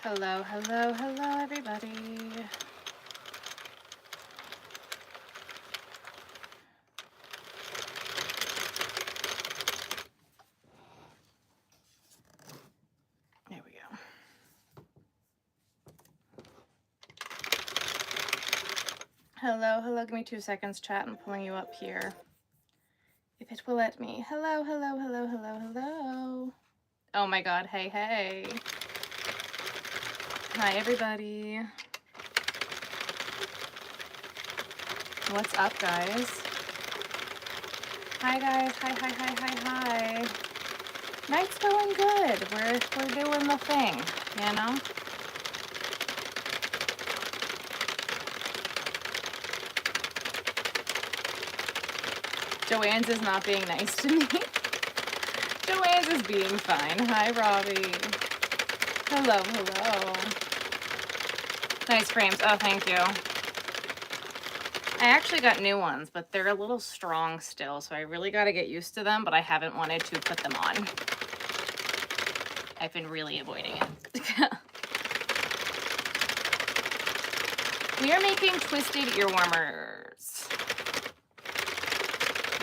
Hello, hello, hello, everybody. There we go. Hello, hello. Give me 2 seconds, chat. I'm pulling you up here. If it will let me. Hello, hello, hello, hello, hello. Oh my God. Hey, hey. Hi, everybody. What's up, guys? Hi, guys. Hi, hi, hi, hi, hi. Night's going good. We're doing the thing, you know? Joann's is not being nice to me. Joann's is being fine. Hi, Robbie. Hello, hello. Nice frames. Oh, thank you. I actually got new ones, but they're a little strong still, so I really got to get used to them, but I haven't wanted to put them on. I've been really avoiding it. We are making twisted ear warmers,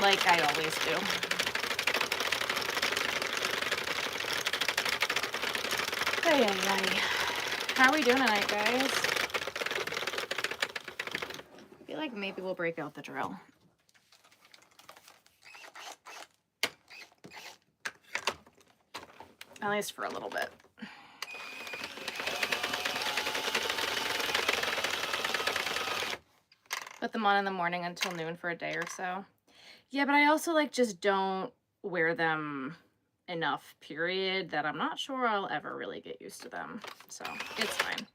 like I always do. Ay, ay, ay. How are we doing tonight, guys? I feel like maybe we'll break out the drill. At least for a little bit. Put them on in the morning until noon for a day or so. Yeah, but I also like just don't wear them enough, period, that I'm not sure I'll ever really get used to them. So it's fine.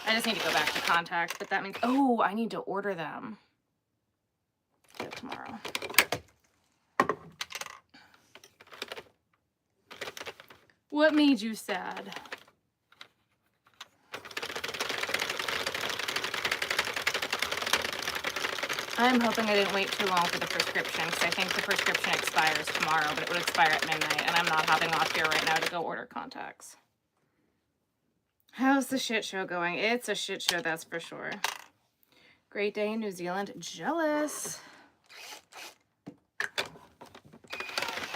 I just need to go back to contacts, but that means, oh, I need to order them. Do it tomorrow. What made you sad? I'm hoping I didn't wait too long for the prescription, because I think the prescription expires tomorrow, but it would expire at midnight, and I'm not hopping off here right now to go order contacts. How's the shit show going? It's a shit show, that's for sure. Great day in New Zealand. Jealous.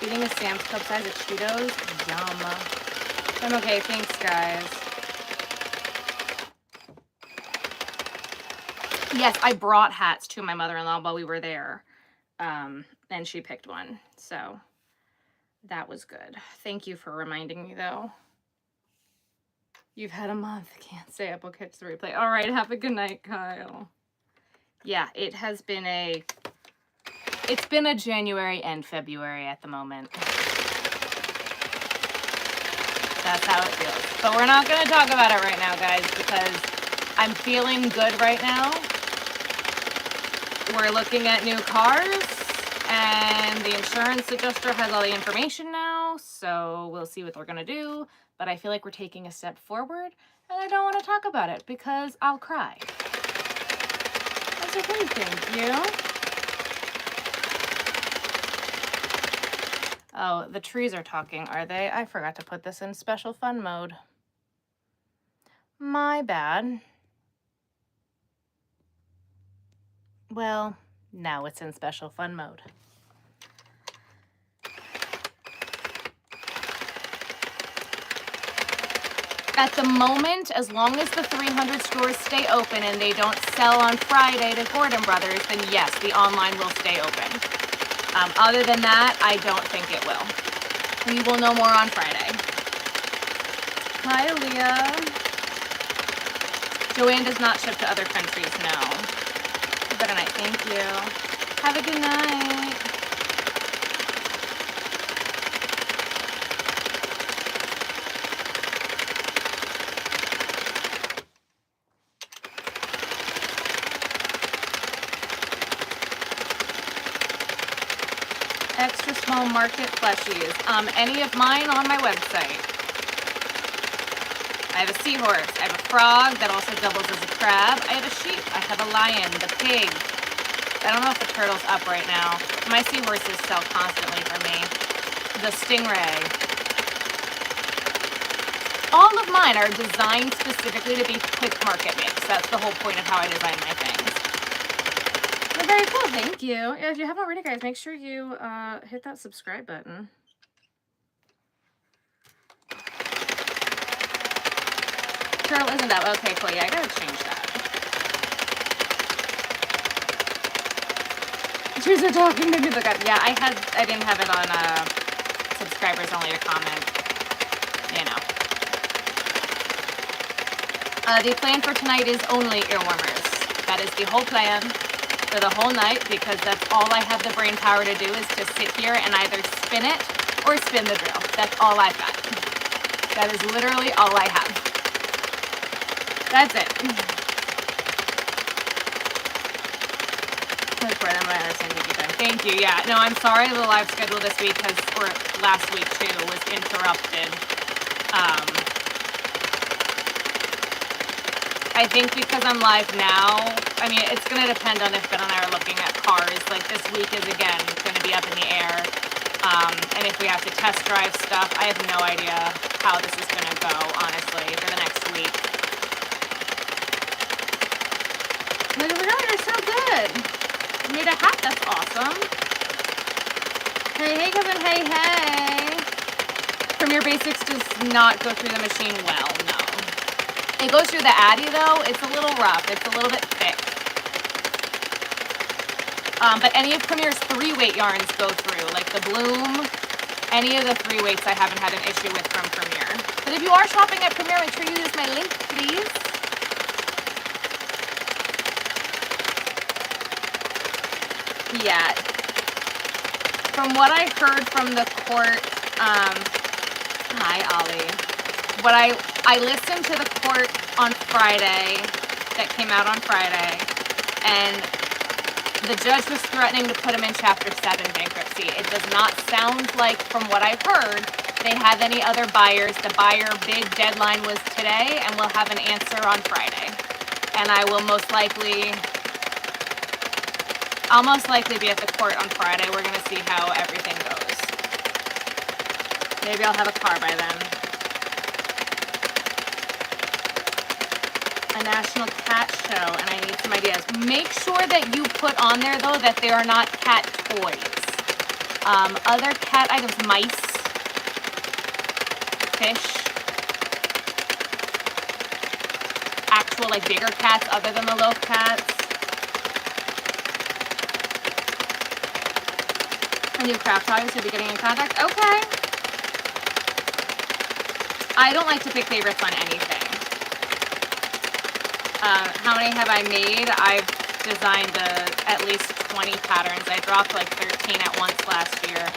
Eating a Sam's Club size of Cheetos? Yum. I'm okay, thanks, guys. Yes, I brought hats to my mother-in-law while we were there, and she picked one, so that was good. Thank you for reminding me, though. You've had a month. Can't stay up. I'll catch the replay. All right, have a good night, Kyle. Yeah, it has been a... It's been a January and February at the moment. That's how it feels. But we're not going to talk about it right now, guys, because I'm feeling good right now. We're looking at new cars, and the insurance adjuster has all the information now, so we'll see what we're going to do. But I feel like we're taking a step forward, and I don't want to talk about it because I'll cry. That's okay, thank you. Oh, the trees are talking, are they? I forgot to put this in special fun mode. My bad. Well, now it's in special fun mode. At the moment, as long as the 300 stores stay open and they don't sell on Friday to Gordon Brothers, then yes, the online will stay open. Other than that, I don't think it will. We will know more on Friday. Hi, Aaliyah. Joann does not ship to other countries, no. Good night, thank you. Have a good night. Extra small market plushies. Any of mine on my website. I have a seahorse. I have a frog that also doubles as a crab. I have a sheep. I have a lion, the pig. I don't know if the turtle's up right now. My seahorses sell constantly for me. The stingray. all of mine are designed specifically to be quick market makes. That's the whole point of how I design my things. Well, very cool. Thank you. Yeah, if you haven't already, guys, make sure you hit that subscribe button. Turtle isn't that okay? Cool. Yeah, I gotta change that. She's talking to me. Look up. Yeah, I didn't have it on subscribers only to comment. You know. The plan for tonight is only ear warmers. That is the whole plan for the whole night, because that's all I have the brain power to do, is to sit here and either spin it or spin the drill. That's all I've got. That is literally all I have. That's it. Thank you. Yeah. No, I'm sorry the live schedule this week or last week too, was interrupted. I think because I'm live now, I mean, it's going to depend on if Ben and I are looking at cars. Like this week is, again, going to be up in the air. And if we have to test drive stuff, I have no idea how this is going to go, honestly, for the next week. Look, oh my God, you're so good. You made a hat. That's awesome. Hey, cousin. Hey. Premiere Basics does not go through the machine well, no. It goes through the Addy, though. It's a little rough. It's a little bit thick. But any of Premiere's 3-weight yarns go through, like the Bloom. Any of the 3 weights I haven't had an issue with from Premiere. But if you are shopping at Premiere, make sure you use my link, please. Yeah. From what I heard from the court, hi, Ollie. What I listened to the court on Friday, that came out on Friday, and the judge was threatening to put him in Chapter 7 bankruptcy. It does not sound like, from what I've heard, they have any other buyers. The buyer bid deadline was today, and we'll have an answer on Friday. And I'll most likely be at the court on Friday. We're going to see how everything goes. Maybe I'll have a car by then. A national cat show, and I need some ideas. Make sure that you put on there, though, that they are not cat toys. Other cat items, mice, fish, actual, like, bigger cats other than the loaf cats. A new craft hobby, so be getting in contact. Okay. I don't like to pick favorites on anything. How many have I made? I've designed at least 20 patterns. I dropped like 13 at once last year.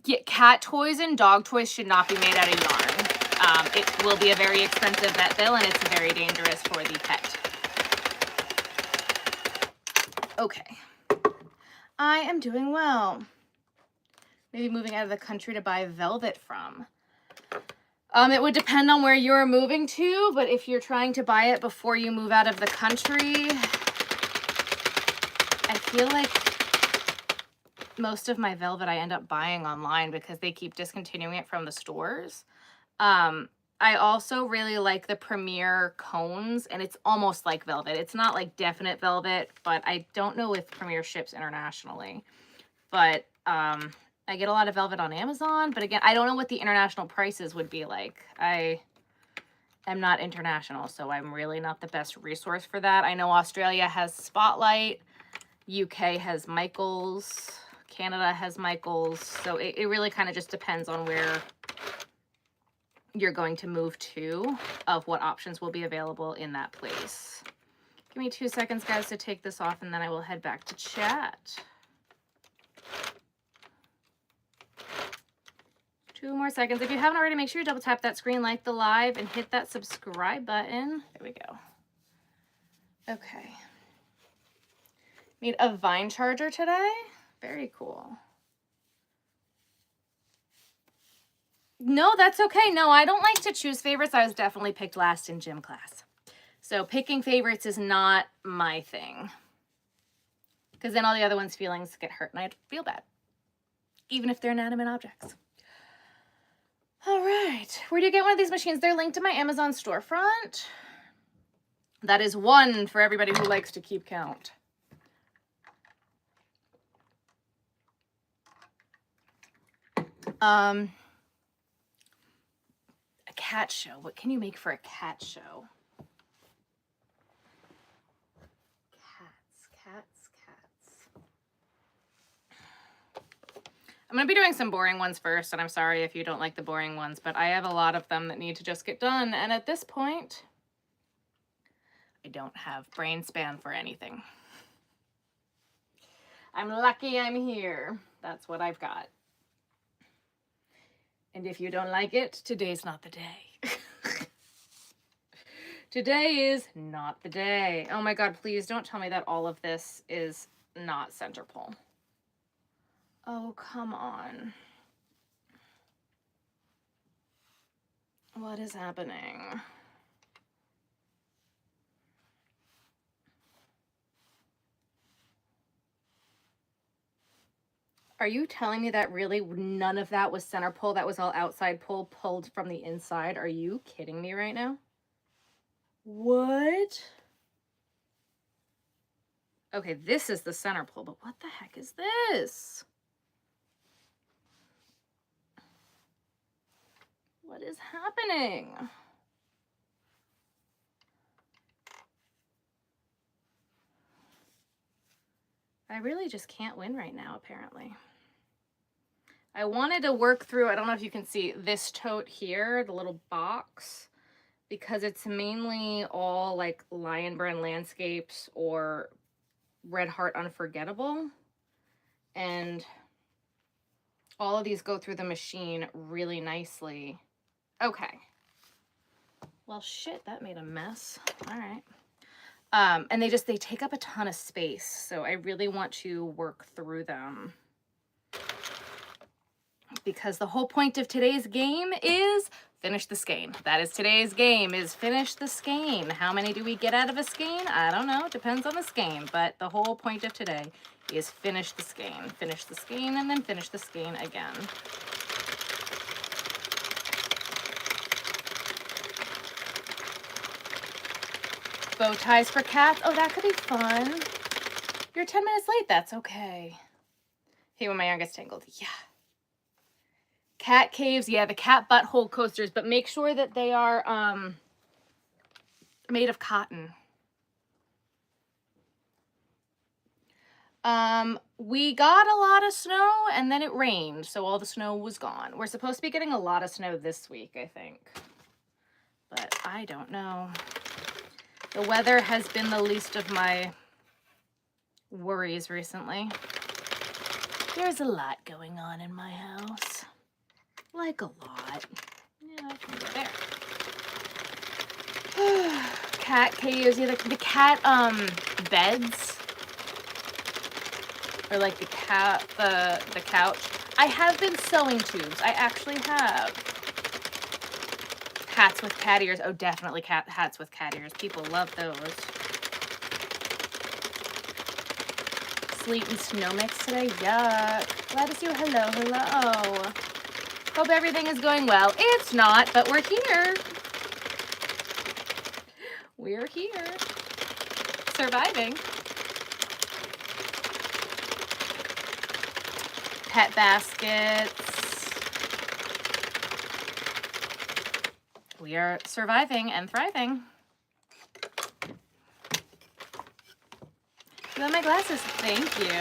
Yeah, cat toys and dog toys should not be made out of yarn. It will be a very expensive vet bill, and it's very dangerous for the pet. Okay. I am doing well. Maybe moving out of the country to buy velvet from. It would depend on where you're moving to, but if you're trying to buy it before you move out of the country, I feel like most of my velvet I end up buying online because they keep discontinuing it from the stores. I also really like the Premiere cones, and it's almost like velvet. It's not like definite velvet, but I don't know if Premiere ships internationally. But I get a lot of velvet on Amazon, but again, I don't know what the international prices would be like. I am not international, so I'm really not the best resource for that. I know Australia has Spotlight, UK has Michaels, Canada has Michaels, so it really kind of just depends on where you're going to move to, of what options will be available in that place. Give me 2 seconds, guys, to take this off, and then I will head back to chat. 2 more seconds. If you haven't already, make sure you double tap that screen, like the live, and hit that subscribe button. There we go. Okay. Need a vine charger today. Very cool. No, that's okay. No, I don't like to choose favorites. I was definitely picked last in gym class. So picking favorites is not my thing. Because then all the other ones' feelings get hurt and I feel bad. Even if they're inanimate objects. All right, where do you get one of these machines? They're linked to my Amazon storefront. That is one for everybody who likes to keep count. A cat show. What can you make for a cat show? Cats. I'm going to be doing some boring ones first, and I'm sorry if you don't like the boring ones, but I have a lot of them that need to just get done, and at this point, I don't have brain span for anything. I'm lucky I'm here. That's what I've got. And if you don't like it, today's not the day. Today is not the day. Oh my God, please don't tell me that all of this is not center pull. Oh, come on. What is happening? Are you telling me that really none of that was center pull? That was all outside pull pulled from the inside? Are you kidding me right now? What? Okay, this is the center pull, but what the heck is this? What is happening? I really just can't win right now, apparently. I wanted to work through, I don't know if you can see this tote here, the little box, because it's mainly all like Lion Brand Landscapes or Red Heart Unforgettable. And all of these go through the machine really nicely. Okay. Well, shit, that made a mess. All right. And they take up a ton of space. So I really want to work through them. Because the whole point of today's game is finish the skein. That is today's game, is finish the skein. How many do we get out of a skein? I don't know. Depends on the skein. But the whole point of today is finish the skein. Finish the skein and then finish the skein again. Bow ties for cats. Oh, that could be fun. You're 10 minutes late. That's okay. Hey, when my youngest tangled. Yeah. Cat caves. Yeah, the cat butthole coasters. But make sure that they are made of cotton. We got a lot of snow and then it rained. So all the snow was gone. We're supposed to be getting a lot of snow this week, I think. But I don't know. The weather has been the least of my worries recently. There's a lot going on in my house. Like a lot. Yeah, I can go there. Cat caves. Yeah, the cat beds. Or like the couch. I have been sewing tubes. I actually have. Hats with cat ears. Oh, definitely hats with cat ears. People love those. Sleet and snow mix today. Yuck. Glad to see you. Hello. Hope everything is going well. It's not, but we're here. We're here. Surviving. Pet baskets. We are surviving and thriving. You got my glasses. Thank you.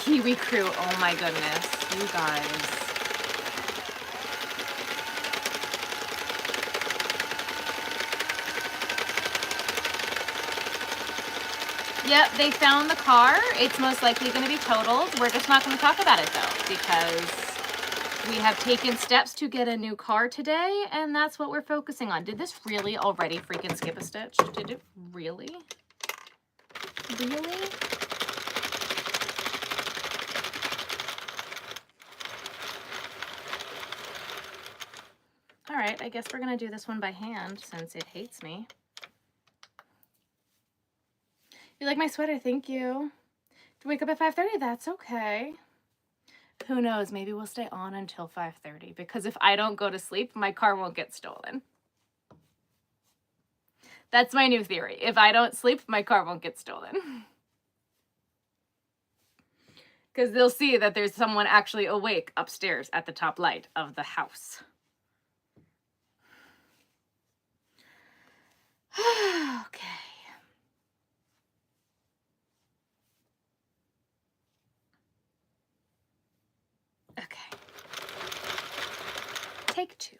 Kiwi Crew. Oh my goodness. You guys. Yep, they found the car. It's most likely going to be totaled. We're just not going to talk about it though, because we have taken steps to get a new car today, and that's what we're focusing on. Did this really already freaking skip a stitch? Did it really? Really? All right, I guess we're going to do this one by hand since it hates me. You like my sweater? Thank you. To wake up at 5:30? That's okay. Who knows? Maybe we'll stay on until 5:30 because if I don't go to sleep, my car won't get stolen. That's my new theory. If I don't sleep, my car won't get stolen. Because they'll see that there's someone actually awake upstairs at the top light of the house. Okay. Okay. Take 2.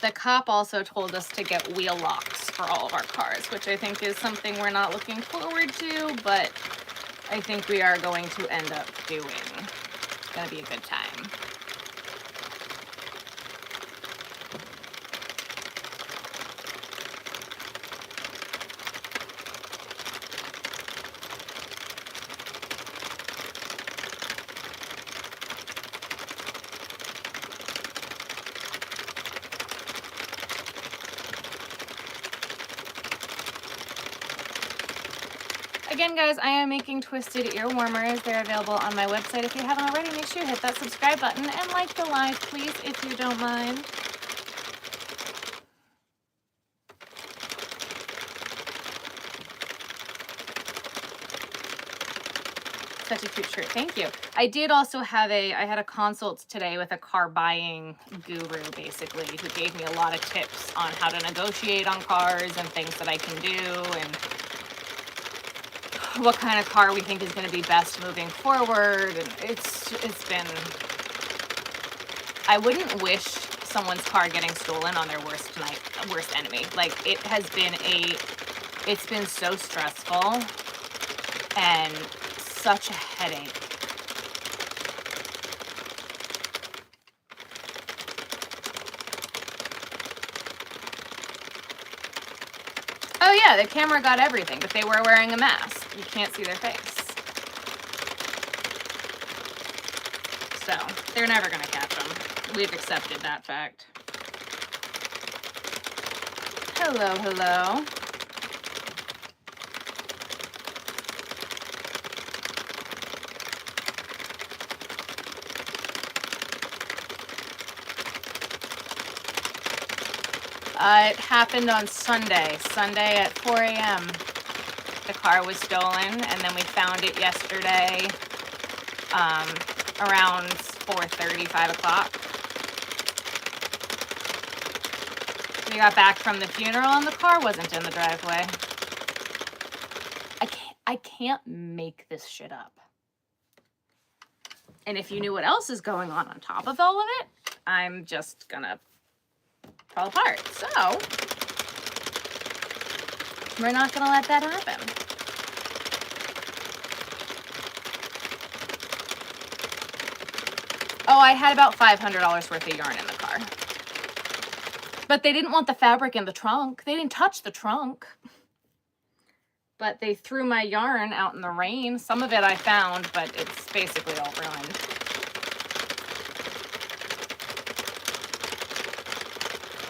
The cop also told us to get wheel locks for all of our cars, which I think is something we're not looking forward to, but I think we are going to end up doing. It's gonna be a good time. Again, guys, I am making twisted ear warmers. They're available on my website. If you haven't already, make sure you hit that subscribe button and like the live, please, if you don't mind. Such a cute shirt. Thank you. I did also have I had a consult today with a car buying guru, basically, who gave me a lot of tips on how to negotiate on cars and things that I can do and what kind of car we think is going to be best moving forward. And it's been, I wouldn't wish someone's car getting stolen on their worst enemy. Like, it's been so stressful and such a headache. Oh yeah, the camera got everything, but they were wearing a mask. You can't see their face. So, they're never gonna catch them. We've accepted that fact. Hello, hello. It happened on Sunday at 4 a.m. The car was stolen, and then we found it yesterday around 4:30, 5 o'clock. We got back from the funeral, and the car wasn't in the driveway. I can't make this shit up. And if you knew what else is going on top of all of it, I'm just gonna fall apart. So we're not gonna let that happen. Oh, I had about $500 worth of yarn in the car. But they didn't want the fabric in the trunk. They didn't touch the trunk. But they threw my yarn out in the rain. Some of it I found, but it's basically all ruined.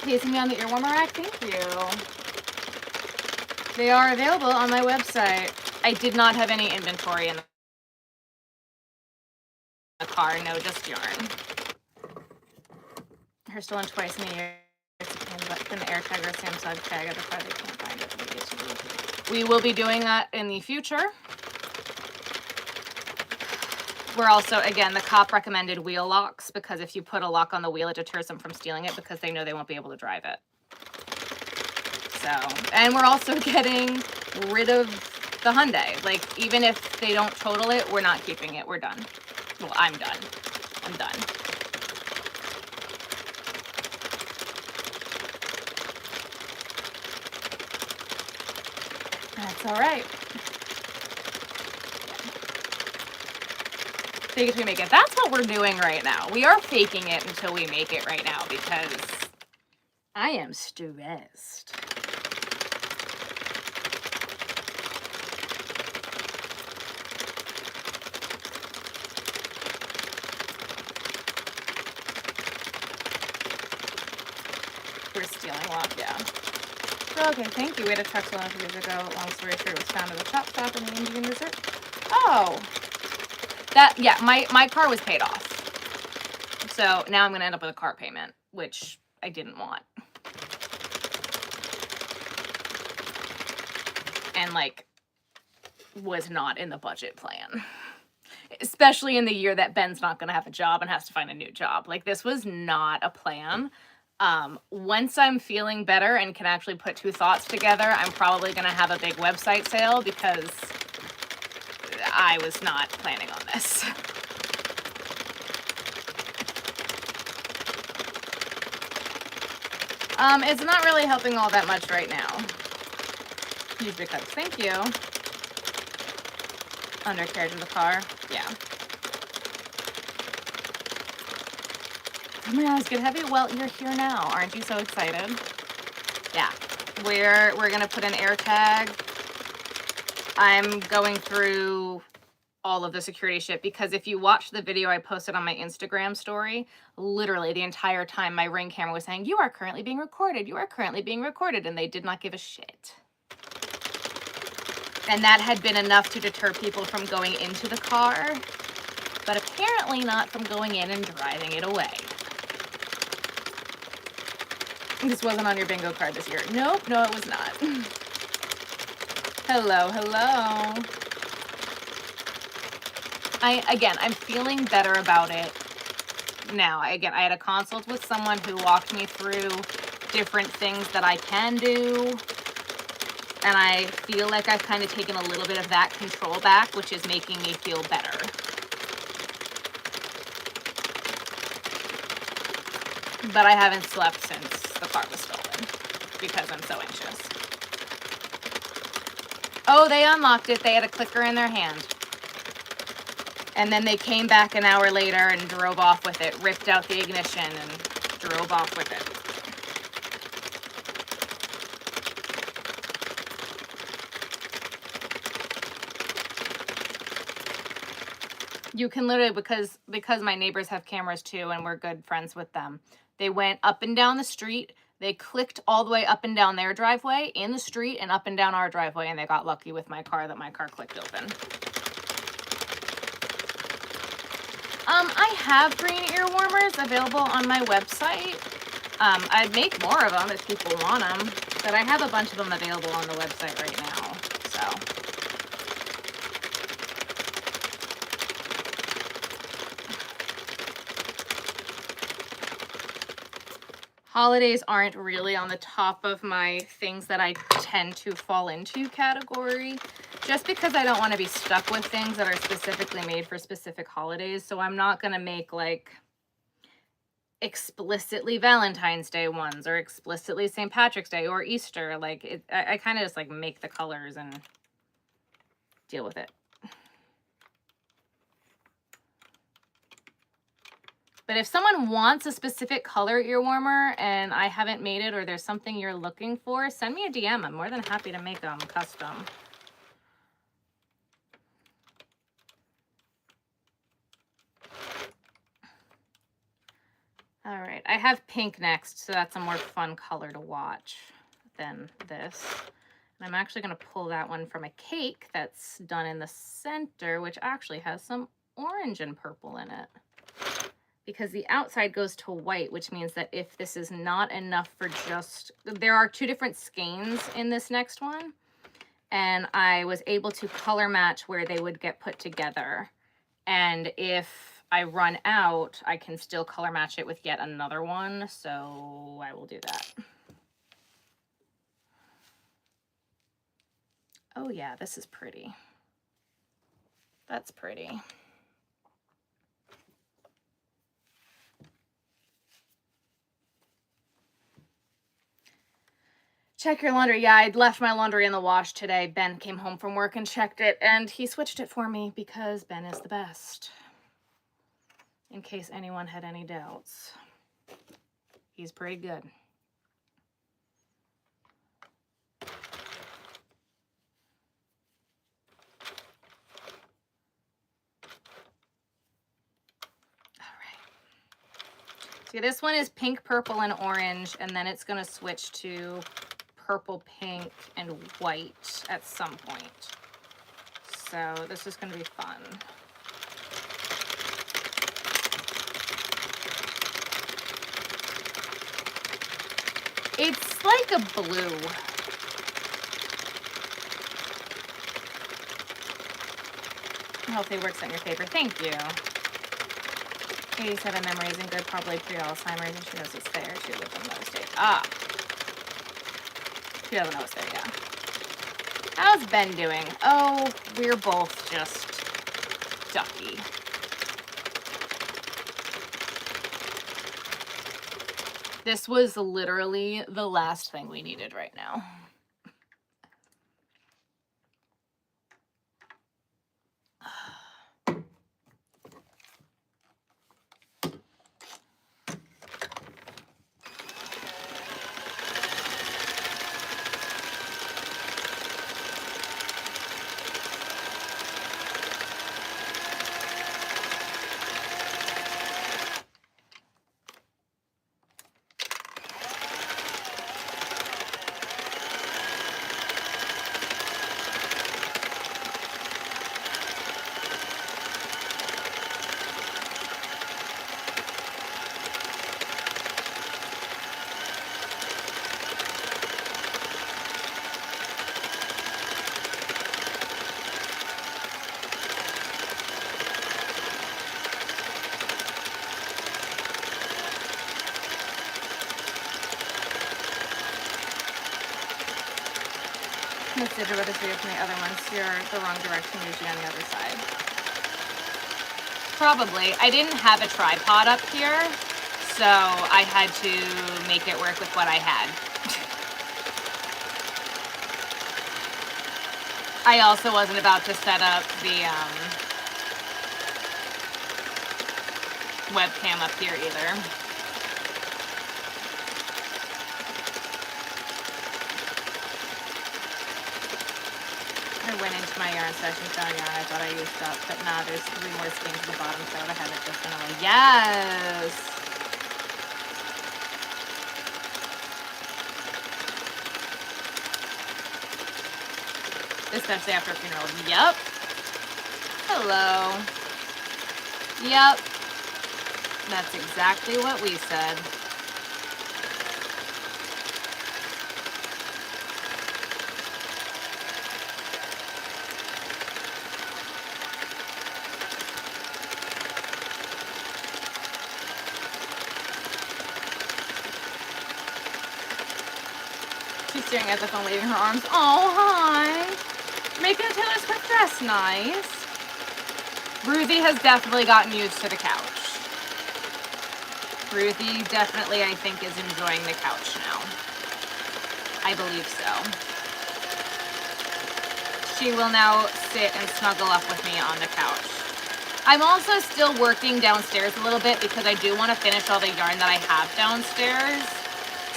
Placing me on the ear warmer rack, thank you. They are available on my website. I did not have any inventory in the car, no, just yarn. Her stolen twice in a year. But an air tag or a Samsung tag of the car, they can't find it. We will be doing that in the future. We're also, again, the cop recommended wheel locks because if you put a lock on the wheel, it deters them from stealing it because they know they won't be able to drive it. So, and we're also getting rid of the Hyundai. Like, even if they don't total it, we're not keeping it. We're done. Well, I'm done. I'm done. That's all right. Fake it till we make it. That's what we're doing right now. We are faking it until we make it right now because I am stressed. for stealing walk, yeah. Okay, thank you. We had a truck stolen a few years ago. Long story short, it was found at a chop shop in the Indian Desert. Oh. That, yeah, my car was paid off. So now I'm going to end up with a car payment, which I didn't want. And, like, was not in the budget plan. Especially in the year that Ben's not going to have a job and has to find a new job. Like, this was not a plan. Once I'm feeling better and can actually put two thoughts together, I'm probably going to have a big website sale because I was not planning on this. It's not really helping all that much right now. Huge big hugs. Thank you. Undercarriage of the car. Yeah. Oh my God, it's good heavy. Well, you're here now. Aren't you so excited? Yeah. We're gonna put an air tag. I'm going through all of the security shit because if you watch the video I posted on my Instagram story, literally the entire time my Ring camera was saying, "You are currently being recorded. You are currently being recorded," and they did not give a shit. And that had been enough to deter people from going into the car, but apparently not from going in and driving it away. This wasn't on your bingo card this year. Nope, no, it was not. Hello, hello. I'm feeling better about it now. I had a consult with someone who walked me through different things that I can do. And I feel like I've kind of taken a little bit of that control back, which is making me feel better. But I haven't slept since the car was stolen because I'm so anxious. Oh, they unlocked it. They had a clicker in their hand. And then they came back an hour later and drove off with it, ripped out the ignition and drove off with it. You can literally, because my neighbors have cameras too and we're good friends with them, they went up and down the street. They clicked all the way up and down their driveway, in the street, and up and down our driveway, and they got lucky with my car that my car clicked open. I have green ear warmers available on my website. I'd make more of them if people want them, but I have a bunch of them available on the website right now, so. Holidays aren't really on the top of my things that I tend to fall into category, just because I don't want to be stuck with things that are specifically made for specific holidays. So I'm not going to make like explicitly Valentine's Day ones or explicitly St. Patrick's Day or Easter. Like I kind of just like make the colors and deal with it. But if someone wants a specific color ear warmer and I haven't made it or there's something you're looking for, send me a DM. I'm more than happy to make them custom. All right, I have pink next, so that's a more fun color to watch than this. And I'm actually going to pull that one from a cake that's done in the center, which actually has some orange and purple in it. Because the outside goes to white, which means that if this is not enough for just, there are two different skeins in this next one, and I was able to color match where they would get put together. And if I run out, I can still color match it with yet another one, so I will do that. Oh yeah, this is pretty. That's pretty. Check your laundry. Yeah, I'd left my laundry in the wash today. Ben came home from work and checked it, and he switched it for me because Ben is the best. In case anyone had any doubts. He's pretty good. See, this one is pink, purple, and orange, and then it's gonna switch to purple, pink, and white at some point. So this is gonna be fun. It's like a blue. Hopefully it works on your paper. Thank you. 87 memories and good, probably pre-Alzheimer's, and she knows it's there. She lived in those days. Ah. She doesn't know it's there, yeah. How's Ben doing? Oh, we're both just ducky. This was literally the last thing we needed right now. Consider what is weird from the other ones. You're the wrong direction, usually on the other side. Probably. I didn't have a tripod up here, so I had to make it work with what I had. I also wasn't about to set up the webcam up here either. I went into my yarn session throwing yarn. I thought I used up, but nah, there's 3 more skeins at the bottom, so I would have had it definitely. Yes! Especially after a funeral. Yep. Hello. Yep. That's exactly what we said. She's staring at the phone, waving her arms. Oh, hi. Making a Taylor Swift dress nice. Ruthie has definitely gotten used to the couch. Ruthie definitely, I think, is enjoying the couch now. I believe so. She will now sit and snuggle up with me on the couch. I'm also still working downstairs a little bit because I do want to finish all the yarn that I have downstairs.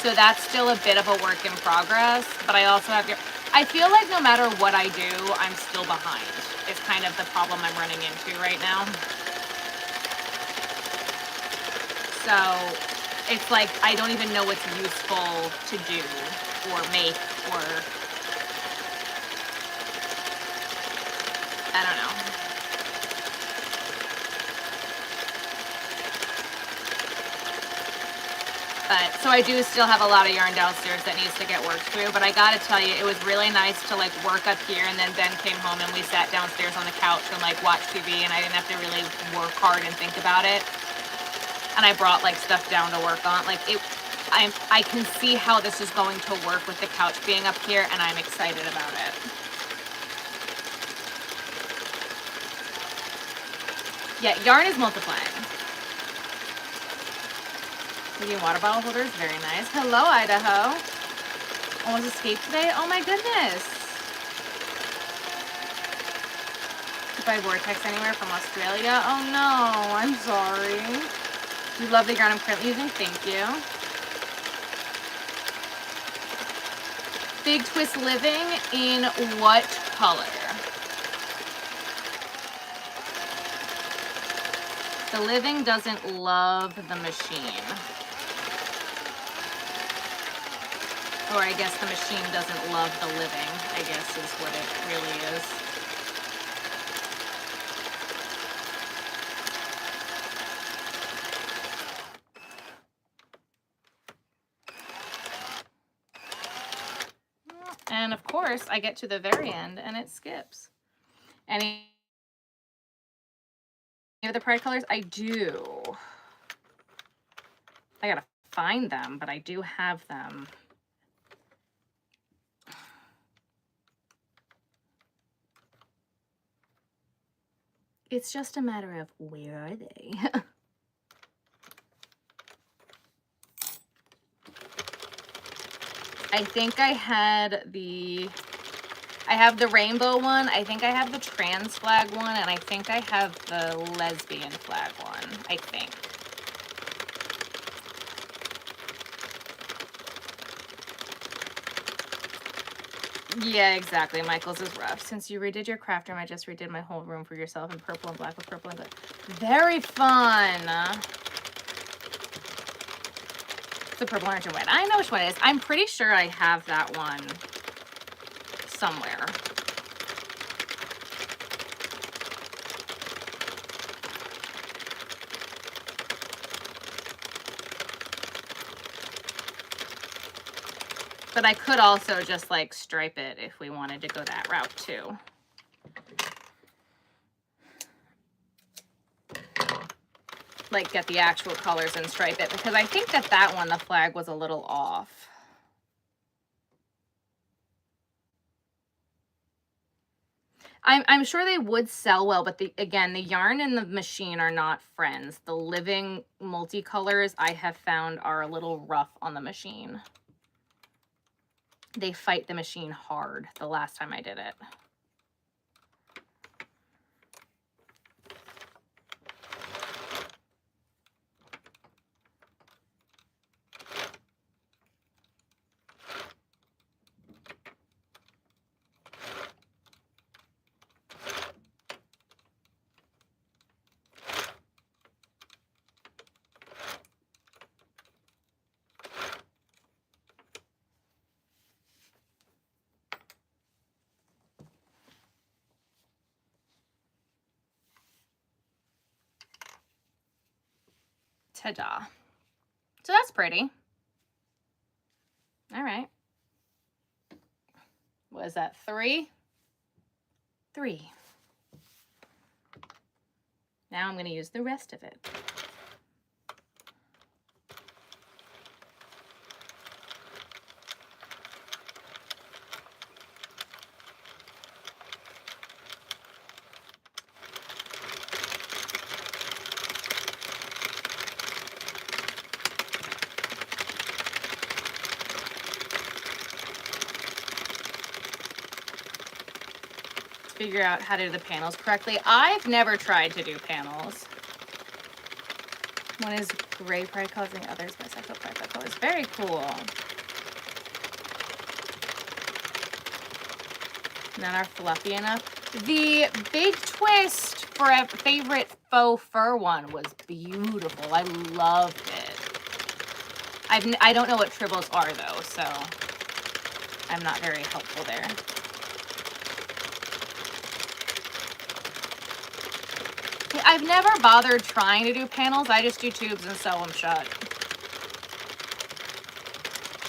So that's still a bit of a work in progress, but I also have I feel like no matter what I do, I'm still behind. It's kind of the problem I'm running into right now. So it's like I don't even know what's useful to do or make or I don't know. But, so I do still have a lot of yarn downstairs that needs to get worked through, but I gotta tell you, it was really nice to like work up here, and then Ben came home and we sat downstairs on the couch and like watched TV, and I didn't have to really work hard and think about it. And I brought like stuff down to work on. Like I can see how this is going to work with the couch being up here, and I'm excited about it. Yeah, yarn is multiplying. Making water bottle holders, very nice. Hello, Idaho. Almost escaped today? Oh my goodness. You buy Vortex anywhere from Australia? Oh no, I'm sorry. You love the yarn I'm currently using? Thank you. Big Twist Living in what color? The living doesn't love the machine. Or I guess the machine doesn't love the living, I guess is what it really is. And of course, I get to the very end and it skips. Any of the pride colors? I do. I gotta find them, but I do have them. It's just a matter of where are they? I think I have the rainbow one, I think I have the trans flag one, and I think I have the lesbian flag one, I think. Yeah, exactly. Michael's is rough. Since you redid your craft room, I just redid my whole room for yourself in purple and black with purple and black. Very fun. The purple, orange, and white. I know which one it is. I'm pretty sure I have that one somewhere. But I could also just like stripe it if we wanted to go that route too. Like get the actual colors and stripe it, because I think that one, the flag was a little off. I'm sure they would sell well, but again, the yarn and the machine are not friends. The living multicolors I have found are a little rough on the machine. They fight the machine hard the last time I did it. Ta-da. So that's pretty. All right. What is that, 3? 3. Now I'm going to use the rest of it. Figure out how to do the panels correctly. I've never tried to do panels. One is gray pride colors and the other is bisexual pride colors. Very cool. None are fluffy enough. The big twist for a favorite faux fur one was beautiful. I loved it. I don't know what tribbles are though, so I'm not very helpful there. I've never bothered trying to do panels. I just do tubes and sew them shut.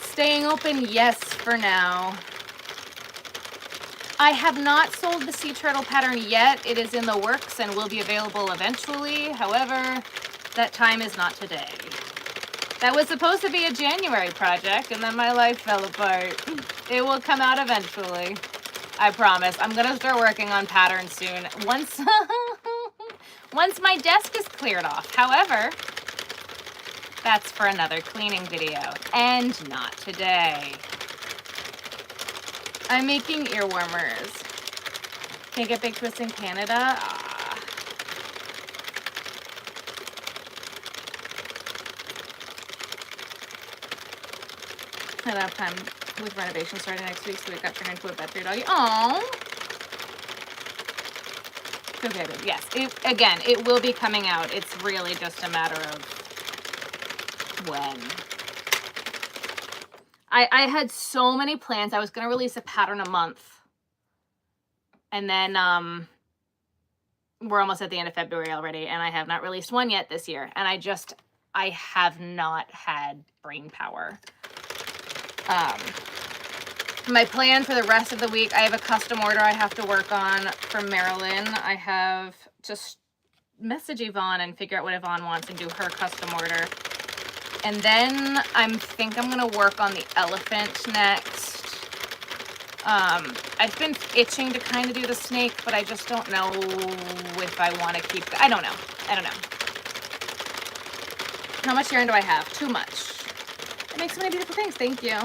Staying open, yes, for now. I have not sold the sea turtle pattern yet. It is in the works and will be available eventually. However, that time is not today. That was supposed to be a January project, and then my life fell apart. It will come out eventually. I promise. I'm going to start working on patterns soon. Once my desk is cleared off. However, that's for another cleaning video, and not today. I'm making ear warmers. Can't get big twists in Canada. Ah. I don't have time with renovation starting next week, so we got turned into a bed for your doggy. Aww. Okay, yes. Again, it will be coming out. It's really just a matter of when. I had so many plans. I was going to release a pattern a month. And then we're almost at the end of February already, and I have not released one yet this year. And I have not had brain power. My plan for the rest of the week, I have a custom order I have to work on from Marilyn. I have to message Yvonne and figure out what Yvonne wants and do her custom order. And then I think I'm going to work on the elephant next. I've been itching to kind of do the snake, but I just don't know if I want to keep... I don't know. How much yarn do I have? Too much. It makes so many beautiful things. Thank you.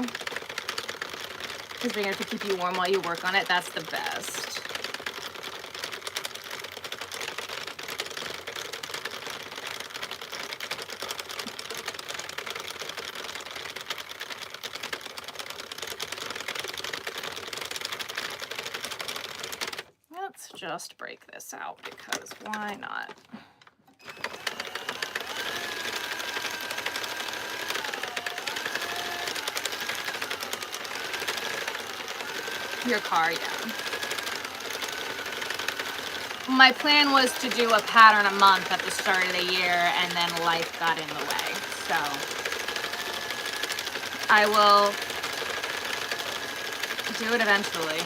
Because being able to keep you warm while you work on it, that's the best. Let's just break this out because why not? Your car, yeah. My plan was to do a pattern a month at the start of the year, and then life got in the way. So I will do it eventually.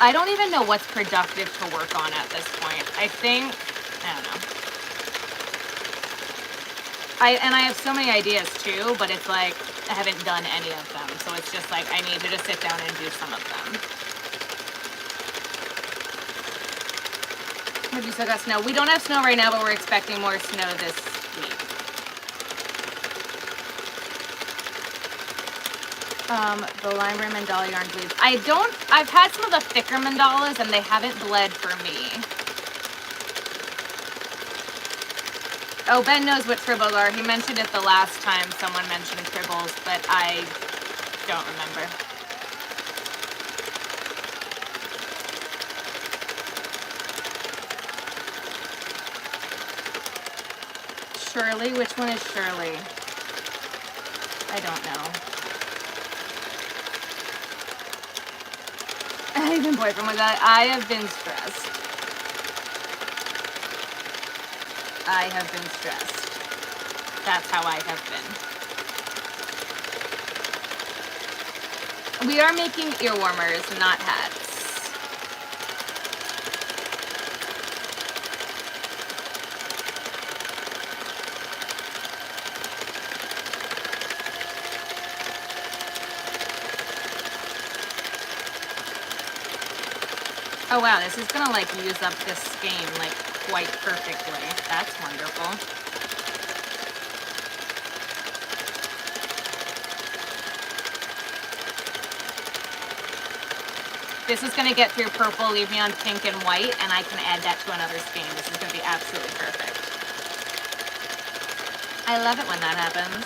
I don't even know what's productive to work on at this point. I don't know. I have so many ideas too, but it's like I haven't done any of them. So it's just like I need to just sit down and do some of them. Have you still got snow? We don't have snow right now, but we're expecting more snow this week. The lime rim mandala yarn bleeds. I've had some of the thicker mandalas and they haven't bled for me. Oh, Ben knows what tribbles are. He mentioned it the last time someone mentioned tribbles, but I don't remember. Shirley? Which one is Shirley? I don't know. Even boyfriend was that. I have been stressed. I have been stressed. That's how I have been. We are making ear warmers, not hats. Oh wow, this is gonna like use up this skein like quite perfectly. That's wonderful. This is gonna get through purple, leave me on pink and white, and I can add that to another skein. This is gonna be absolutely perfect. I love it when that happens.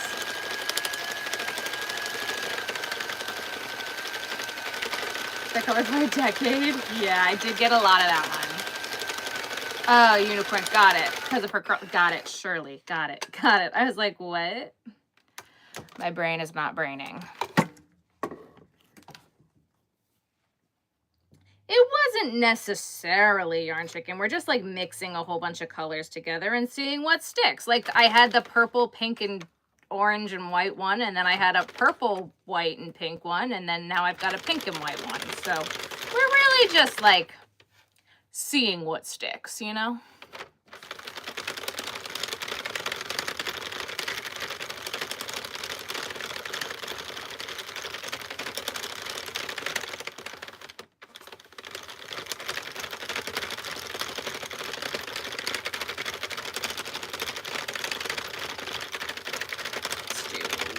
The color for a decade? Yeah, I did get a lot of that one. Oh, unicorn, got it. Because of her, got it, Shirley, got it. I was like, what? My brain is not braining. It wasn't necessarily yarn chicken. We're just like mixing a whole bunch of colors together and seeing what sticks. Like I had the purple, pink, and orange and white one, and then I had a purple, white, and pink one, and then now I've got a pink and white one. So we're really just like seeing what sticks, you know?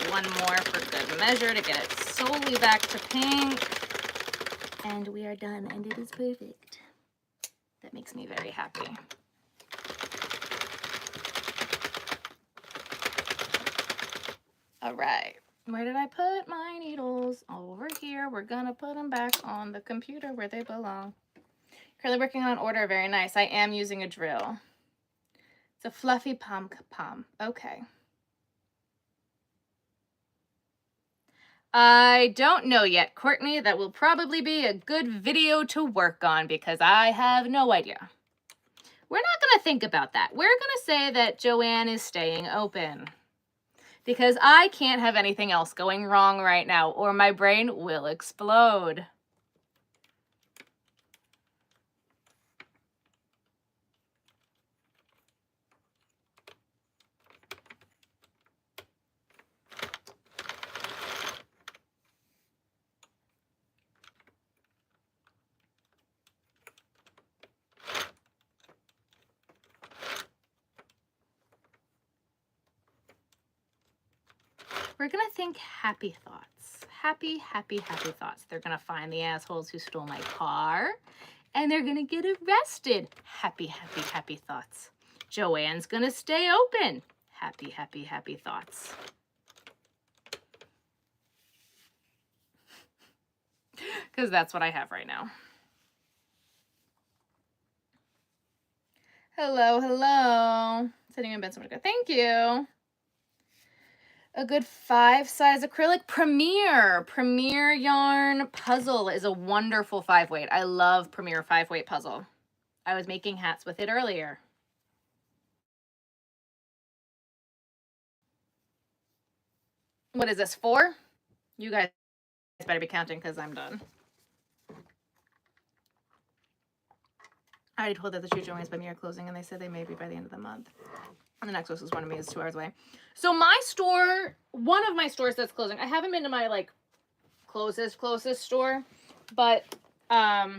One more for good measure to get it solely back to pink. And we are done, and it is perfect. That makes me very happy. All right. Where did I put my needles? Over here. We're gonna put them back on the computer where they belong. Currently working on an order. Very nice. I am using a drill. It's a fluffy pom-pom. Okay. I don't know yet, Courtney. That will probably be a good video to work on because I have no idea. We're not going to think about that. We're going to say that Joann is staying open because I can't have anything else going wrong right now or my brain will explode. We're going to think happy thoughts. Happy, happy, happy thoughts. They're going to find the assholes who stole my car, and they're going to get arrested. Happy, happy, happy thoughts. Joann's going to stay open. Happy, happy, happy thoughts. Because that's what I have right now. Hello, hello. Sitting in bed, so much good. Thank you. A good 5-size acrylic. Premier yarn puzzle is a wonderful 5-weight. I love Premier 5-weight puzzle. I was making hats with it earlier. What is this, 4? You guys better be counting because I'm done. I already told that the shoe Joann's by me are closing, and they said they may be by the end of the month. And the next closest one to me is 2 hours away. So my store, one of my stores that's closing, I haven't been to my like closest store, but a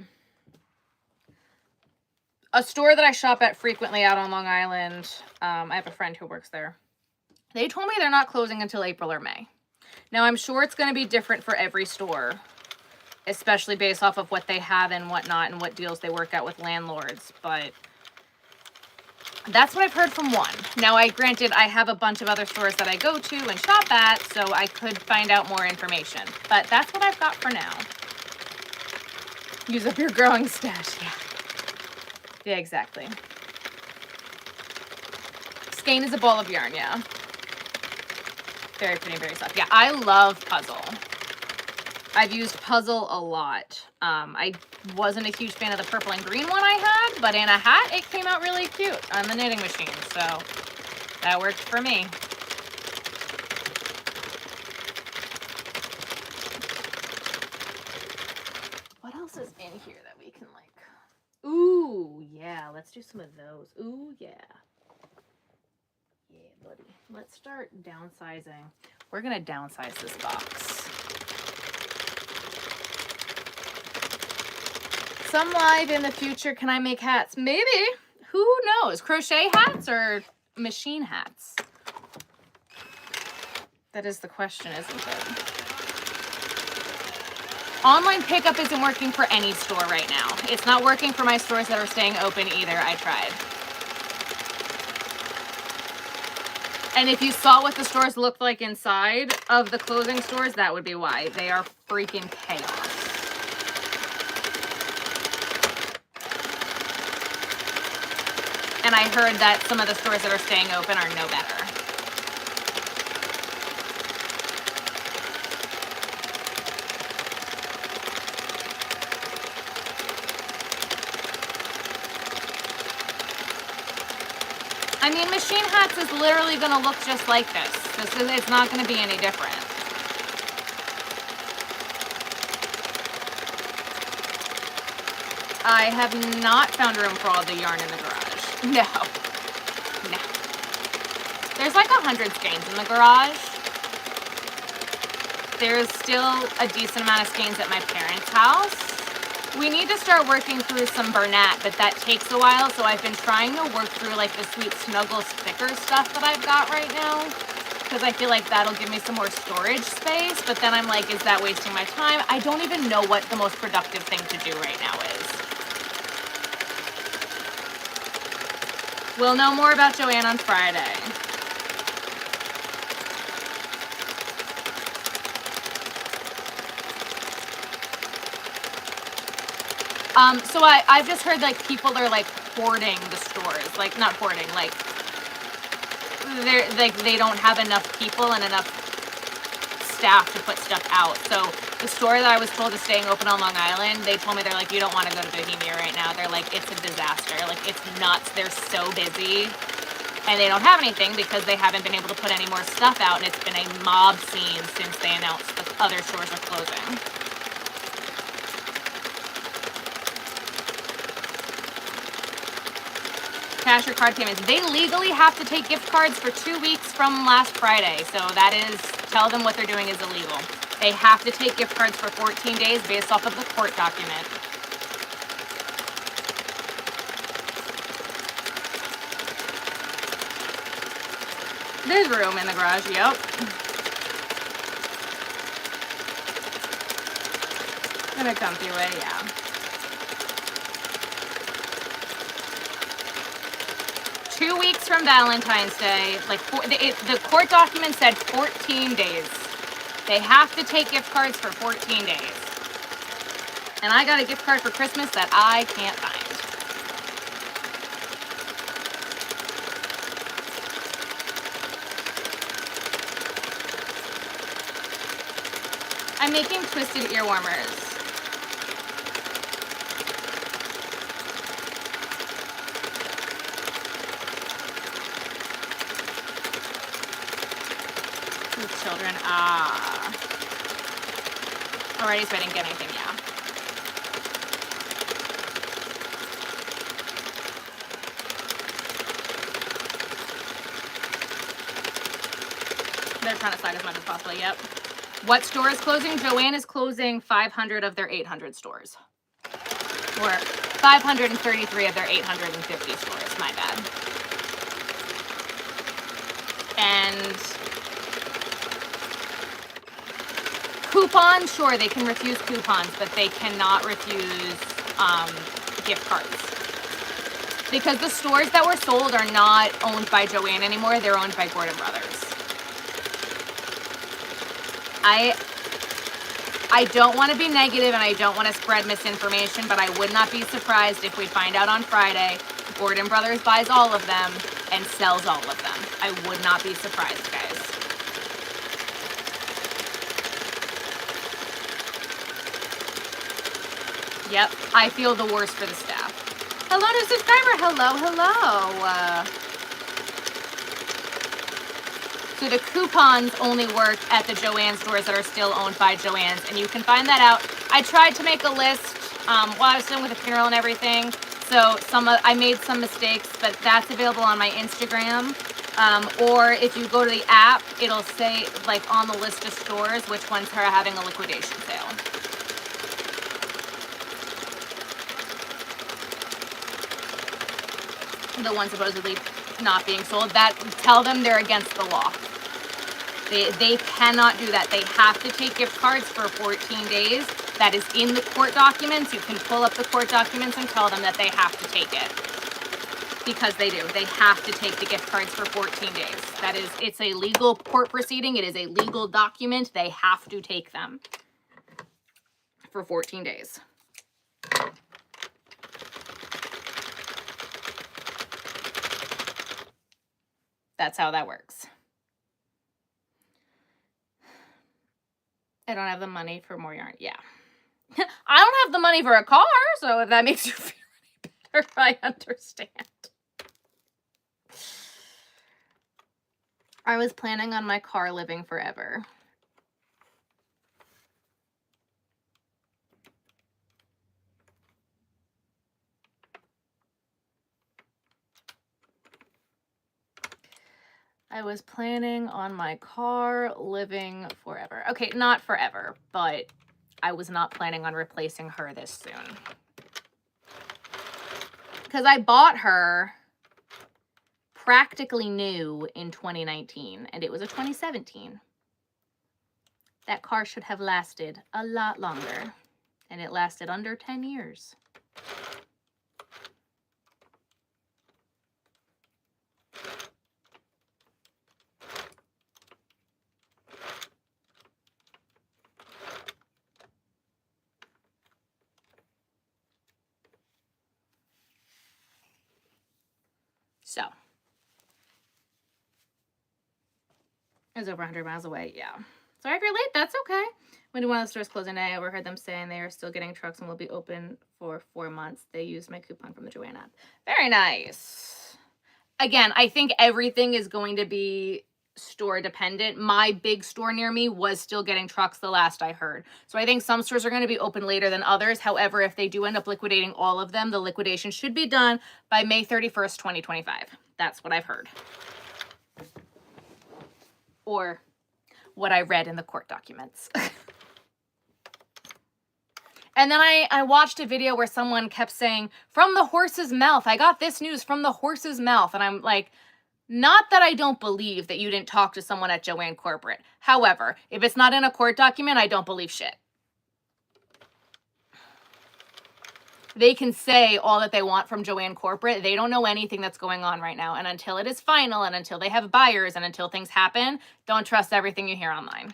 store that I shop at frequently out on Long Island, I have a friend who works there. They told me they're not closing until April or May. Now I'm sure it's going to be different for every store, especially based off of what they have and whatnot and what deals they work out with landlords, but that's what I've heard from one. Now, granted, I have a bunch of other stores that I go to and shop at, so I could find out more information. But that's what I've got for now. Use up your growing stash, yeah. Yeah, exactly. Skein is a ball of yarn, yeah. Very pretty, very soft. Yeah, I love puzzle. I've used puzzle a lot. I wasn't a huge fan of the purple and green one I had, but in a hat, it came out really cute on the knitting machine, so that worked for me. What else is in here that we can like? Ooh, yeah, let's do some of those. Ooh, yeah. Yeah, buddy. Let's start downsizing. We're gonna downsize this box. Some live in the future, can I make hats? Maybe. Who knows? Crochet hats or machine hats? That is the question, isn't it? Online pickup isn't working for any store right now. It's not working for my stores that are staying open either. I tried. And if you saw what the stores looked like inside of the closing stores, that would be why. They are freaking chaos. And I heard that some of the stores that are staying open are no better. I mean, machine hats is literally going to look just like this. It's not going to be any different. I have not found room for all the yarn in the garage. No. There's like 100 skeins in the garage. There's still a decent amount of skeins at my parents' house. We need to start working through some Bernat, but that takes a while, so I've been trying to work through like the Sweet Snuggles thicker stuff that I've got right now, because I feel like that'll give me some more storage space, but then I'm like, is that wasting my time? I don't even know what the most productive thing to do right now is. We'll know more about Joann on Friday. So I've just heard like people are like hoarding the stores, like not hoarding, like they don't have enough people and enough staff to put stuff out. So the store that I was told is staying open on Long Island, they told me they're like, you don't want to go to Bohemia right now. They're like, it's a disaster. Like, it's nuts. They're so busy. And they don't have anything because they haven't been able to put any more stuff out. And it's been a mob scene since they announced the other stores are closing. Cash or card payments. They legally have to take gift cards for 2 weeks from last Friday. So that is, tell them what they're doing is illegal. They have to take gift cards for 14 days based off of the court document. There's room in the garage, yep. Gonna come through it, yeah. Two weeks from Valentine's Day, like the court document said 14 days. They have to take gift cards for 14 days. And I got a gift card for Christmas that I can't find. I'm making twisted ear warmers. Children, alrighty, so I didn't get anything, yeah. They're trying to slide as much as possible, yep. What store is closing? Joann is closing 500 of their 800 stores. Or 533 of their 850 stores, my bad. And coupons, sure, they can refuse coupons, but they cannot refuse gift cards. Because the stores that were sold are not owned by Joann anymore, they're owned by Gordon Brothers. I don't want to be negative and I don't want to spread misinformation, but I would not be surprised if we find out on Friday Gordon Brothers buys all of them and sells all of them. I would not be surprised, guys. Yep, I feel the worst for the staff. Hello, new subscriber. Hello, hello. So the coupons only work at the Joann stores that are still owned by Joann's, and you can find that out. I tried to make a list while I was dealing with the funeral and everything, so I made some mistakes, but that's available on my Instagram. Or if you go to the app, it'll say, like, on the list of stores which ones are having a liquidation sale. The ones supposedly not being sold, that tell them they're against the law. They cannot do that. They have to take gift cards for 14 days. That is in the court documents. You can pull up the court documents and tell them that they have to take it. Because they do. They have to take the gift cards for 14 days. That is, it's a legal court proceeding. It is a legal document. They have to take them for 14 days. That's how that works. I don't have the money for more yarn. Yeah. I don't have the money for a car, so if that makes you feel any better, I understand. I was planning on my car living forever. I was planning on my car living forever. Okay, not forever, but I was not planning on replacing her this soon. Because I bought her practically new in 2019, and it was a 2017. That car should have lasted a lot longer, and it lasted under 10 years. It was over 100 miles away. Yeah. Sorry if you're late. That's okay. When one of the stores closing today, I overheard them saying they are still getting trucks and will be open for 4 months. They used my coupon from the Joann app. Very nice. Again, I think everything is going to be store dependent. My big store near me was still getting trucks the last I heard. So I think some stores are going to be open later than others. However, if they do end up liquidating all of them, the liquidation should be done by May 31st, 2025. That's what I've heard. Or what I read in the court documents. And then I watched a video where someone kept saying, from the horse's mouth, I got this news from the horse's mouth. And I'm like, not that I don't believe that you didn't talk to someone at Joann Corporate. However, if it's not in a court document, I don't believe shit. They can say all that they want from Joann Corporate. They don't know anything that's going on right now. And until it is final and until they have buyers and until things happen, don't trust everything you hear online.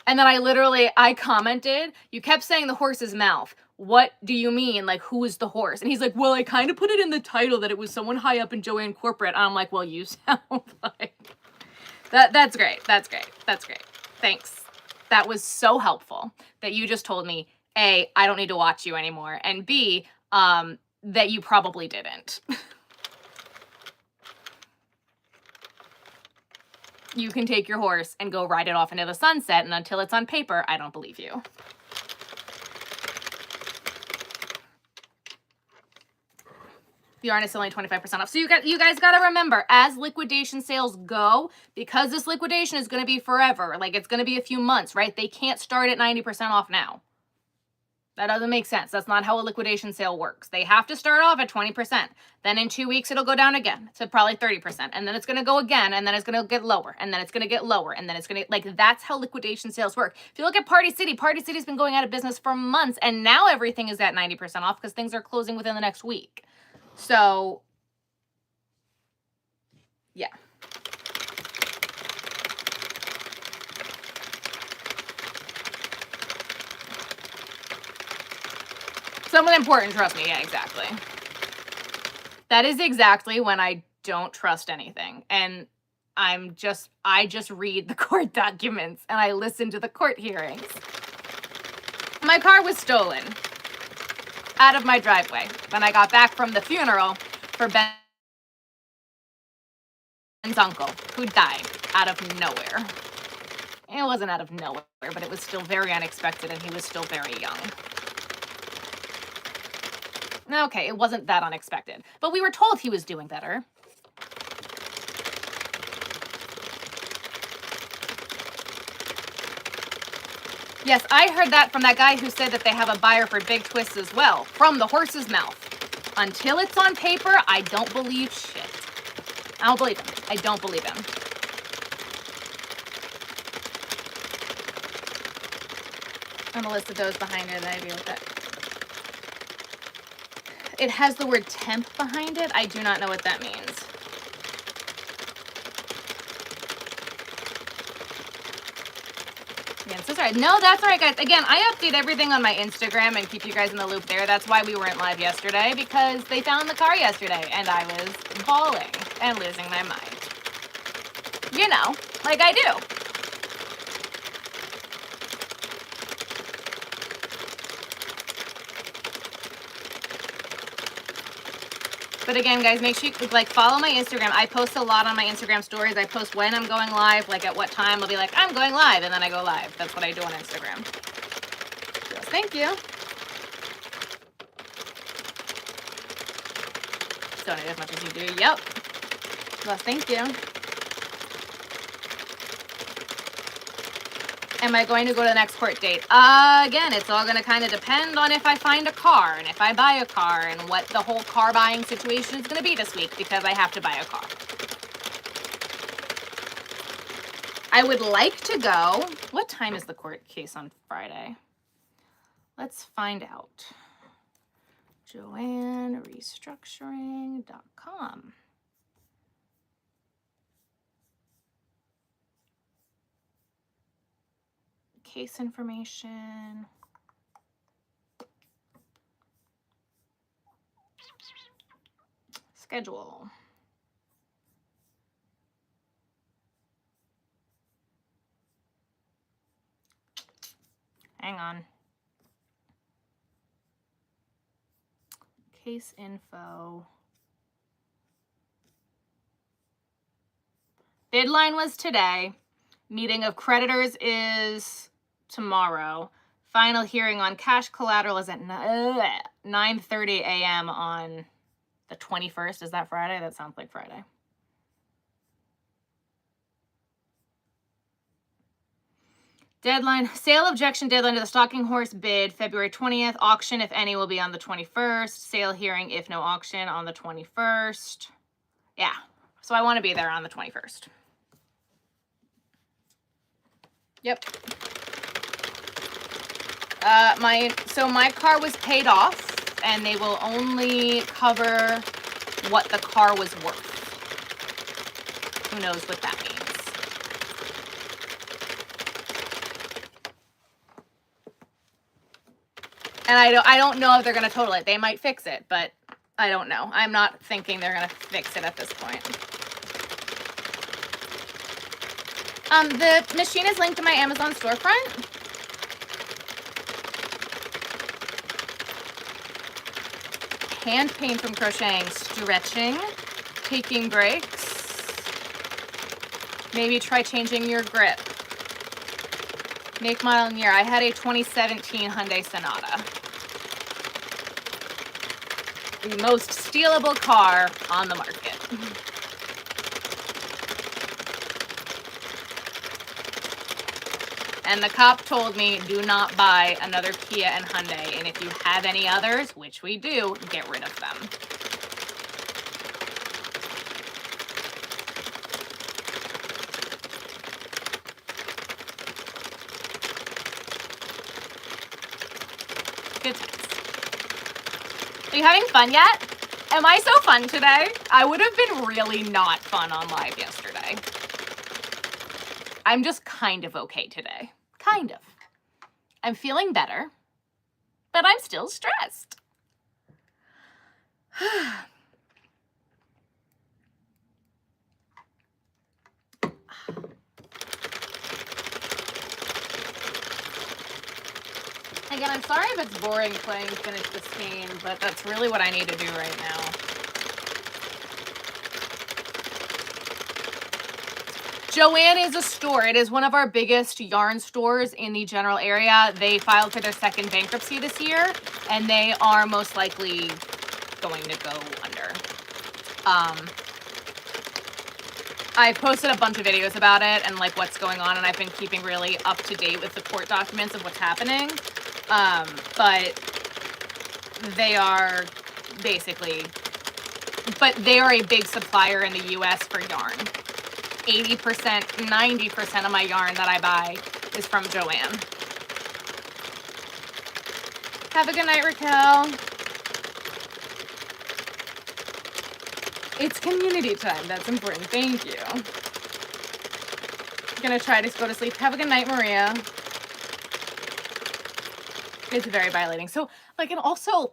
And then I commented, you kept saying the horse's mouth. What do you mean? Like, who is the horse? And he's like, well, I kind of put it in the title that it was someone high up in Joann Corporate. And I'm like, well, you sound like... That's great. That's great. That's great. Thanks. That was so helpful that you just told me, A, I don't need to watch you anymore, and B, that you probably didn't. You can take your horse and go ride it off into the sunset, and until it's on paper, I don't believe you. The yarn is still only 25% off. So you guys got to remember, as liquidation sales go, because this liquidation is going to be forever, like it's going to be a few months, right? They can't start at 90% off now. That doesn't make sense. That's not how a liquidation sale works. They have to start off at 20%. Then in 2 weeks, it'll go down again to probably 30%. And then it's going to go again. And then it's going to get lower. And then it's going to get lower. And then it's going to, like, that's how liquidation sales work. If you look at Party City's been going out of business for months. And now everything is at 90% off because things are closing within the next week. So, yeah. Someone important, trust me. Yeah, exactly. That is exactly when I don't trust anything. And I just read the court documents and I listen to the court hearings. My car was stolen out of my driveway when I got back from the funeral for Ben's uncle, who died out of nowhere. It wasn't out of nowhere, but it was still very unexpected and he was still very young. Okay, it wasn't that unexpected, but we were told he was doing better. Yes, I heard that from that guy who said that they have a buyer for big twists as well, from the horse's mouth. Until it's on paper, I don't believe shit. I don't believe him. I don't believe him. I'm gonna list of those behind it and I agree with that. It has the word temp behind it. I do not know what that means. Yeah, I'm so sorry. No, that's all right, guys. Again, I update everything on my Instagram and keep you guys in the loop there. That's why we weren't live yesterday, because they found the car yesterday and I was bawling and losing my mind. You know, like I do. But again, guys, make sure you follow my Instagram. I post a lot on my Instagram stories. I post when I'm going live, like at what time. I'll be like, I'm going live, and then I go live. That's what I do on Instagram. Yes, thank you. Donate as much as you do. Yep. Well, thank you. Am I going to go to the next court date? Again, it's all going to kind of depend on if I find a car and if I buy a car and what the whole car buying situation is going to be this week, because I have to buy a car. I would like to go. What time is the court case on Friday? Let's find out. JoannRestructuring.com. Case information. Schedule. Hang on. Case info. Bid line was today. Meeting of creditors is tomorrow. Final hearing on cash collateral is at 9:30 a.m. on the 21st. Is that Friday? That sounds like Friday. Deadline, sale objection deadline to the stalking horse bid, February 20th. Auction, if any, will be on the 21st. Sale hearing, if no auction, on the 21st. Yeah, so I want to be there on the 21st. Yep. My car was paid off, and they will only cover what the car was worth. Who knows what that means? And I don't know if they're going to total it. They might fix it, but I don't know. I'm not thinking they're going to fix it at this point. The machine is linked to my Amazon storefront. Hand pain from crocheting, stretching, taking breaks. Maybe try changing your grip. Make, model, and year. I had a 2017 Hyundai Sonata. The most stealable car on the market. And the cop told me, do not buy another Kia and Hyundai. And if you have any others, which we do, get rid of them. Good times. Are you having fun yet? Am I so fun today? I would have been really not fun on live yesterday. I'm just kind of okay today. Kind of. I'm feeling better, but I'm still stressed. Again, I'm sorry if it's boring playing Finish the Skein, but that's really what I need to do right now. Joann is a store. It is one of our biggest yarn stores in the general area. They filed for their second bankruptcy this year, and they are most likely going to go under. I've posted a bunch of videos about it and like what's going on, and I've been keeping really up to date with the court documents of what's happening. But they are basically, they are a big supplier in the US for yarn. 80%, 90% of my yarn that I buy is from Joann. Have a good night, Raquel. It's community time. That's important. Thank you. I'm gonna try to go to sleep. Have a good night, Maria. It's very violating. So, like, and also,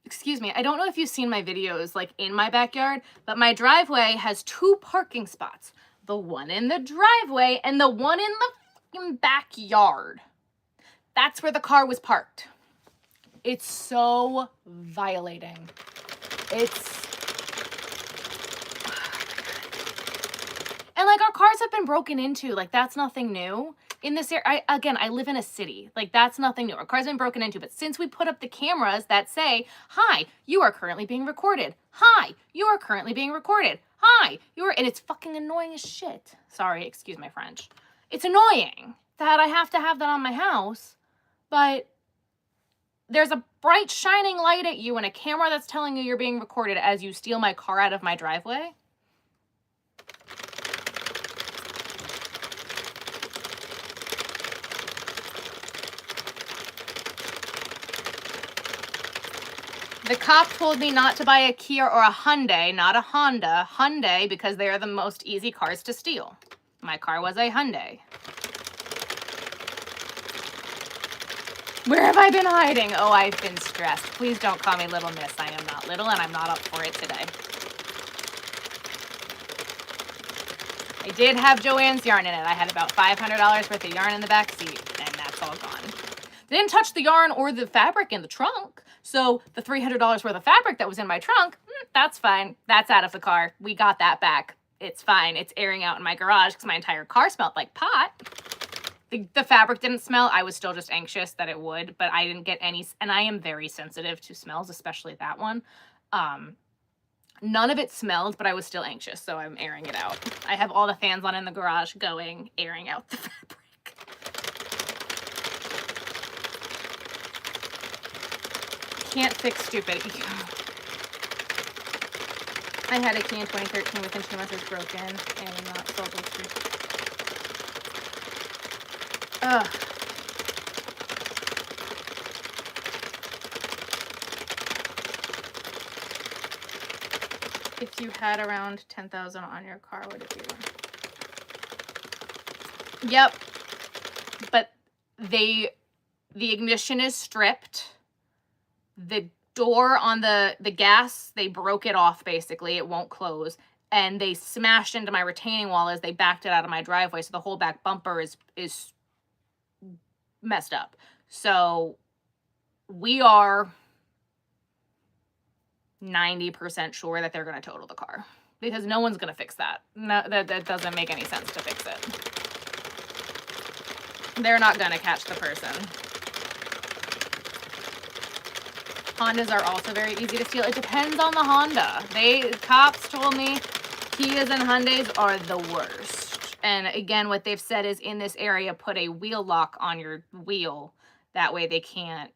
excuse me, I don't know if you've seen my videos, like, in my backyard, but my driveway has 2 parking spots. The one in the driveway and the one in the fucking backyard. That's where the car was parked. It's so violating. And like, our cars have been broken into. Like, that's nothing new. In this area, I live in a city. Like, that's nothing new. Our car's been broken into. But since we put up the cameras that say, hi, you are currently being recorded. Hi, you are currently being recorded. Hi, and it's fucking annoying as shit. Sorry, excuse my French. It's annoying that I have to have that on my house, but there's a bright shining light at you and a camera that's telling you you're being recorded as you steal my car out of my driveway. The cop told me not to buy a Kia or a Hyundai, not a Honda. Hyundai, because they are the most easy cars to steal. My car was a Hyundai. Where have I been hiding? Oh, I've been stressed. Please don't call me Little Miss. I am not little, and I'm not up for it today. I did have Joann's yarn in it. I had about $500 worth of yarn in the back seat, and that's all gone. They didn't touch the yarn or the fabric in the trunk. So the $300 worth of fabric that was in my trunk, that's fine. That's out of the car. We got that back. It's fine. It's airing out in my garage because my entire car smelled like pot. The fabric didn't smell. I was still just anxious that it would, but I didn't get any, and I am very sensitive to smells, especially that one. None of it smelled, but I was still anxious, so I'm airing it out. I have all the fans on in the garage going, airing out the fabric. Can't fix stupid. I had a key in 2013 within 2 months. It was broken and not sold with free. Ugh. If you had around 10,000 on your car, would it be? Yep. But the ignition is stripped. The door on the gas, they broke it off basically. It won't close. And they smashed into my retaining wall as they backed it out of my driveway. So the whole back bumper is messed up. So we are 90% sure that they're going to total the car because no one's going to fix that. No, that doesn't make any sense to fix it. They're not going to catch the person. Hondas are also very easy to steal. It depends on the Honda. Cops told me Kias and Hyundais are the worst. And again, what they've said is in this area, put a wheel lock on your wheel. That way they can't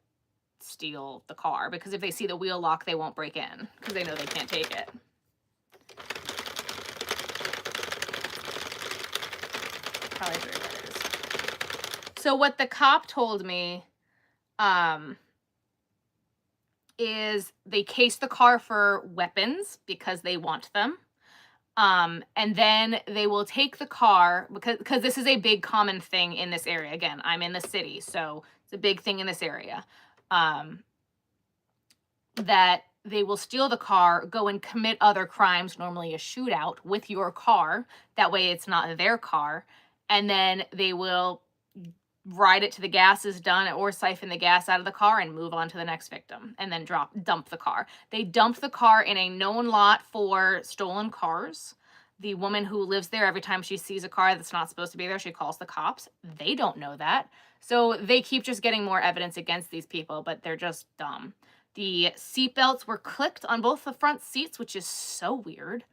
steal the car, because if they see the wheel lock, they won't break in because they know they can't take it. Probably 3 letters. So what the cop told me is they case the car for weapons because they want them. And then they will take the car because this is a big common thing in this area. Again, I'm in the city, so it's a big thing in this area. That they will steal the car, go and commit other crimes, normally a shootout with your car. That way it's not their car. And then they will ride it to the gas is done or siphon the gas out of the car and move on to the next victim and then dump the car. They dumped the car in a known lot for stolen cars. The woman who lives there, every time she sees a car that's not supposed to be there, she calls the cops. They don't know that. So they keep just getting more evidence against these people, but they're just dumb. The seatbelts were clicked on both the front seats, which is so weird.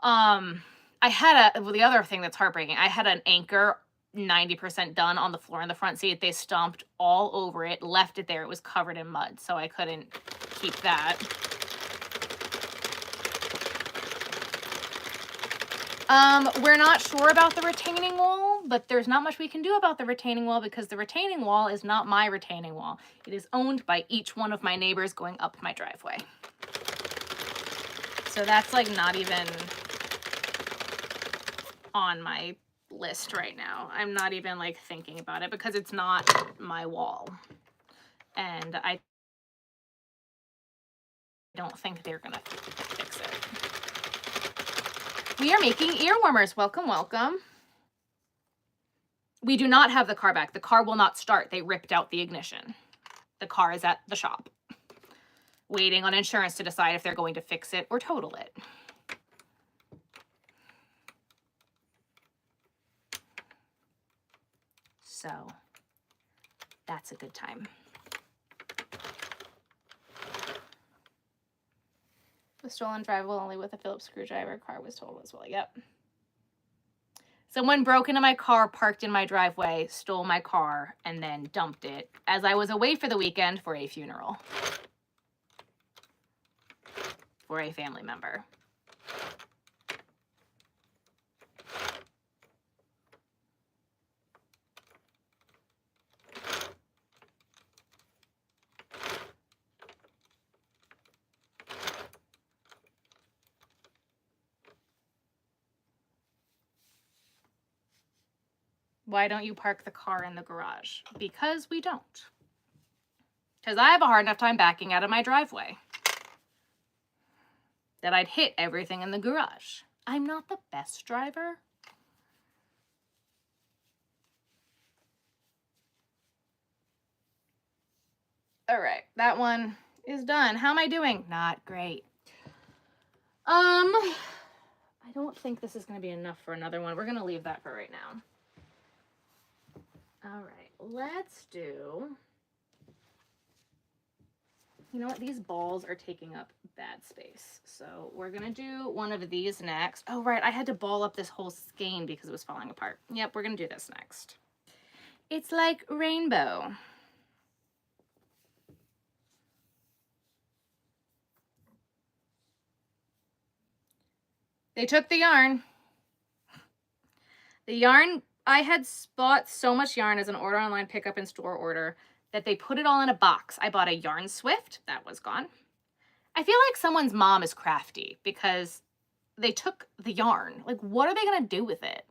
The other thing that's heartbreaking, I had an anchor 90% done on the floor in the front seat. They stomped all over it, left it there. It was covered in mud, so I couldn't keep that. We're not sure about the retaining wall, but there's not much we can do about the retaining wall because the retaining wall is not my retaining wall. It is owned by each one of my neighbors going up my driveway. So that's like not even on my list right now. I'm not even like thinking about it because it's not my wall. And I don't think they're gonna fix it. We are making ear warmers. Welcome, welcome. We do not have the car back. The car will not start. They ripped out the ignition. The car is at the shop, waiting on insurance to decide if they're going to fix it or total it. So that's a good time. The stolen drivable only with a Phillips screwdriver. Car was totaled as well. Yep. Someone broke into my car, parked in my driveway, stole my car, and then dumped it as I was away for the weekend for a funeral for a family member. Why don't you park the car in the garage? Because we don't. Because I have a hard enough time backing out of my driveway that I'd hit everything in the garage. I'm not the best driver. All right, that one is done. How am I doing? Not great. I don't think this is going to be enough for another one. We're going to leave that for right now. All right, let's do... You know what? These balls are taking up bad space. So we're going to do one of these next. Oh, right. I had to ball up this whole skein because it was falling apart. Yep, we're going to do this next. It's like rainbow. They took the yarn. The yarn, I had bought so much yarn as an order online pickup and store order that they put it all in a box. I bought a yarn swift. That was gone. I feel like someone's mom is crafty because they took the yarn. Like, what are they going to do with it?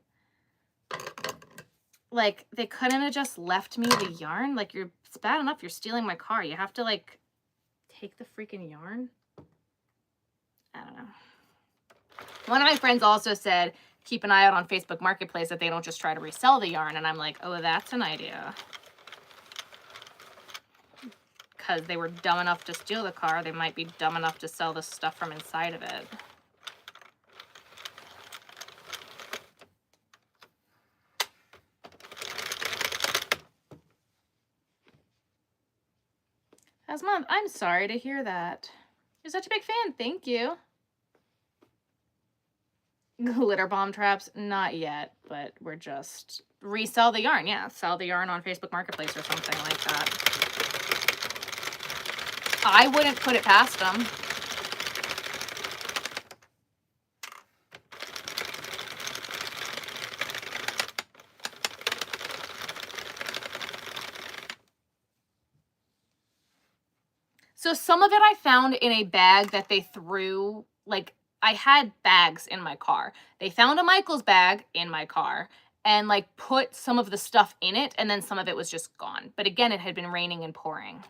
Like, they couldn't have just left me the yarn? Like, it's bad enough you're stealing my car. You have to, like, take the freaking yarn? I don't know. One of my friends also said, keep an eye out on Facebook Marketplace that they don't just try to resell the yarn. And I'm like, oh, that's an idea. Because they were dumb enough to steal the car, they might be dumb enough to sell the stuff from inside of it. As Mom, I'm sorry to hear that. You're such a big fan. Thank you. Glitter bomb traps? Not yet, but we're just... Resell the yarn. Yeah, sell the yarn on Facebook Marketplace or something like that. I wouldn't put it past them. So some of it I found in a bag that they threw, like, I had bags in my car. They found a Michael's bag in my car and, like, put some of the stuff in it, and then some of it was just gone. But again, it had been raining and pouring.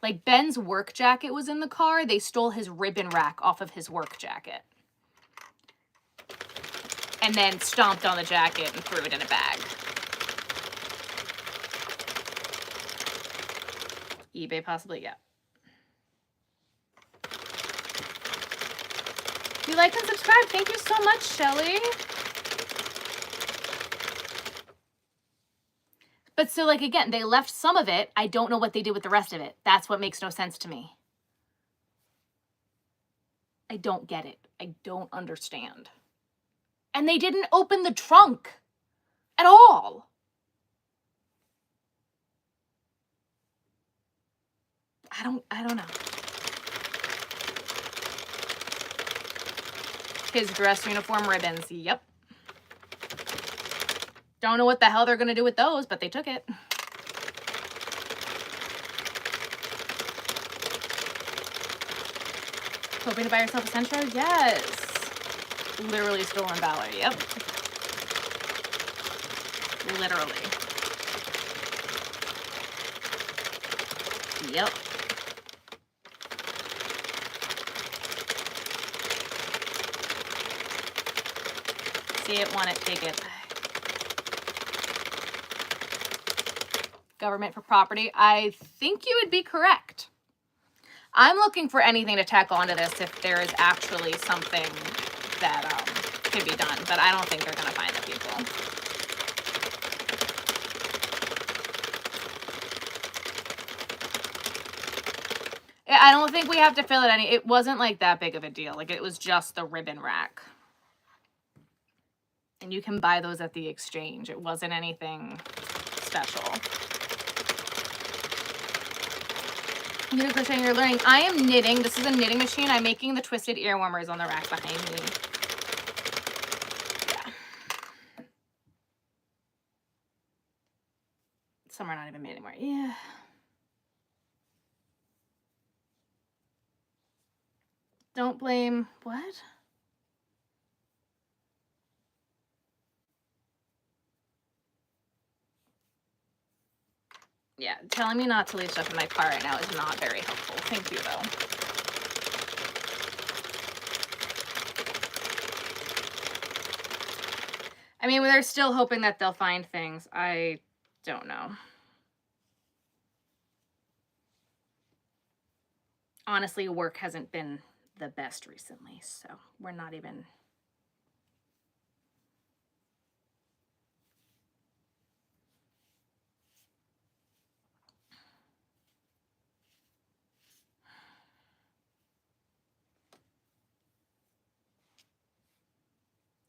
Like, Ben's work jacket was in the car. They stole his ribbon rack off of his work jacket. And then stomped on the jacket and threw it in a bag. eBay possibly, yeah. You like and subscribe. Thank you so much, Shelly. But so, like, again, they left some of it. I don't know what they did with the rest of it. That's what makes no sense to me. I don't get it. I don't understand. And they didn't open the trunk at all. I don't know. His dress uniform ribbons. Yep. Don't know what the hell they're going to do with those, but they took it. Hoping to buy yourself a Centro? Yes. Literally stolen valor. Yep. Literally. Yep. See it, want it, take it. Government for property. I think you would be correct. I'm looking for anything to tack onto this if there is actually something that can be done, but I don't think they're going to find the people. I don't think we have to fill it any. It wasn't like that big of a deal. Like, it was just the ribbon rack. And you can buy those at the exchange. It wasn't anything special. You're crocheting, you're learning. I am knitting. This is a knitting machine. I'm making the twisted ear warmers on the rack behind me. Yeah. Some are not even made anymore. Yeah. Don't blame... What? Yeah, telling me not to leave stuff in my car right now is not very helpful. Thank you, though. I mean, they're still hoping that they'll find things. I don't know. Honestly, work hasn't been the best recently, so we're not even...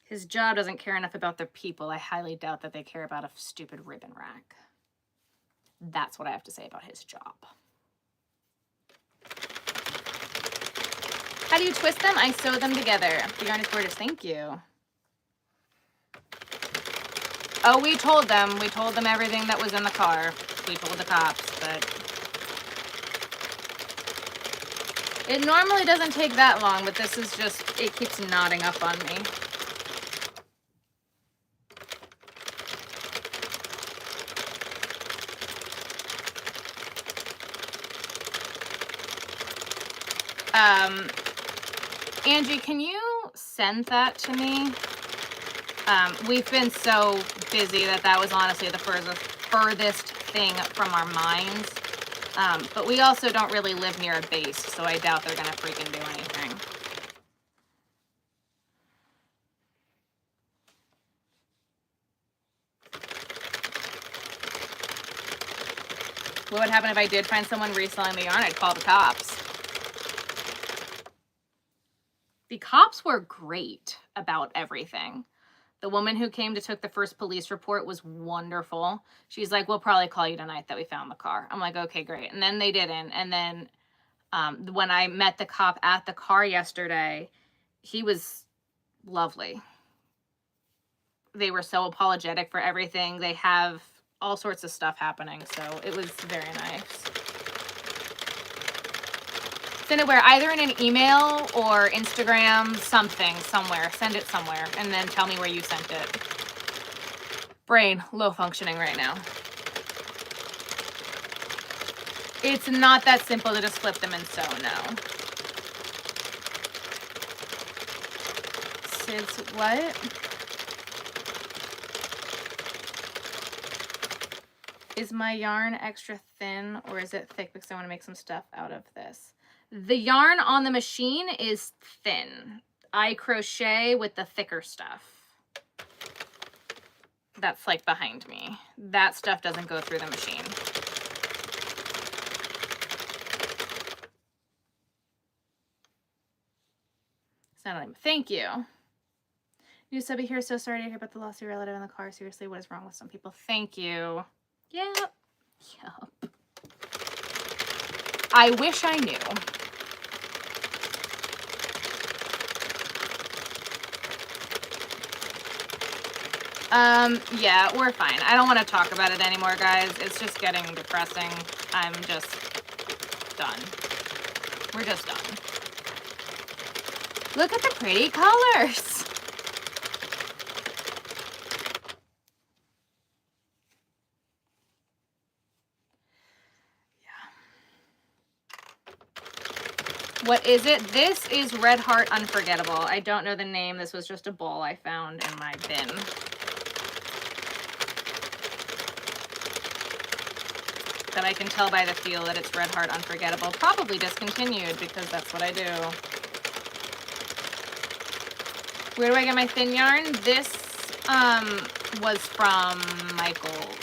His job doesn't care enough about their people. I highly doubt that they care about a stupid ribbon rack. That's what I have to say about his job. How do you twist them? I sew them together. The yarn is gorgeous. Thank you. Oh, we told them. We told them everything that was in the car. We told the cops, but... It normally doesn't take that long, but this is just... It keeps knotting up on me. Angie, can you send that to me? We've been so busy that was honestly the furthest thing from our minds. But we also don't really live near a base, so I doubt they're gonna freaking do anything. What would happen if I did find someone reselling the yarn? I'd call the cops. The cops were great about everything. The woman who came to took the first police report was wonderful. She's like, we'll probably call you tonight that we found the car. I'm like, okay, great. And then they didn't. And then when I met the cop at the car yesterday, he was lovely. They were so apologetic for everything. They have all sorts of stuff happening. So it was very nice. Send it where? Either in an email or Instagram, something, somewhere. Send it somewhere and then tell me where you sent it. Brain, low functioning right now. It's not that simple to just flip them and sew, no. Sid's what? Is my yarn extra thin or is it thick because I want to make some stuff out of this? The yarn on the machine is thin. I crochet with the thicker stuff. That's like behind me. That stuff doesn't go through the machine. It's not like, thank you. New subby here, so sorry to hear about the lost relative in the car. Seriously, what is wrong with some people? Thank you. Yep. Yep. I wish I knew. Yeah, we're fine. I don't want to talk about it anymore, guys. It's just getting depressing. I'm just done. We're just done. Look at the pretty colors. What is it? This is Red Heart Unforgettable. I don't know the name. This was just a ball I found in my bin. But I can tell by the feel that it's Red Heart Unforgettable. Probably discontinued because that's what I do. Where do I get my thin yarn? This was from Michael's.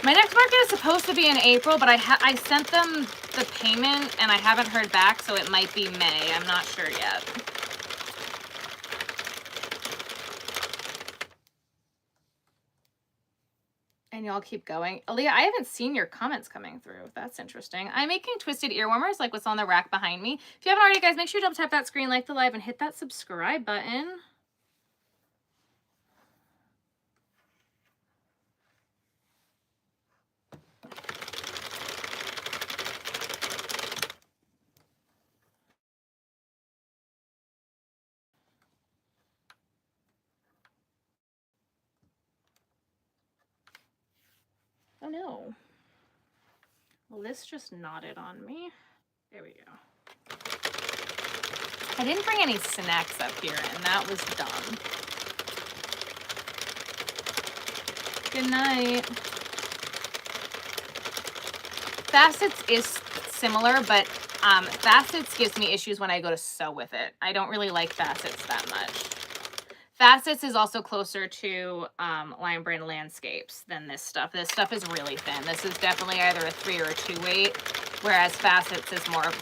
My next market is supposed to be in April, but I sent them the payment and I haven't heard back, so it might be May. I'm not sure yet. And y'all keep going. Aaliyah, I haven't seen your comments coming through. That's interesting. I'm making twisted ear warmers like what's on the rack behind me. If you haven't already, guys, make sure you double tap that screen, like the live, and hit that subscribe button. Oh no. Well, this just knotted on me. There we go. I didn't bring any snacks up here, and that was dumb. Good night. Facets is similar, but Facets gives me issues when I go to sew with it. I don't really like Facets that much. Facets is also closer to Lion Brand Landscapes than this stuff. This stuff is really thin. This is definitely either a 3 or a 2 weight, whereas Facets is more of a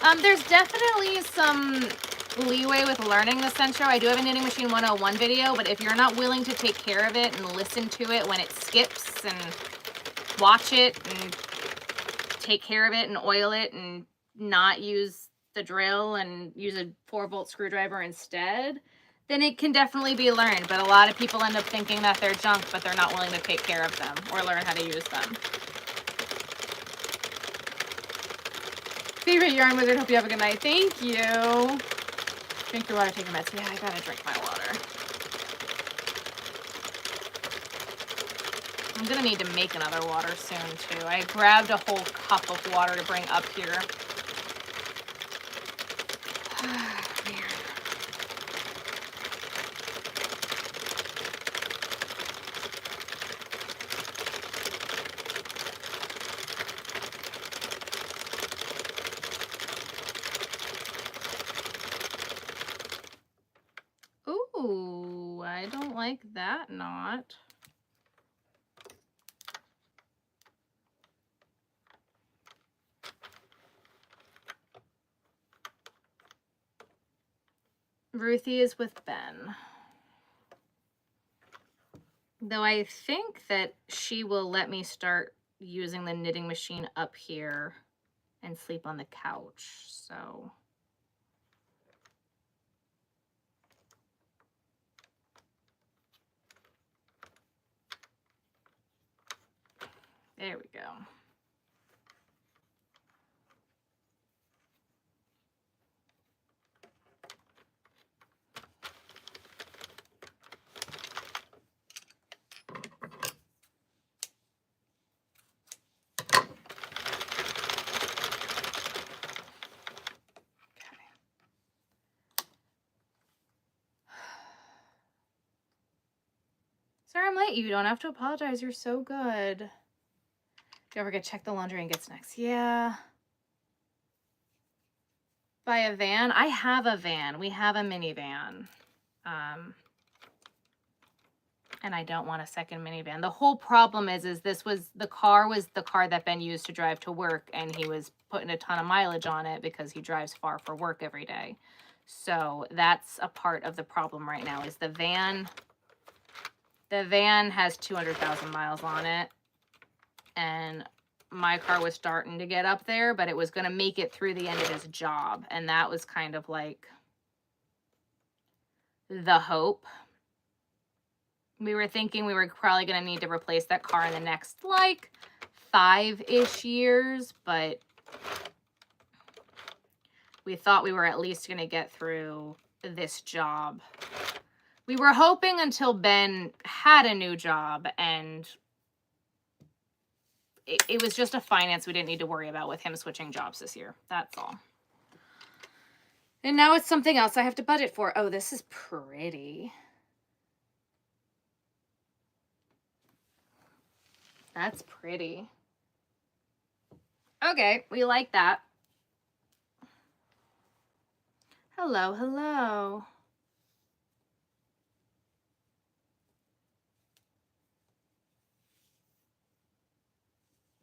4. There's definitely some leeway with learning the Sensho. I do have a Knitting Machine 101 video, but if you're not willing to take care of it and listen to it when it skips and watch it and take care of it and oil it and not use the drill and use a 4-volt screwdriver instead, then it can definitely be learned. But a lot of people end up thinking that they're junk, but they're not willing to take care of them or learn how to use them. Favorite yarn wizard, hope you have a good night. Thank you. Drink your water, take your meds. Yeah, I gotta drink my water. I'm gonna need to make another water soon too. I grabbed a whole cup of water to bring up here. Ooh, I don't like that knot. Ruthie is with Ben. Though I think that she will let me start using the knitting machine up here and sleep on the couch, so. There we go. Sorry I'm late. You don't have to apologize. You're so good. Do you ever get check the laundry and get snacks? Yeah. Buy a van? I have a van. We have a minivan. And I don't want a second minivan. The whole problem is the car that Ben used to drive to work, and he was putting a ton of mileage on it because he drives far for work every day. So that's a part of the problem right now is the van. The van has 200,000 miles on it, and my car was starting to get up there, but it was going to make it through the end of his job. And that was kind of like the hope. We were thinking we were probably going to need to replace that car in the next, like, 5-ish years, but we thought we were at least going to get through this job. We were hoping until Ben had a new job, and it was just a finance we didn't need to worry about with him switching jobs this year. That's all. And now it's something else I have to budget for. Oh, this is pretty. That's pretty. Okay, we like that. Hello, hello.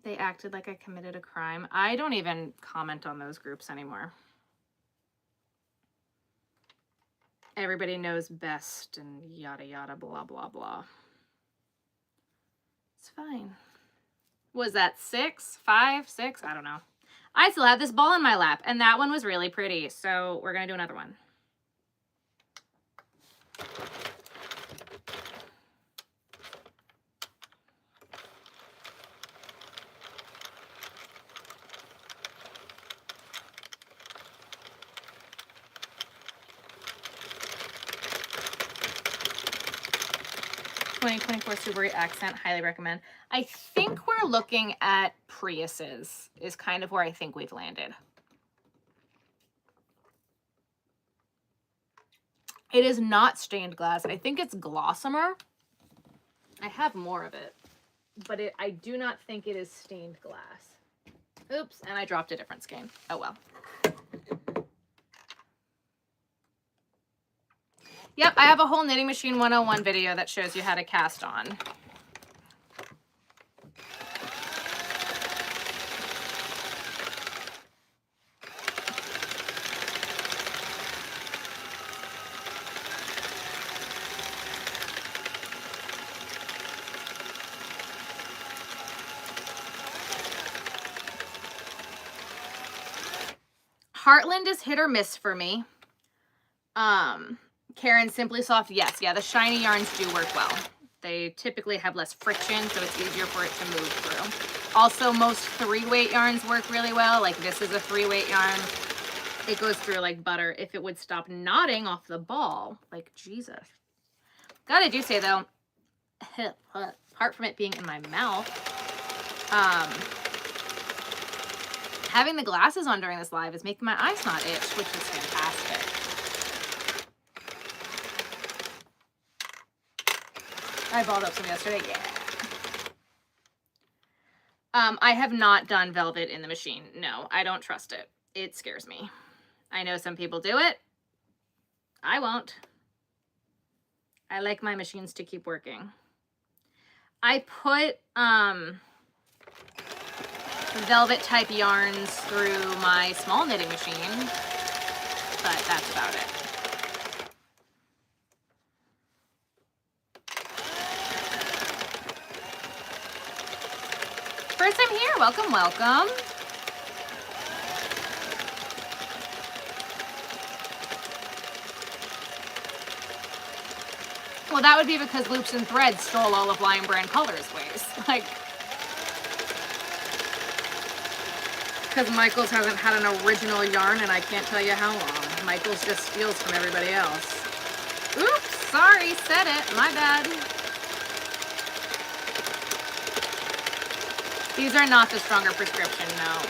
They acted like I committed a crime. I don't even comment on those groups anymore. Everybody knows best and yada yada blah blah blah. It's fine. Was that 6, 5, 6? I don't know. I still have this ball in my lap, and that one was really pretty. So we're gonna do another one. Subaru accent, highly recommend. I think we're looking at Priuses is kind of where I think we've landed. It is not stained glass. I think it's Glossamer. I have more of it, but I do not think it is stained glass. Oops, and I dropped a different skein. Oh well. Yep, I have a whole Knitting Machine 101 video that shows you how to cast on. Heartland is hit or miss for me. Karen, Simply Soft, yes. Yeah, the shiny yarns do work well. They typically have less friction, so it's easier for it to move through. Also, most 3-weight yarns work really well. Like this is a 3-weight yarn. It goes through like butter. If it would stop knotting off the ball, like Jesus. God, I do say though, apart from it being in my mouth, having the glasses on during this live is making my eyes not itch, which is fantastic. I balled up some yesterday, yeah. I have not done velvet in the machine. No, I don't trust it. It scares me. I know some people do it. I won't. I like my machines to keep working. I put velvet type yarns through my small knitting machine, but that's about it. First time here, welcome, welcome. Well, that would be because Loops and Threads stole all of Lion Brand Colors' ways. Like, because Michaels hasn't had an original yarn and I can't tell you how long. Michaels just steals from everybody else. Oops, sorry, said it, my bad. These are not the stronger prescription, no.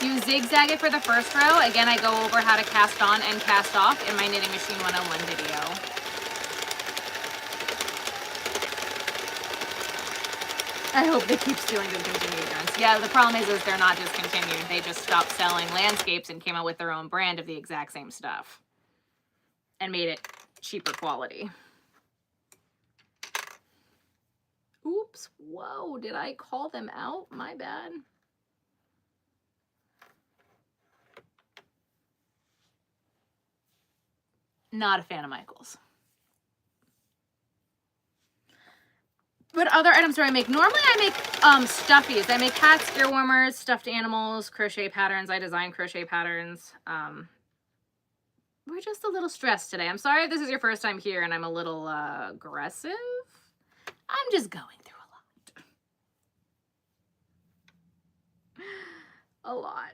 You zigzag it for the first row. Again, I go over how to cast on and cast off in my Knitting Machine 101 video. I hope they keep stealing discontinued yarns. Yeah, the problem is they're not discontinued. They just stopped selling landscapes and came out with their own brand of the exact same stuff. And made it cheaper quality. Oops, whoa, did I call them out? My bad. Not a fan of Michaels. What other items do I make? Normally I make stuffies. I make hats, ear warmers, stuffed animals, crochet patterns. I design crochet patterns. We're just a little stressed today. I'm sorry if this is your first time here and I'm a little aggressive. I'm just going through a lot. A lot.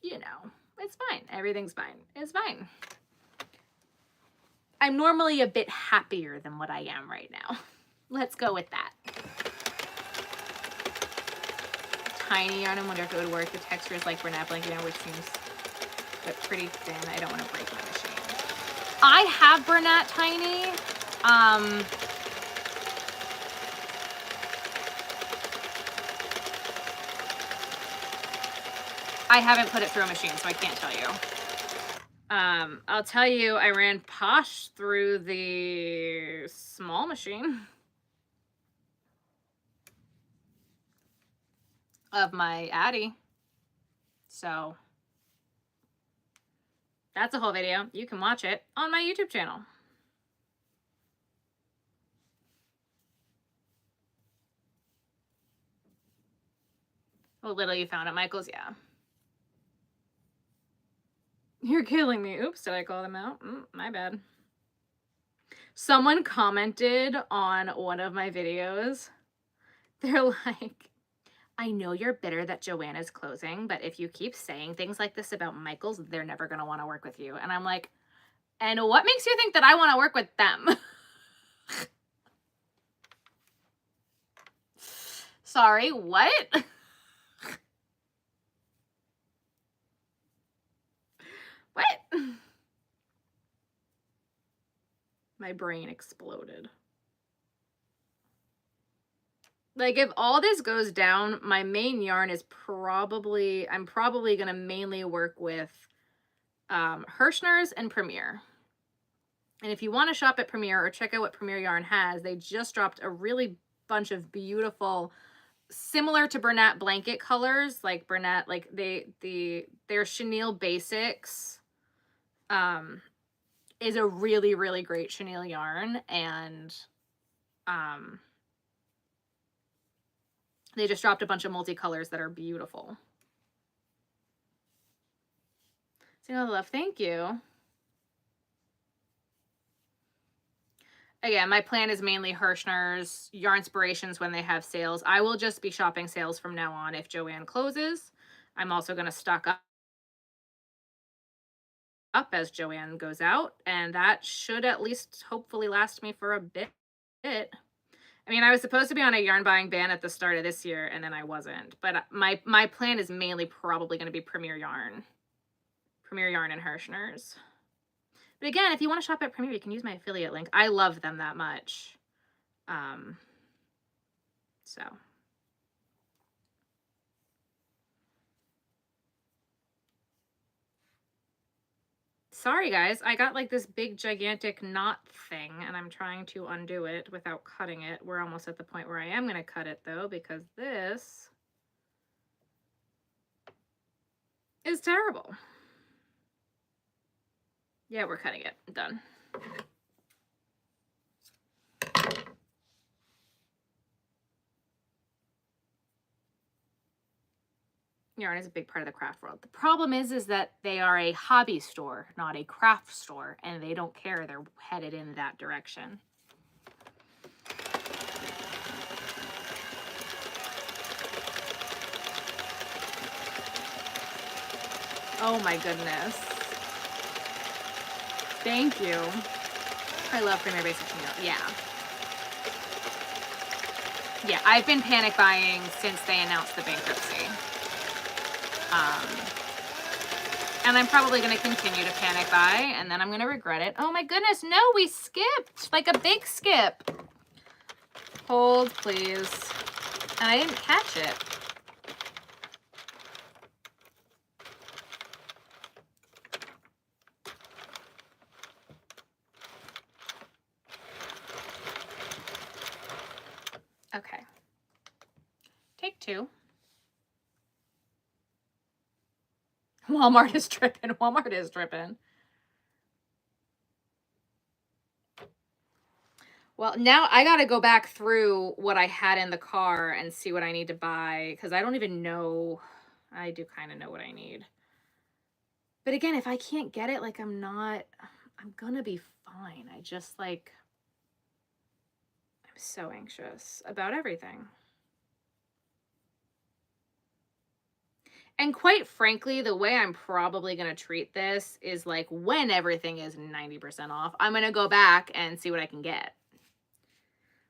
You know, it's fine. Everything's fine. It's fine. I'm normally a bit happier than what I am right now. Let's go with that. Tiny yarn, I wonder if it would work. The texture is like Bernat blanket yarn, which seems but pretty thin. I don't want to break my machine. I have Bernat Tiny. I haven't put it through a machine, so I can't tell you. I'll tell you, I ran Posh through the small machine of my Addy. So that's a whole video. You can watch it on my YouTube channel. Oh, little you found it, Michaels, yeah. You're killing me. Oops, did I call them out? My bad. Someone commented on one of my videos. They're like, I know you're bitter that Joann is closing, but if you keep saying things like this about Michaels, they're never going to want to work with you. And I'm like, and what makes you think that I want to work with them? Sorry, what? What? My brain exploded. Like, if all this goes down, my main yarn is probably, I'm probably going to mainly work with Hirschner's and Premier. And if you want to shop at Premier or check out what Premier Yarn has, they just dropped a really bunch of beautiful, similar to Bernat blanket colors, like Bernat, like their chenille basics is a really, really great chenille yarn. And they just dropped a bunch of multicolors that are beautiful. Seeing all the love, thank you. Again, my plan is mainly Hirschner's, Yarnspirations when they have sales. I will just be shopping sales from now on if Joann closes. I'm also going to stock up as Joann goes out, and that should at least hopefully last me for a bit. I mean, I was supposed to be on a yarn buying ban at the start of this year, and then I wasn't. But my plan is mainly probably going to be Premier Yarn and Hirschner's. But again, if you want to shop at Premier, you can use my affiliate link. I love them that much. So. Sorry, guys. I got like this big, gigantic knot thing, and I'm trying to undo it without cutting it. We're almost at the point where I am going to cut it, though, because this is terrible. Yeah, we're cutting it. Done. Yarn is a big part of the craft world. The problem is that they are a hobby store, not a craft store, and they don't care. They're headed in that direction. Oh my goodness. Thank you. I love Premier Basics. Yeah. Yeah, I've been panic buying since they announced the bankruptcy. And I'm probably going to continue to panic buy, and then I'm going to regret it. Oh my goodness, no, we skipped. Like a big skip. Hold, please. And I didn't catch it. Okay. Take two. Walmart is tripping. Walmart is tripping. Well, now I got to go back through what I had in the car and see what I need to buy, because I don't even know. I do kind of know what I need. But again, if I can't get it, like I'm gonna be fine. I just like, I'm so anxious about everything. And quite frankly, the way I'm probably going to treat this is like when everything is 90% off, I'm going to go back and see what I can get.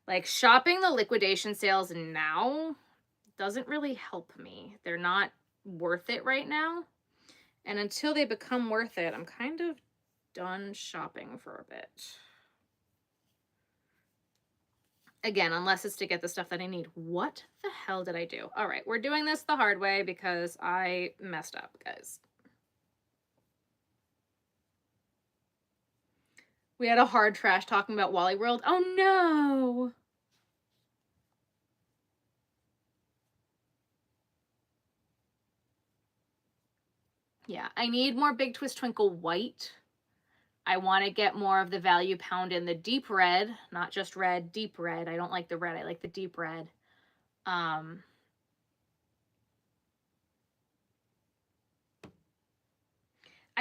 Like shopping the liquidation sales now doesn't really help me. They're not worth it right now. And until they become worth it, I'm kind of done shopping for a bit. Again, unless it's to get the stuff that I need. What the hell did I do? All right, we're doing this the hard way because I messed up, guys. We had a hard trash talking about Wally World. Oh no! Yeah, I need more Big Twist Twinkle white. I want to get more of the value pound in the deep red, not just red, deep red. I don't like the red, I like the deep red. I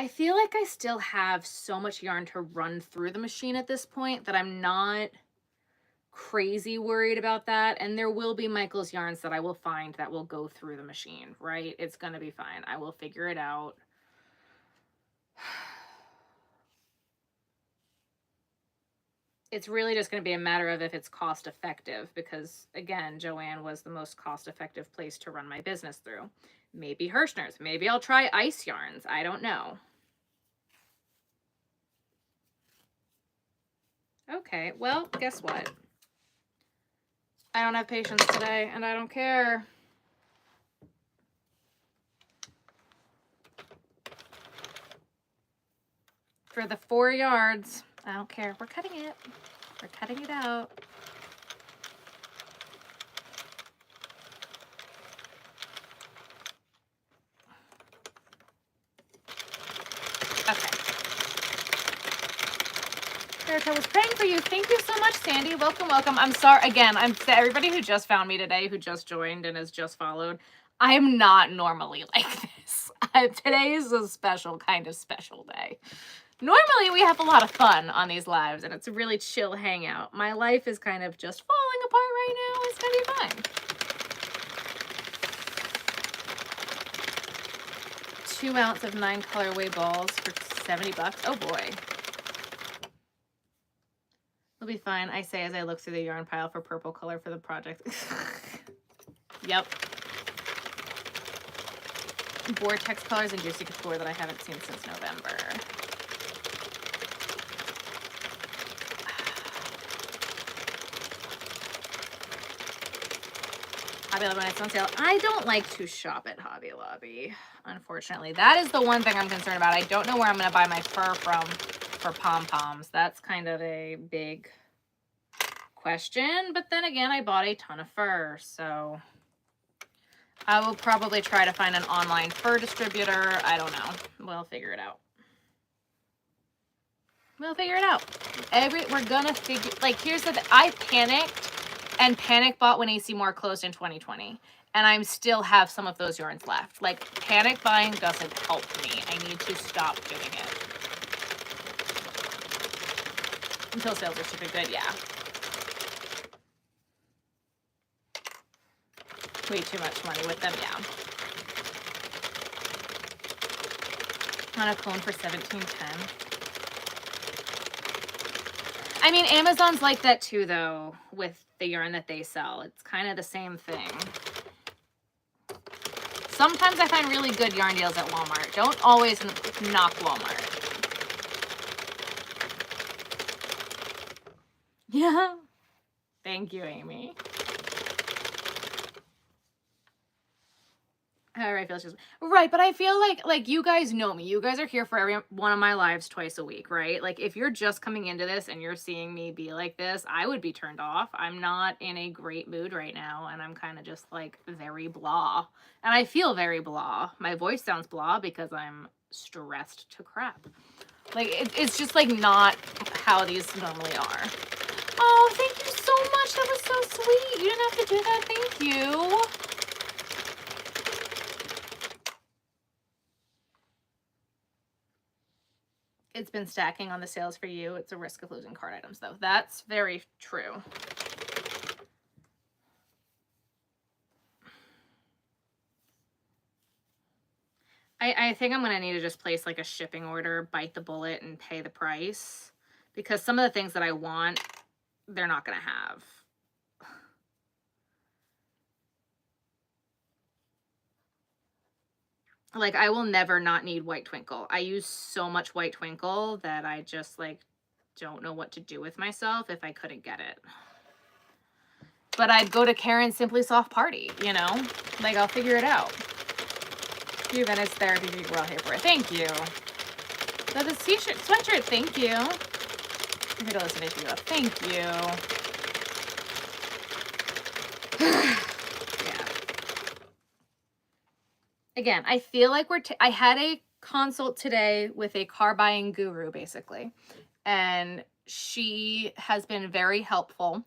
feel like I still have so much yarn to run through the machine at this point that I'm not crazy worried about that. And there will be Michael's yarns that I will find that will go through the machine, right? It's going to be fine. I will figure it out. It's really just going to be a matter of if it's cost effective, because again, Joann was the most cost effective place to run my business through. Maybe Hirschner's. Maybe I'll try ice yarns. I don't know. Okay, well, guess what? I don't have patience today, and I don't care. For the 4 yards, I don't care. We're cutting it. We're cutting it out. Okay. I was praying for you. Thank you so much, Sandy. Welcome, welcome. I'm sorry. Again, I'm everybody who just found me today, who just joined and has just followed. I'm not normally like this. Today is a special kind of special day. Normally, we have a lot of fun on these lives, and it's a really chill hangout. My life is kind of just falling apart right now. It's going to be fine. 2 ounce of 9 colorway balls for $70. Oh, boy. It'll be fine, I say as I look through the yarn pile for purple color for the project. Yep. Vortex colors and Juicy Couture that I haven't seen since November. Hobby Lobby when it's on sale. I don't like to shop at Hobby Lobby, unfortunately. That is the one thing I'm concerned about. I don't know where I'm going to buy my fur from for pom-poms. That's kind of a big question. But then again, I bought a ton of fur, so I will probably try to find an online fur distributor. I don't know. We'll figure it out. We'll figure it out. We're gonna figure, like, here's the thing. I panicked and panic bought when AC Moore closed in 2020. And I still have some of those yarns left. Like, panic buying doesn't help me. I need to stop doing it. Until sales are super good, yeah. Way too much money with them, yeah. On a clone for $17.10. I mean, Amazon's like that too, though, with the yarn that they sell. It's kind of the same thing. Sometimes I find really good yarn deals at Walmart. Don't always knock Walmart. Yeah. Thank you, Amy. Alright, feels just right, but I feel like you guys know me. You guys are here for every one of my lives twice a week, right? Like, if you're just coming into this and you're seeing me be like this, I would be turned off. I'm not in a great mood right now, and I'm kind of just like very blah. And I feel very blah. My voice sounds blah because I'm stressed to crap. Like, it's just like not how these normally are. Oh, thank you so much. That was so sweet. You didn't have to do that. Thank you. It's been stacking on the sales for you. It's a risk of losing card items, though. That's very true. I think I'm going to need to just place like a shipping order, bite the bullet, and pay the price. Because some of the things that I want, they're not going to have. Like, I will never not need White Twinkle. I use so much White Twinkle that I just, like, don't know what to do with myself if I couldn't get it. But I'd go to Karen's Simply Soft Party, you know? Like, I'll figure it out. You Venice Therapy, you were all here for it. Thank you. So the t-shirt, sweatshirt, thank you. I'm here to listen to you. Thank you. Again, I feel like I had a consult today with a car buying guru, basically, and she has been very helpful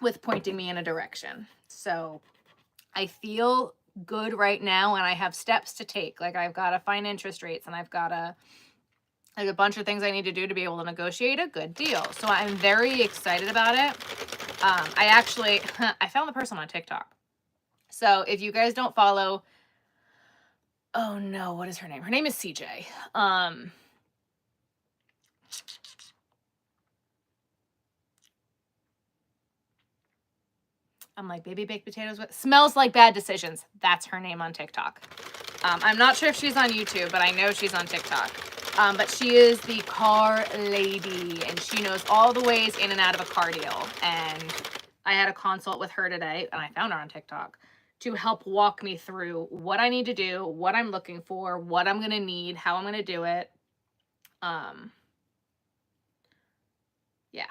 with pointing me in a direction. So I feel good right now, and I have steps to take. Like, I've got to find interest rates, and I've got to, like, a bunch of things I need to do to be able to negotiate a good deal. So I'm very excited about it. I found the person on TikTok. So if you guys don't follow, oh no, what is her name? Her name is CJ. I'm like, baby baked potatoes with smells like bad decisions. That's her name on TikTok. I'm not sure if she's on YouTube, but I know she's on TikTok. But she is the car lady, and she knows all the ways in and out of a car deal. And I had a consult with her today, and I found her on TikTok to help walk me through what I need to do, what I'm looking for, what I'm going to need, how I'm going to do it. Yeah.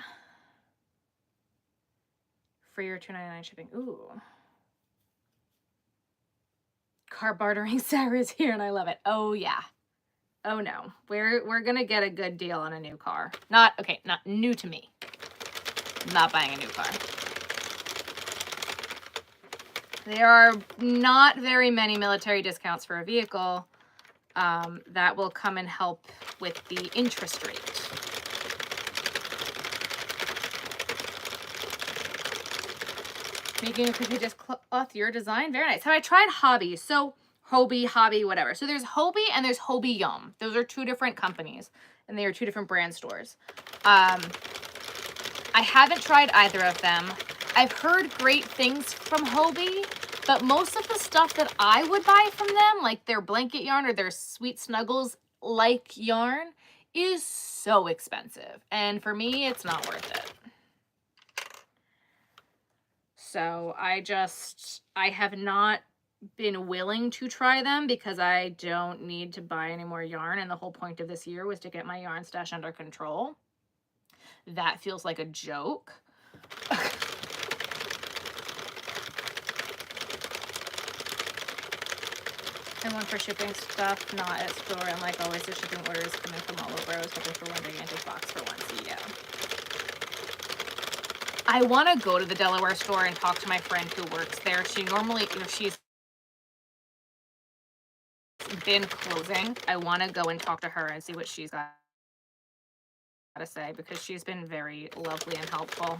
Free or $2.99 shipping. Ooh. Car bartering Sarah's here, and I love it. Oh, yeah. Oh, no. We're going to get a good deal on a new car. Not new to me. Not buying a new car. There are not very many military discounts for a vehicle that will come and help with the interest rate. Making a prestigious cloth, your design, very nice. Have I tried Hobby? So Hobby, whatever. So there's Hobby and there's Hobby Yum. Those are two different companies, and they are two different brand stores. I haven't tried either of them. I've heard great things from Hobby, but most of the stuff that I would buy from them, like their blanket yarn or their Sweet Snuggles like yarn, is so expensive. And for me, it's not worth it. So I have not been willing to try them because I don't need to buy any more yarn. And the whole point of this year was to get my yarn stash under control. That feels like a joke. And one for shipping stuff, not at store. And like always, the shipping orders coming from all over. I was hoping for one gigantic box for once. Yeah. I want to go to the Delaware store and talk to my friend who works there. She's been closing. I want to go and talk to her and see what she's got to say because she's been very lovely and helpful.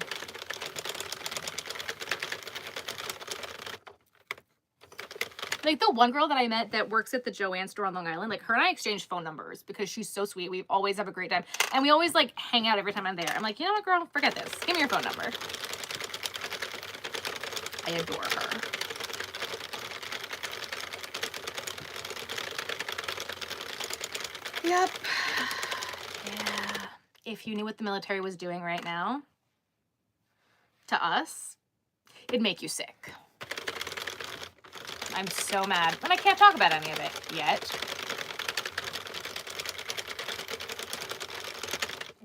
Like the one girl that I met that works at the Joann store on Long Island, like her and I exchanged phone numbers because she's so sweet. We always have a great time. And we always like hang out every time I'm there. I'm like, you know what, girl, forget this. Give me your phone number. I adore her. Yep. Yeah. If you knew what the military was doing right now to us, it'd make you sick. I'm so mad. And I can't talk about any of it yet.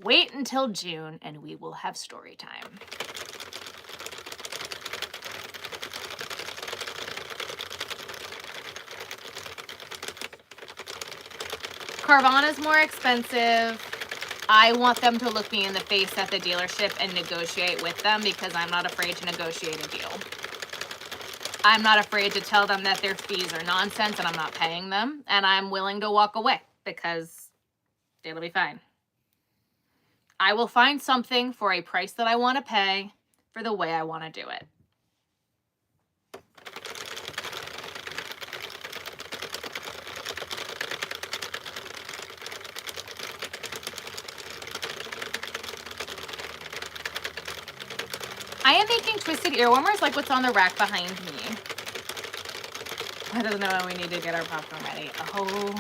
Wait until June and we will have story time. Carvana's more expensive. I want them to look me in the face at the dealership and negotiate with them because I'm not afraid to negotiate a deal. I'm not afraid to tell them that their fees are nonsense and I'm not paying them. And I'm willing to walk away because it'll be fine. I will find something for a price that I want to pay for the way I want to do it. I am making twisted ear warmers like what's on the rack behind me. I don't know when we need to get our popcorn ready. Oh,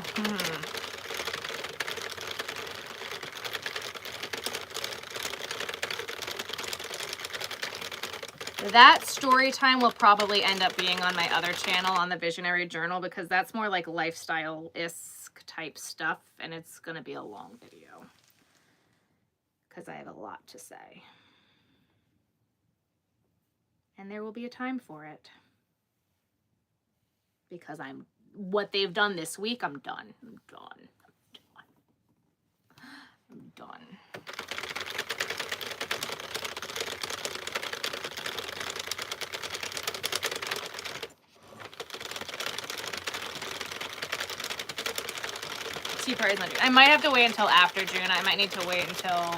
That story time will probably end up being on my other channel on the Visionary Journal because that's more like lifestyle-esque type stuff and it's going to be a long video because I have a lot to say. And there will be a time for it. Because what they've done this week, I'm done. I'm done. Tea party's not June. I might have to wait until after June. I might need to wait until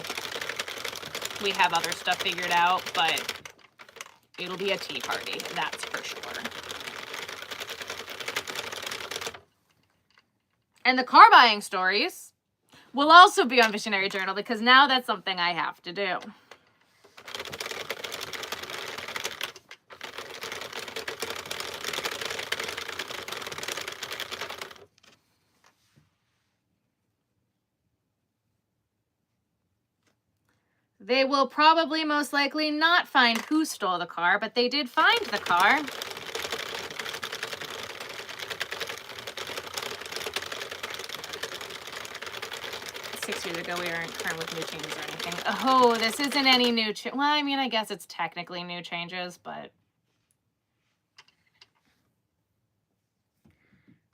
we have other stuff figured out, but it'll be a tea party, that's for sure. And the car buying stories will also be on Visionary Journal because now that's something I have to do. They will probably most likely not find who stole the car, but they did find the car. Six years ago, we weren't current with new changes or anything. Oh, this isn't any new well, I mean, I guess it's technically new changes, but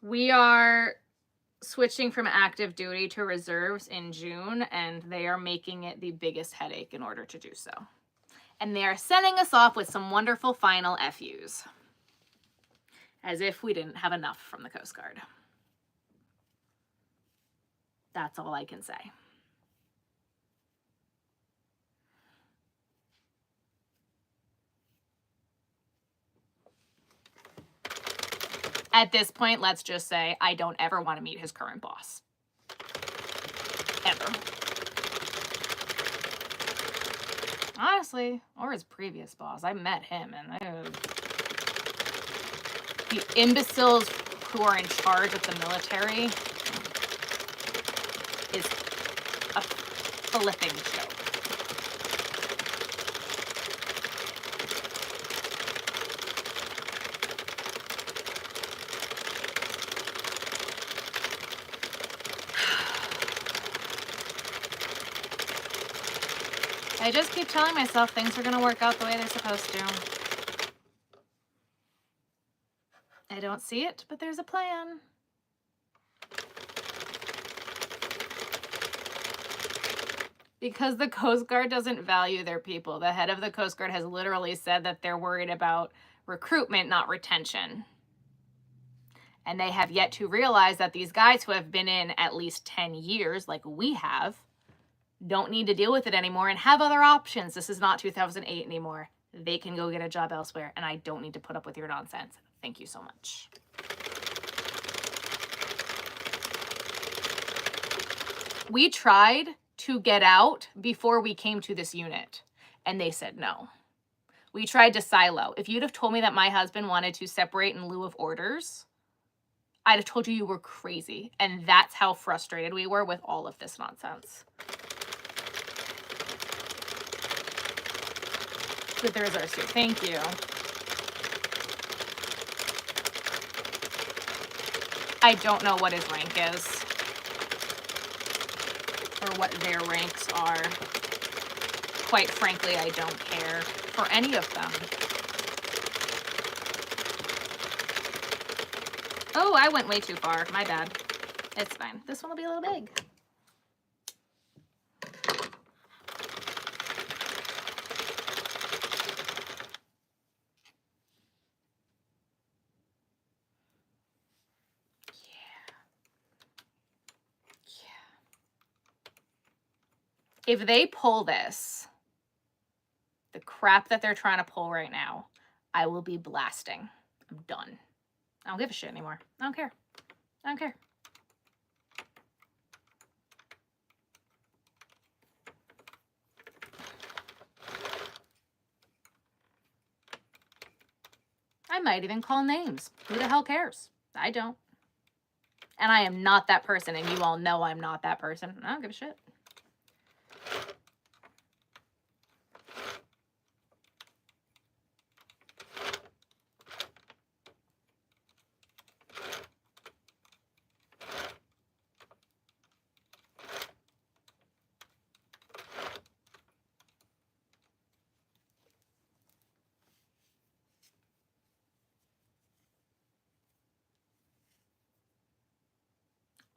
we are switching from active duty to reserves in June, and they are making it the biggest headache in order to do so. And they are sending us off with some wonderful final FUs. As if we didn't have enough from the Coast Guard. That's all I can say. At this point, let's just say I don't ever want to meet his current boss. Ever. Honestly, or his previous boss. I met him, and the imbeciles who are in charge of the military is a flipping joke. I just keep telling myself things are going to work out the way they're supposed to. I don't see it, but there's a plan. Because the Coast Guard doesn't value their people. The head of the Coast Guard has literally said that they're worried about recruitment, not retention. And they have yet to realize that these guys who have been in at least 10 years, like we have, don't need to deal with it anymore and have other options. This is not 2008 anymore. They can go get a job elsewhere, and I don't need to put up with your nonsense. Thank you so much. We tried to get out before we came to this unit, and they said no. We tried to silo. If you'd have told me that my husband wanted to separate in lieu of orders, I'd have told you were crazy. And that's how frustrated we were with all of this nonsense. But there's our suit. Thank you. I don't know what his rank is. Or what their ranks are. Quite frankly, I don't care for any of them. Oh, I went way too far. My bad. It's fine. This one will be a little big. If they pull this, the crap that they're trying to pull right now, I will be blasting. I'm done. I don't give a shit anymore. I don't care. I don't care. I might even call names. Who the hell cares? I don't. And I am not that person, and you all know I'm not that person. I don't give a shit.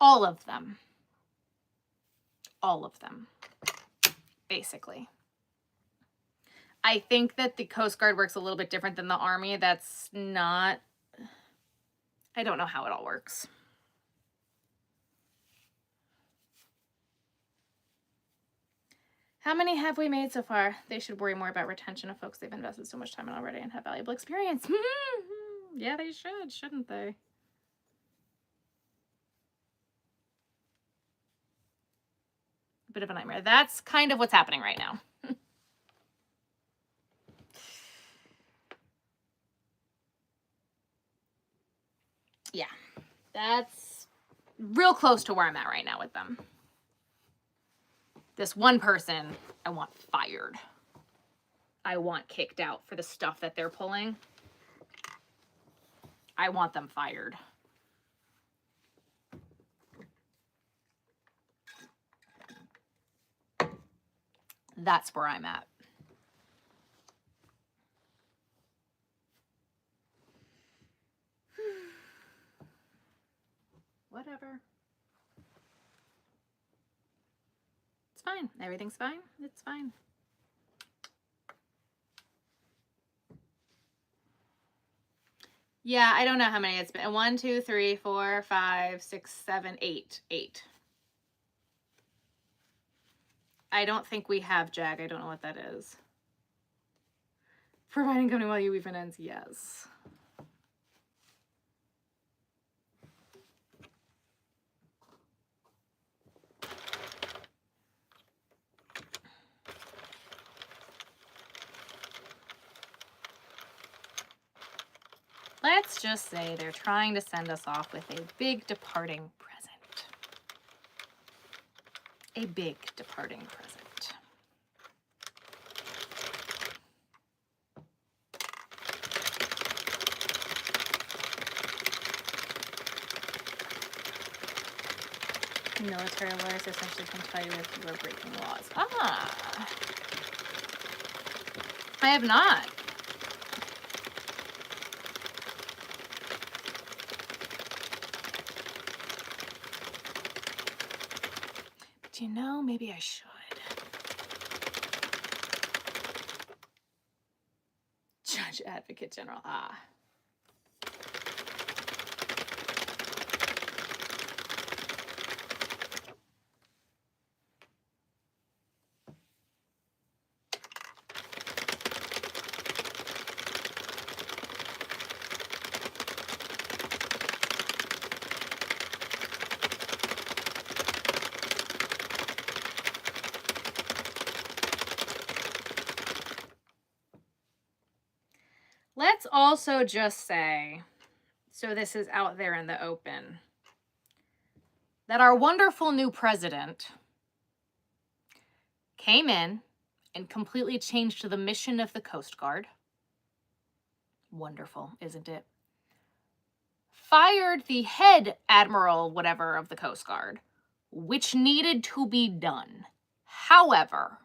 All of them. All of them. Basically. I think that the Coast Guard works a little bit different than the Army. That's not... I don't know how it all works. How many have we made so far? They should worry more about retention of folks they've invested so much time in already and have valuable experience. Yeah, they should, shouldn't they? Bit of a nightmare. That's kind of what's happening right now. Yeah, that's real close to where I'm at right now with them. This one person I want fired. I want kicked out for the stuff that they're pulling. I want them fired. That's where I'm at. Whatever. It's fine. Everything's fine. It's fine. Yeah, I don't know how many it's been. 1, 2, 3, 4, 5, 6, 7, 8. 8. I don't think we have Jag. I don't know what that is. Providing company while you weave and ends. Yes. Let's just say they're trying to send us off with a big departing present. A big departing present. Military lawyers essentially can tell you if you are breaking laws. Ah. I have not. But you know, maybe I should. Judge Advocate General. Ah. Let's also just say, so this is out there in the open, that our wonderful new president came in and completely changed the mission of the Coast Guard. Wonderful, isn't it? Fired the head admiral, whatever, of the Coast Guard, which needed to be done. However,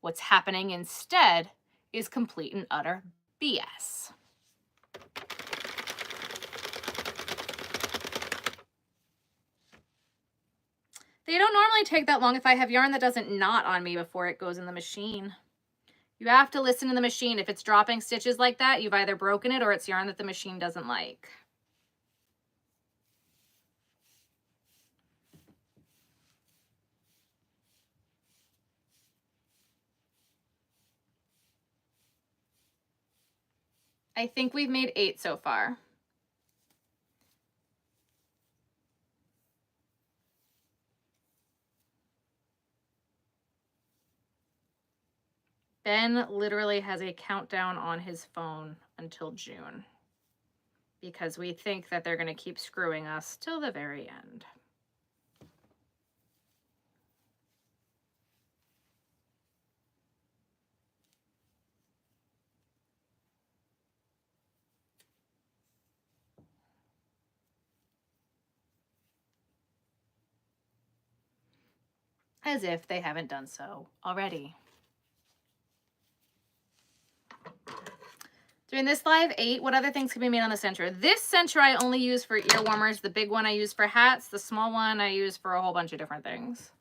what's happening instead is complete and utter BS. They don't normally take that long if I have yarn that doesn't knot on me before it goes in the machine. You have to listen to the machine. If it's dropping stitches like that, you've either broken it or it's yarn that the machine doesn't like. I think we've made 8 so far. Ben literally has a countdown on his phone until June because we think that they're going to keep screwing us till the very end. As if they haven't done so already. During this live 8, what other things can be made on the center? This center I only use for ear warmers. The big one I use for hats. The small one I use for a whole bunch of different things.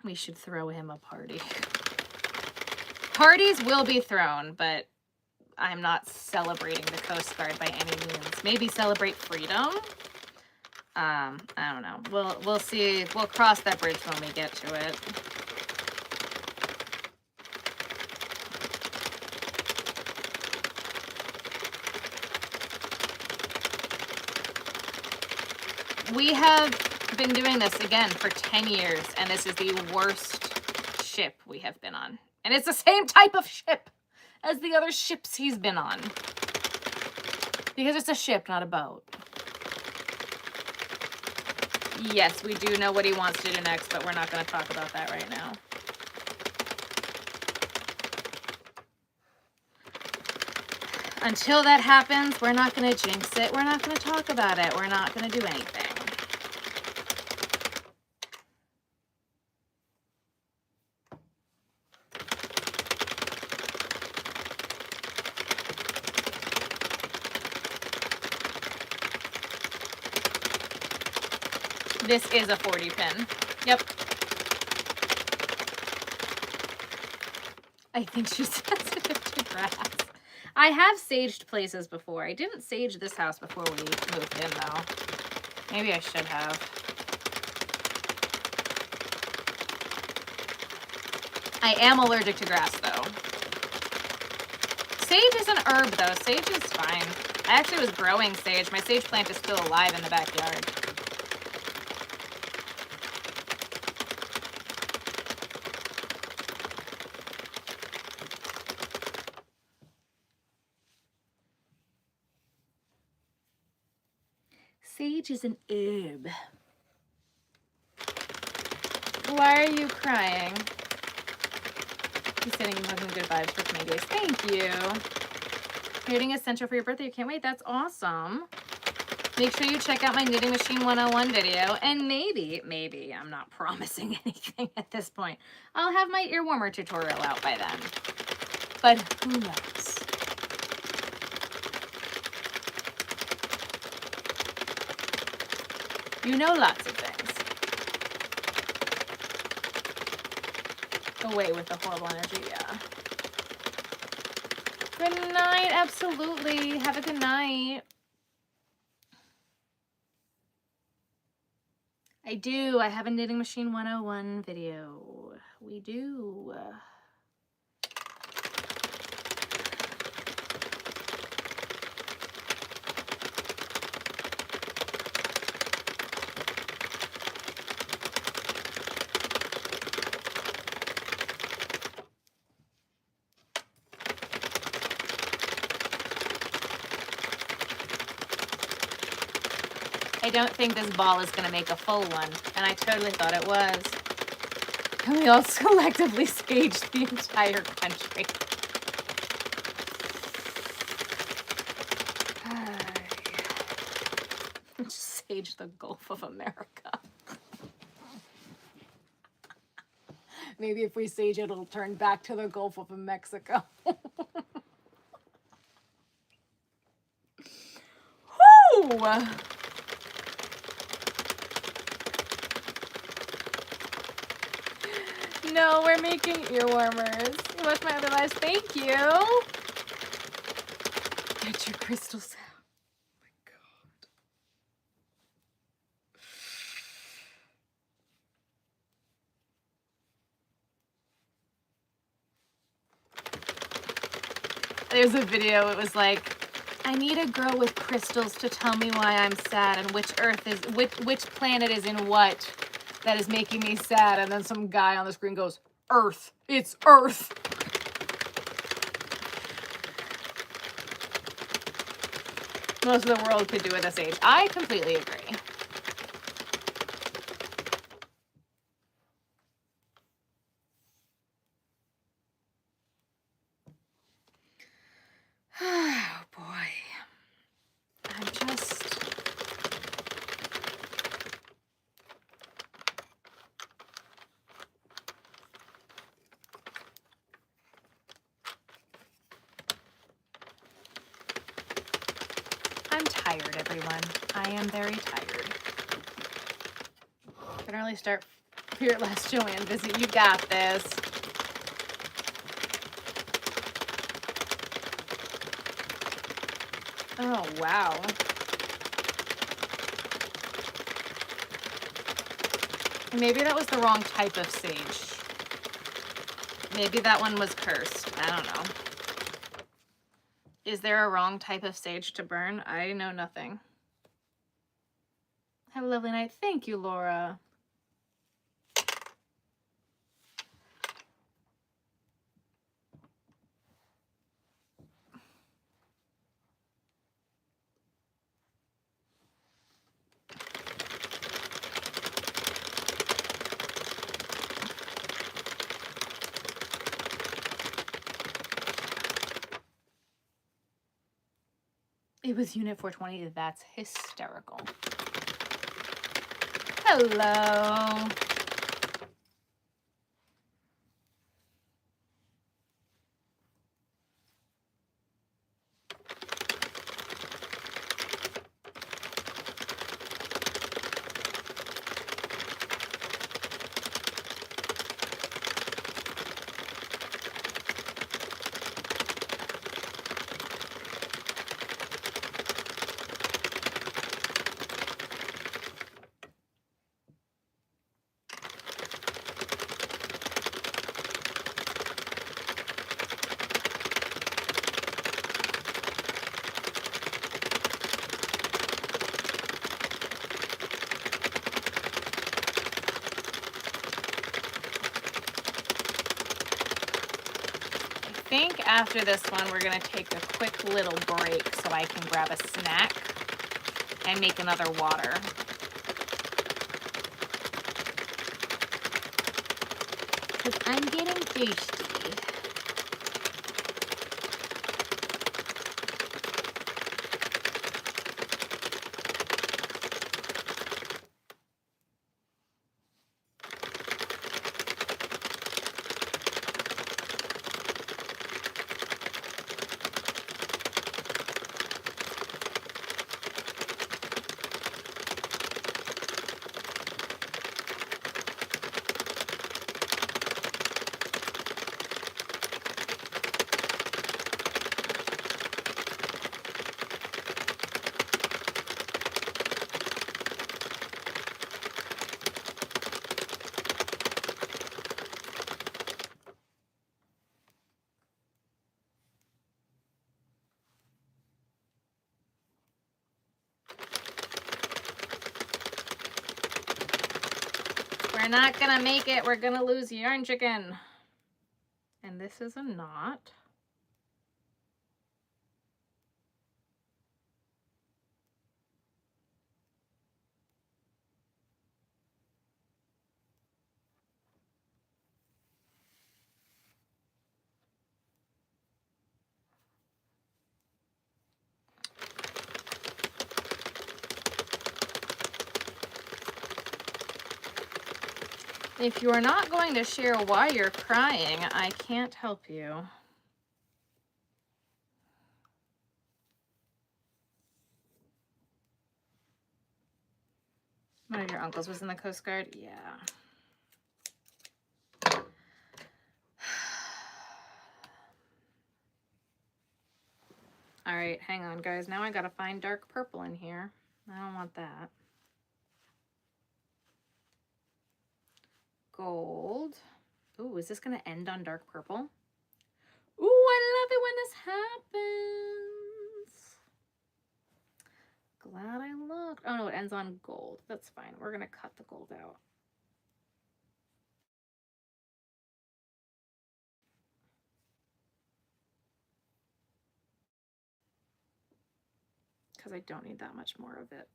We should throw him a party. Parties will be thrown, but I'm not celebrating the Coast Guard by any means. Maybe celebrate freedom. I don't know. We'll see. We'll cross that bridge when we get to it. We have been doing this again for 10 years, and this is the worst ship we have been on. And it's the same type of ship as the other ships he's been on. Because it's a ship, not a boat. Yes, we do know what he wants to do next, but we're not going to talk about that right now. Until that happens, we're not going to jinx it. We're not going to talk about it. We're not going to do anything. This is a 40 pin. Yep. I think she's sensitive to grass. I have saged places before. I didn't sage this house before we moved in, though. Maybe I should have. I am allergic to grass, though. Sage is an herb, though. Sage is fine. I actually was growing sage. My sage plant is still alive in the backyard. Sage is an herb. Why are you crying? He's sending you hugging good vibes for coming days. Thank you. Knitting essential for your birthday. You can't wait. That's awesome. Make sure you check out my Knitting Machine 101 video. And maybe, I'm not promising anything at this point, I'll have my ear warmer tutorial out by then. But who knows? You know lots of things. Away with the horrible energy, yeah. Good night, absolutely. Have a good night. I do. I have a Knitting Machine 101 video. We do. I don't think this ball is going to make a full one, and I totally thought it was. And we all collectively saged the entire country. Just sage the Gulf of America. Maybe if we sage it, it'll turn back to the Gulf of Mexico. Whoo! No, we're making ear warmers. You watch my other lives. Thank you. Get your crystals out. Oh my God. There's a video. It was like, I need a girl with crystals to tell me why I'm sad and which planet is in what. That is making me sad. And then some guy on the screen goes, Earth. It's Earth. Most of the world could do with this age. I completely agree. Oh boy. I'm tired, everyone. I am very tired. Can early start Fearless Joann visit. You got this. Oh, wow. Maybe that was the wrong type of sage. Maybe that one was cursed. I don't know. Is there a wrong type of sage to burn? I know nothing. Have a lovely night. Thank you, Laura. It was Unit 420. That's hysterical. Hello. I think after this one, we're going to take a quick little break so I can grab a snack and make another water. Because I'm getting thirsty. We're not gonna make it. We're gonna lose yarn chicken. And this is a knot. If you are not going to share why you're crying, I can't help you. One of your uncles was in the Coast Guard? Yeah. All right, hang on, guys. Now I gotta find dark purple in here. I don't want that. Gold. Ooh, is this gonna end on dark purple? Ooh, I love it when this happens. Glad I looked. Oh no, it ends on gold. That's fine. We're gonna cut the gold out. Because I don't need that much more of it.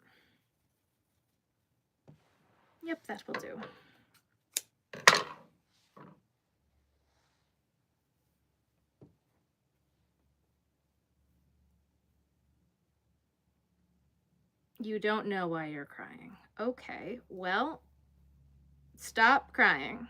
Yep, that will do. You don't know why you're crying. Okay, well, stop crying.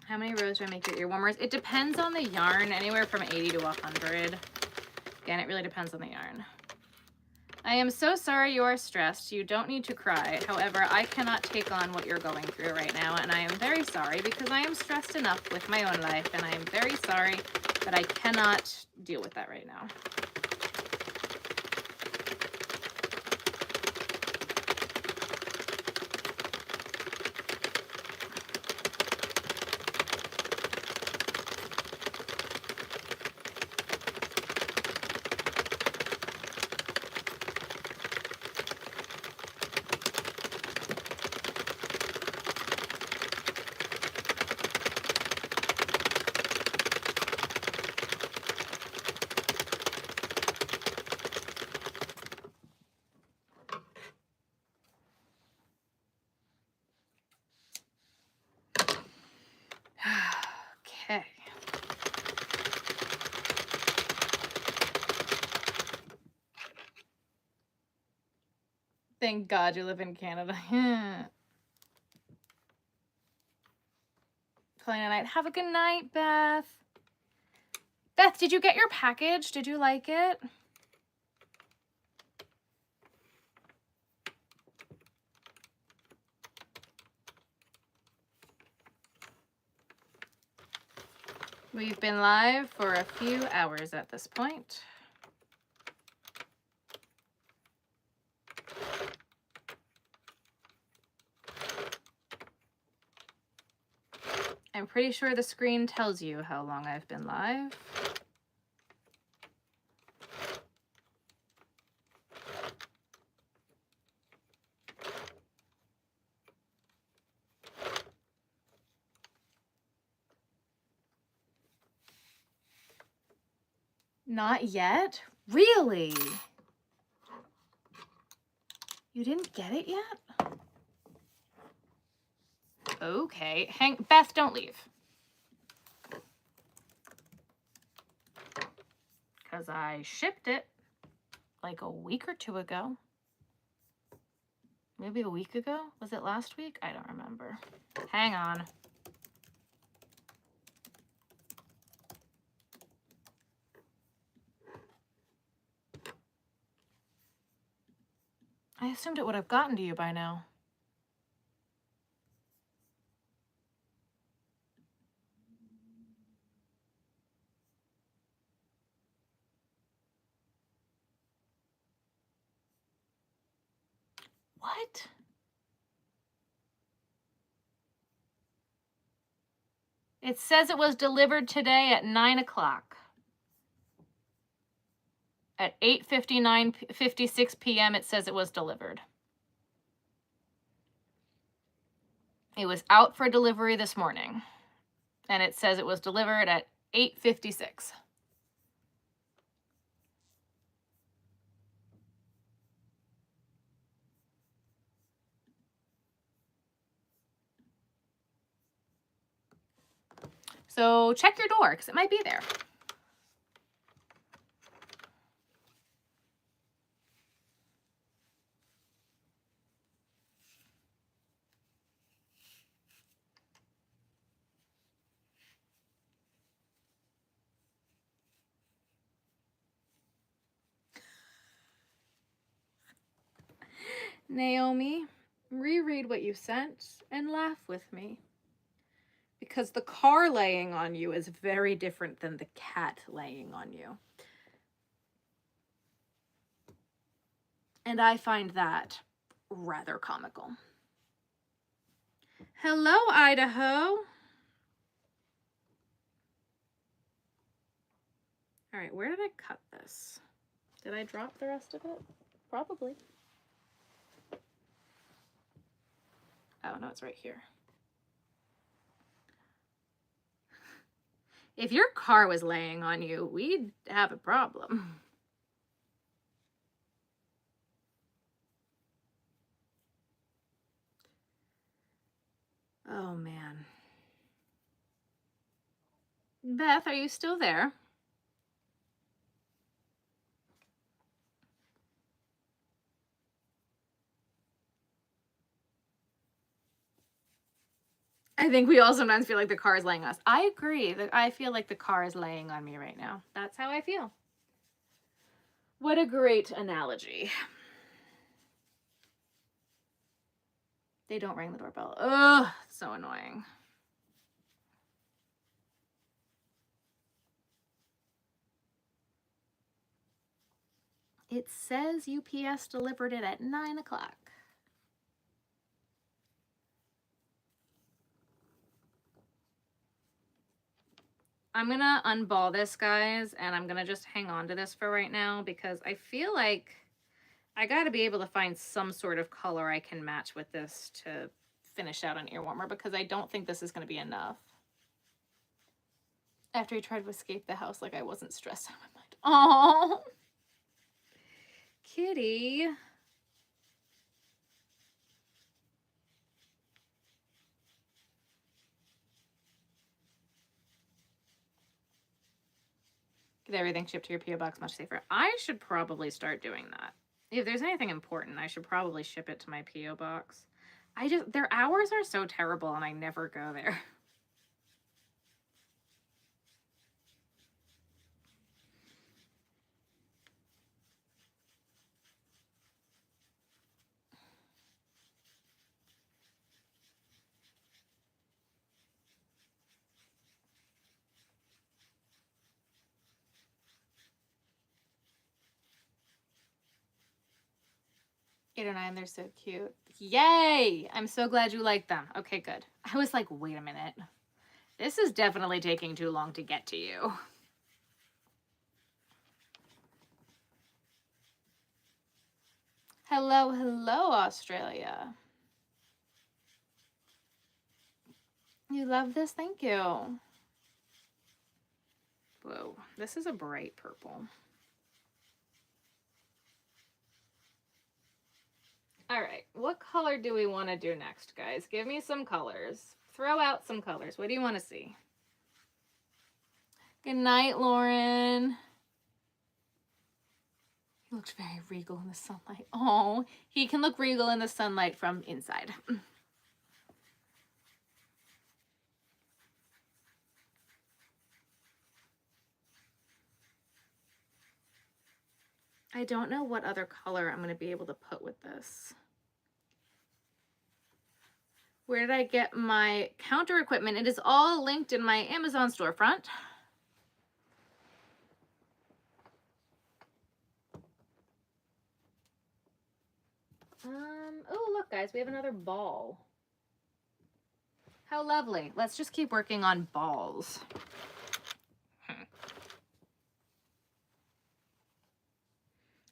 How many rows do I make your ear warmers? It depends on the yarn, anywhere from 80 to 100. Again, it really depends on the yarn. I am so sorry you are stressed. You don't need to cry. However, I cannot take on what you're going through right now, and I am very sorry because I am stressed enough with my own life, and I am very sorry that I cannot deal with that right now. Thank God you live in Canada. Playing tonight. Have a good night, Beth. Beth, did you get your package? Did you like it? We've been live for a few hours at this point. I'm pretty sure the screen tells you how long I've been live. Not yet? Really? You didn't get it yet? Okay. Beth, don't leave. Because I shipped it like a week or two ago. Maybe a week ago? Was it last week? I don't remember. Hang on. I assumed it would have gotten to you by now. What? It says it was delivered today at 9 o'clock. At 8:56 p.m. it says it was delivered. It was out for delivery this morning. And it says it was delivered at 8:56. So check your door, because it might be there. Naomi, reread what you sent and laugh with me. Because the car laying on you is very different than the cat laying on you. And I find that rather comical. Hello, Idaho. All right, where did I cut this? Did I drop the rest of it? Probably. Oh, no, it's right here. If your car was laying on you, we'd have a problem. Oh, man. Beth, are you still there? I think we all sometimes feel like the car is laying on us. I agree. I feel like the car is laying on me right now. That's how I feel. What a great analogy. They don't ring the doorbell. Ugh, so annoying. It says UPS delivered it at 9 o'clock. I'm gonna unball this, guys, and I'm gonna just hang on to this for right now because I feel like I gotta be able to find some sort of color I can match with this to finish out an ear warmer because I don't think this is gonna be enough. After he tried to escape the house like I wasn't stressed out of my mind. Oh, kitty. Get everything shipped to your P.O. box much safer. I should probably start doing that. If there's anything important, I should probably ship it to my P.O. box. Their hours are so terrible and I never go there. Eight or nine, they're so cute. Yay! I'm so glad you like them. Okay, good. I was like, wait a minute. This is definitely taking too long to get to you. Hello, hello, Australia. You love this? Thank you. Whoa, this is a bright purple. All right, what color do we want to do next, guys? Give me some colors. Throw out some colors. What do you want to see? Good night, Lauren. He looks very regal in the sunlight. Oh, he can look regal in the sunlight from inside. I don't know what other color I'm going to be able to put with this. Where did I get my counter equipment? It is all linked in my Amazon storefront. Oh, look, guys, we have another ball. How lovely. Let's just keep working on balls.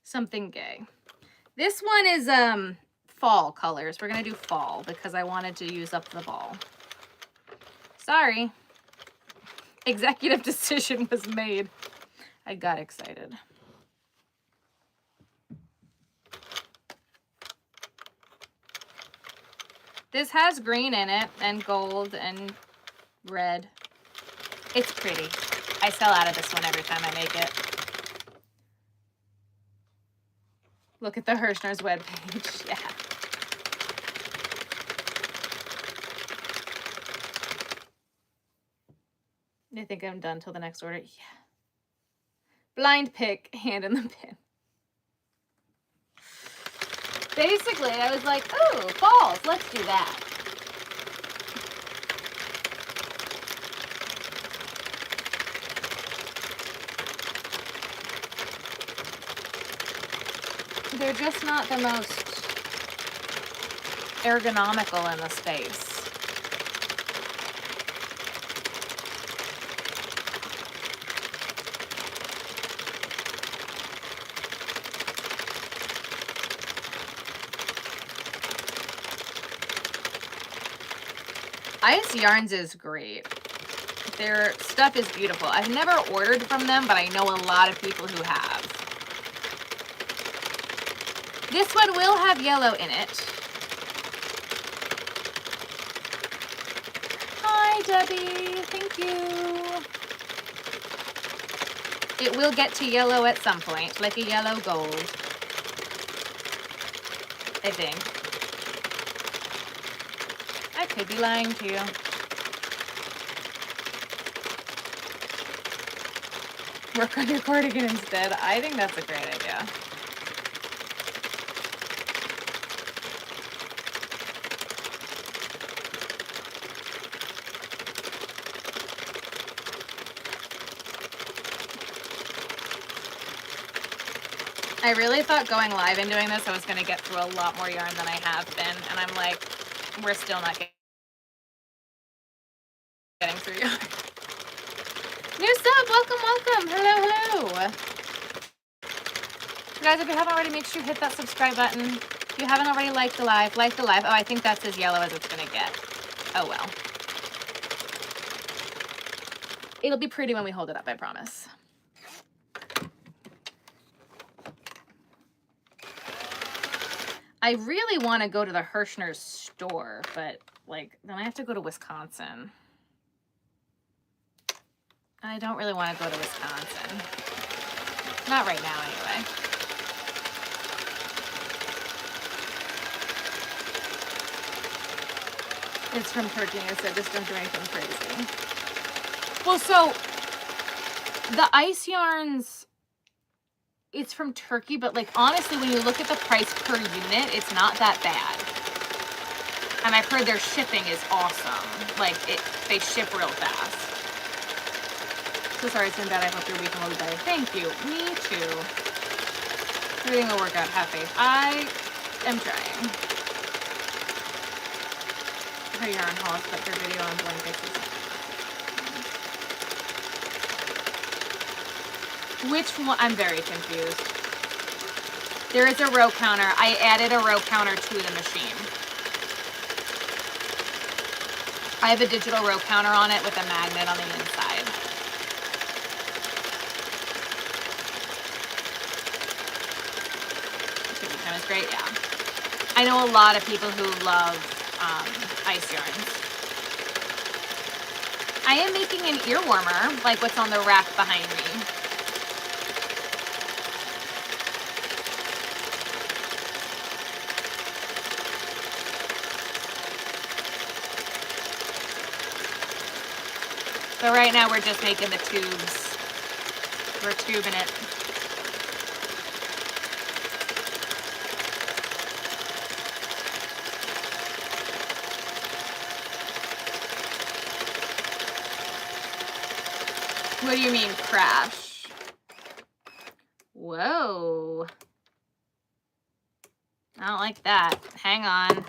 Something gay. This one is fall colors. We're going to do fall because I wanted to use up the ball. Sorry. Executive decision was made. I got excited. This has green in it and gold and red. It's pretty. I sell out of this one every time I make it. Look at the Hirschner's webpage. Yeah. I think I'm done till the next order. Yeah. Blind pick, hand in the pin. Basically, I was like, oh, balls, let's do that. They're just not the most ergonomical in the space. Ice Yarns is great. Their stuff is beautiful. I've never ordered from them, but I know a lot of people who have. This one will have yellow in it. Hi, Debbie. Thank you. It will get to yellow at some point, like a yellow gold, I think. I could be lying to you. Work on your cardigan instead. I think that's a great idea. I really thought going live and doing this, I was going to get through a lot more yarn than I have been. And I'm like, we're still not getting through yarn. New sub, welcome, welcome. Hello, hello. You guys, if you haven't already, make sure you hit that subscribe button. If you haven't already, like the live, like the live. Oh, I think that's as yellow as it's going to get. Oh, well. It'll be pretty when we hold it up, I promise. I really want to go to the Hirschner's store, but like then I have to go to Wisconsin. I don't really want to go to Wisconsin. Not right now, anyway. It's from Turkey. I said just don't do anything crazy. Well, so the ice yarns, it's from Turkey, but like honestly, when you look at the price per unit, it's not that bad. And I've heard their shipping is awesome. Like they ship real fast. So sorry it's been bad. I hope your weekend will be better. Thank you. Me too. Everything will work out. Have faith. I am trying. Her yarn hauls, but her video on blankets is... Which one? I'm very confused. There is a row counter. I added a row counter to the machine. I have a digital row counter on it with a magnet on the inside. Shipping time is great, yeah. I know a lot of people who love ice yarns. I am making an ear warmer, like what's on the rack behind me. So right now we're just making the tubes. We're tubing it. What do you mean crash? Whoa. I don't like that. Hang on.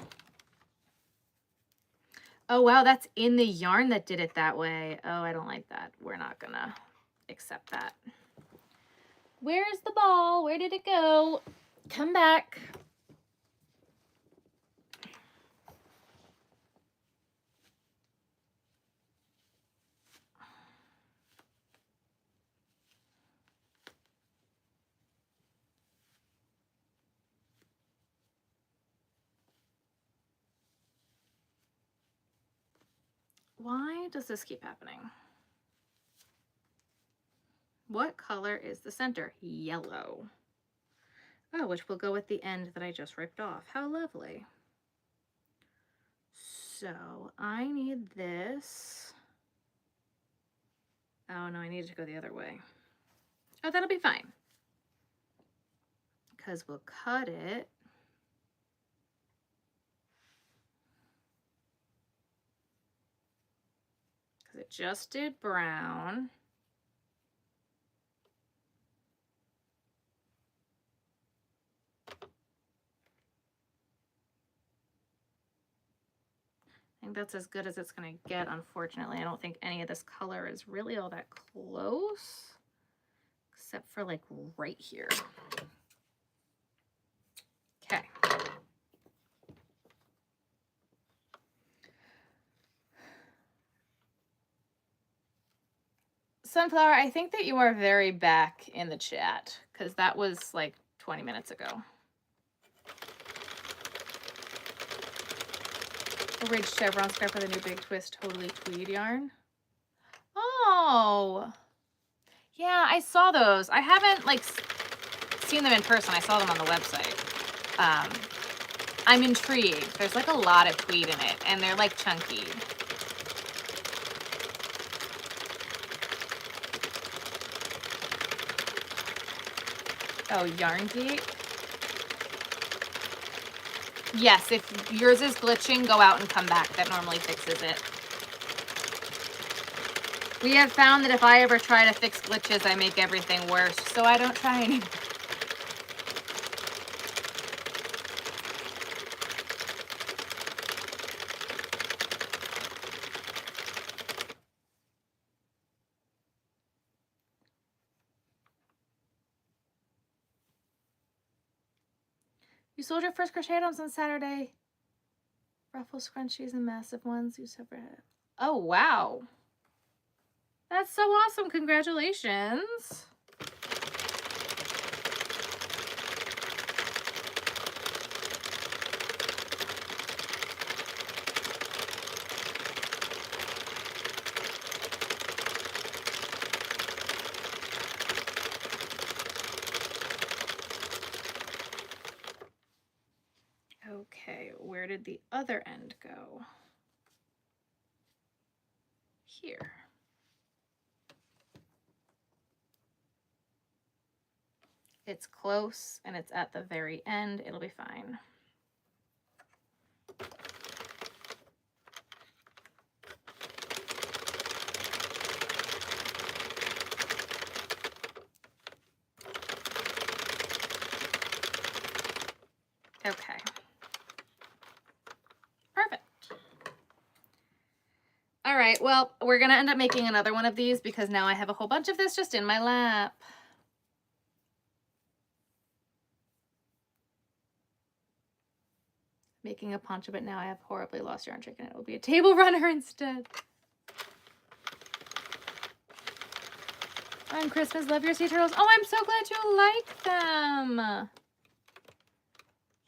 Oh, wow, that's in the yarn that did it that way. Oh, I don't like that. We're not gonna accept that. Where's the ball? Where did it go? Come back. Why does this keep happening? What color is the center? Yellow. Oh, which will go at the end that I just ripped off. How lovely. So I need this. Oh no, I need it to go the other way. Oh, that'll be fine. Because we'll cut it. Because it just did brown. I think that's as good as it's going to get, unfortunately. I don't think any of this color is really all that close, except for like right here. Okay. Sunflower, I think that you are very back in the chat, because that was like 20 minutes ago. A ridge chevron scarf with a new big twist, totally tweed yarn. Oh, yeah, I saw those. I haven't like seen them in person. I saw them on the website. I'm intrigued. There's like a lot of tweed in it, and they're like chunky. Oh, Yarn Geek. Yes, if yours is glitching, go out and come back. That normally fixes it. We have found that if I ever try to fix glitches, I make everything worse, so I don't try anymore. You sold your first crochet items on Saturday. Ruffle scrunchies and massive ones. You separate. Oh, wow. That's so awesome. Congratulations. Okay, where did the other end go? here. It's close and it's at the very end. It'll be fine. Okay. Perfect. All right, well, we're gonna end up making another one of these because now I have a whole bunch of this just in my lap. Making a poncho, but now I have horribly lost yarn trick and it will be a table runner instead. On Christmas, love your sea turtles. Oh, I'm so glad you like them.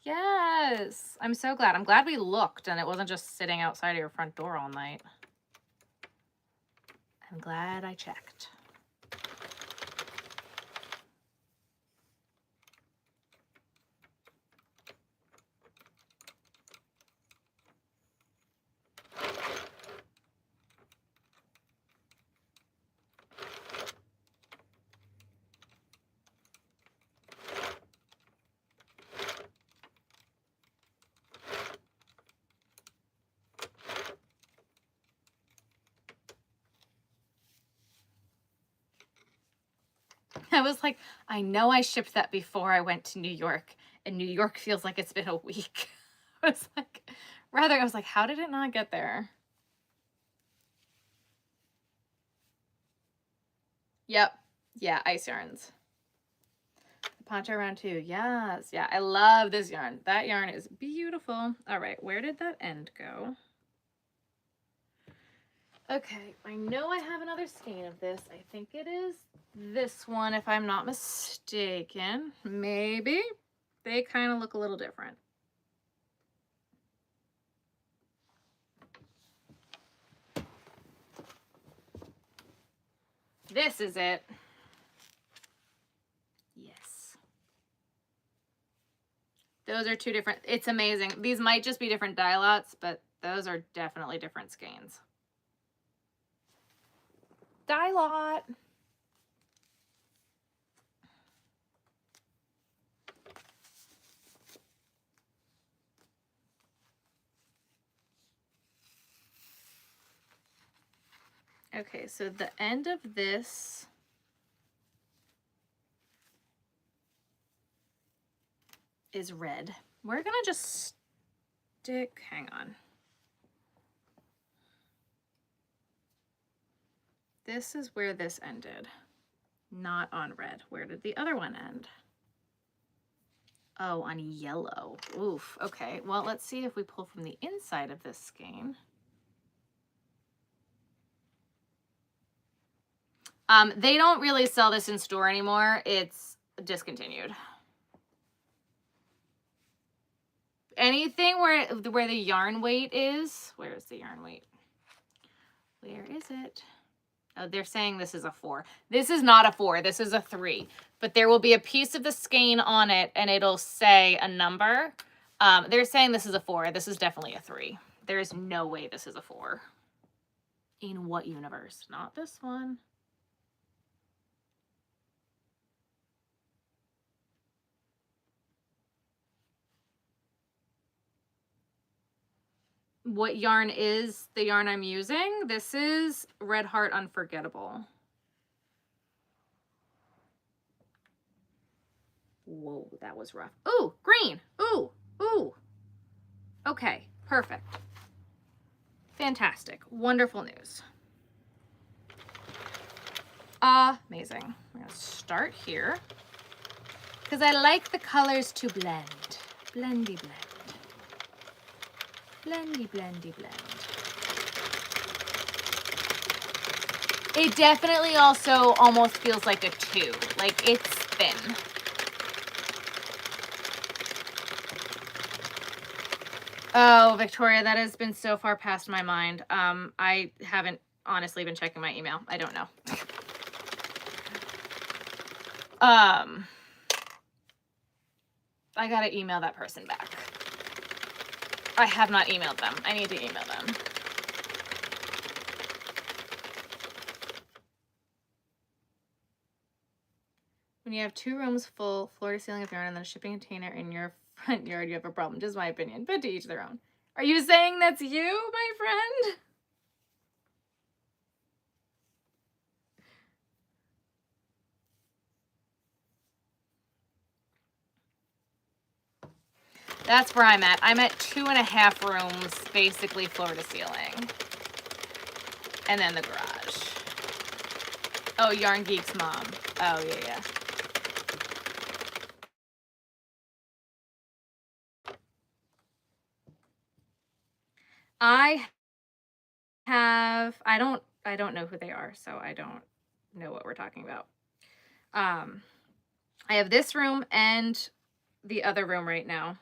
Yes, I'm so glad. I'm glad we looked and it wasn't just sitting outside of your front door all night. I'm glad I checked. I was like, I know I shipped that before I went to New York, and New York feels like it's been a week. I was like, I was like, how did it not get there? Yep. Yeah, ice yarns. The poncho round 2. Yes. Yeah, I love this yarn. That yarn is beautiful. All right, where did that end go? Okay, I know I have another skein of this. I think it is this one, if I'm not mistaken. Maybe. They kind of look a little different. This is it. Yes. Those are two different. It's amazing. These might just be different dye lots, but those are definitely different skeins. Dye lot. Okay, so the end of this is red. We're gonna just stick, hang on. This is where this ended, not on red. Where did the other one end? Oh, on yellow. Oof, okay. Well, let's see if we pull from the inside of this skein. They don't really sell this in store anymore. It's discontinued. Anything where the yarn weight is, where's the yarn weight? Where is it? Oh, they're saying this is a 4. This is not a 4, this is a 3. But there will be a piece of the skein on it and it'll say a number. They're saying this is a 4. This is definitely a 3. There is no way this is a 4. In what universe? Not this one. What yarn is the yarn I'm using? This is Red Heart Unforgettable. Whoa, that was rough. Ooh, green. Ooh, ooh. Okay, perfect. Fantastic. Wonderful news. Amazing. I'm going to start here because I like the colors to blend. Blendy blend. Blendy, blendy, blend. It definitely also almost feels like a 2. Like, it's thin. Oh, Victoria, that has been so far past my mind. I haven't honestly been checking my email. I don't know. I gotta email that person back. I have not emailed them. I need to email them. When you have 2 rooms full, floor to ceiling of yarn, and then a shipping container in your front yard, you have a problem. Just my opinion, but to each their own. Are you saying that's you, my friend? That's where I'm at. I'm at 2.5 rooms, basically floor to ceiling. And then the garage. Oh, Yarn Geek's mom. Oh, yeah. I don't know who they are, so I don't know what we're talking about. I have this room and the other room right now.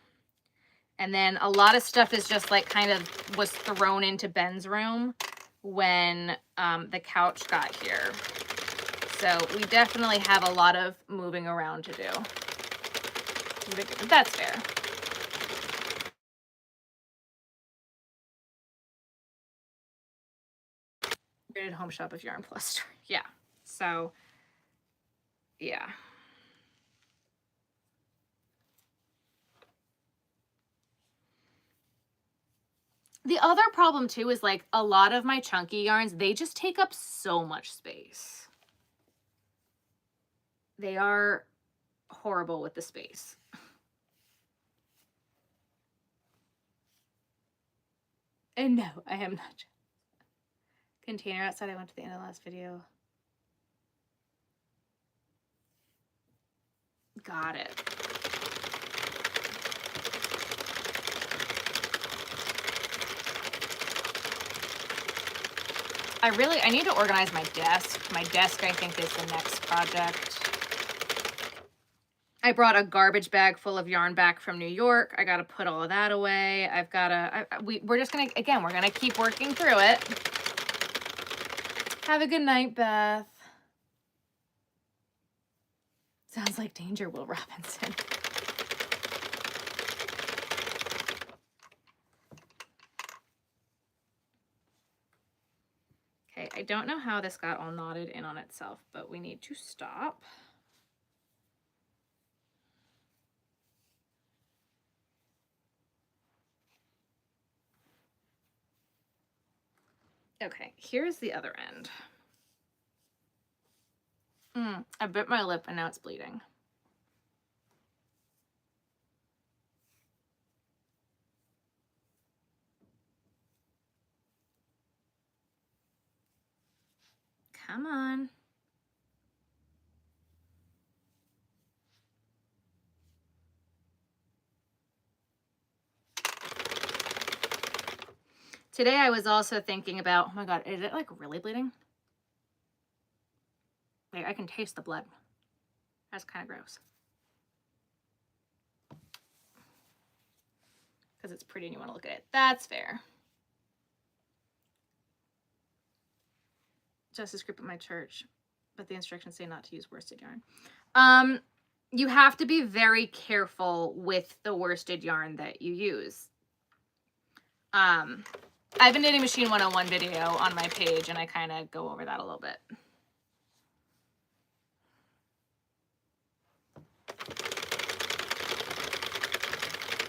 And then a lot of stuff is just like kind of was thrown into Ben's room when the couch got here. So we definitely have a lot of moving around to do. That's fair. Rated home shop of Yarn Plus. Yeah. So, yeah. The other problem too is like a lot of my chunky yarns, they just take up so much space. They are horrible with the space. And no, I am not. Container outside, I went to the end of the last video. Got it. I need to organize my desk. My desk, I think, is the next project. I brought a garbage bag full of yarn back from New York. I got to put all of that away. I've got to, we're just going to, again, we're going to keep working through it. Have a good night, Beth. Sounds like danger, Will Robinson. Okay, I don't know how this got all knotted in on itself, but we need to stop. Okay, here's the other end. I bit my lip and now it's bleeding. Come on. Today I was also thinking about, oh my God, is it like really bleeding? Like I can taste the blood. That's kind of gross. Because it's pretty and you want to look at it. That's fair. Justice group at my church, but the instructions say not to use worsted yarn. You have to be very careful with the worsted yarn that you use. I have a Knitting Machine 101 video on my page, and I kind of go over that a little bit.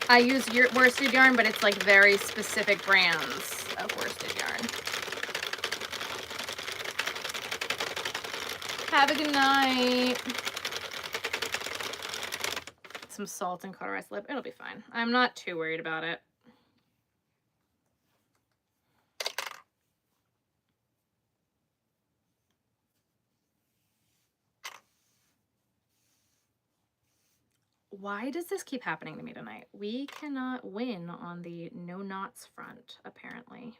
I use worsted yarn, but it's like very specific brands of worsted yarn. Have a good night. Some salt and cauterized lip. It'll be fine. I'm not too worried about it. Why does this keep happening to me tonight? We cannot win on the no knots front, apparently.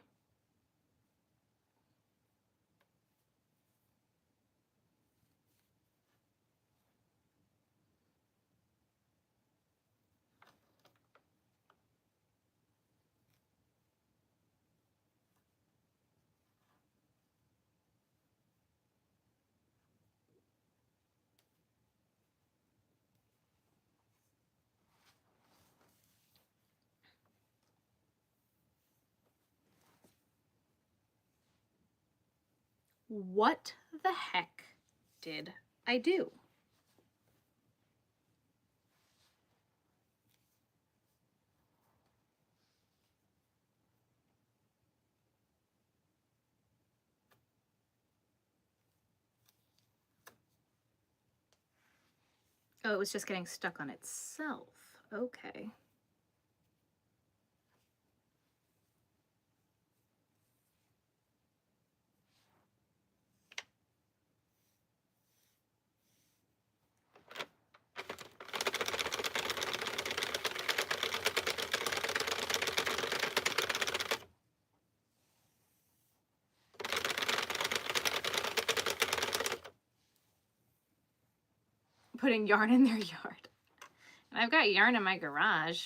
What the heck did I do? Oh, it was just getting stuck on itself. Okay. Putting yarn in their yard. And I've got yarn in my garage.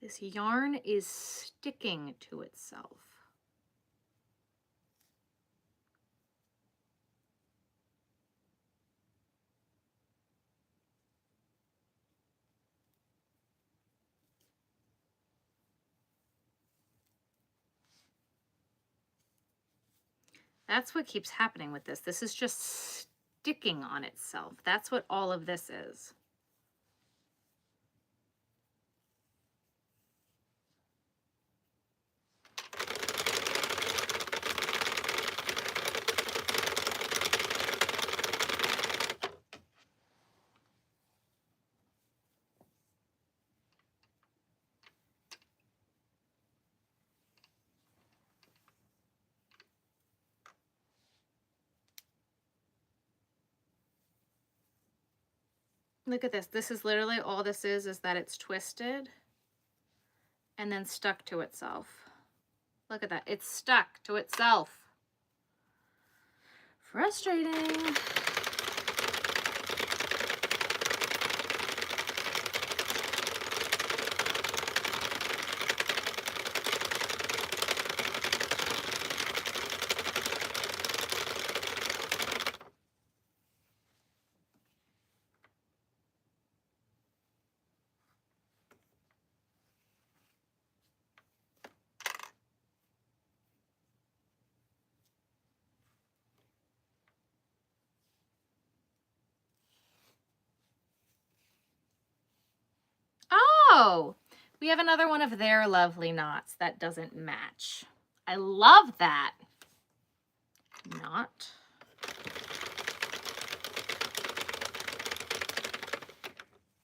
This yarn is sticking to itself. That's what keeps happening with this. This is just sticking on itself. That's what all of this is. Look at this. This is literally all this is that it's twisted and then stuck to itself. Look at that. It's stuck to itself. Frustrating. Oh, we have another one of their lovely knots that doesn't match. I love that. Knot.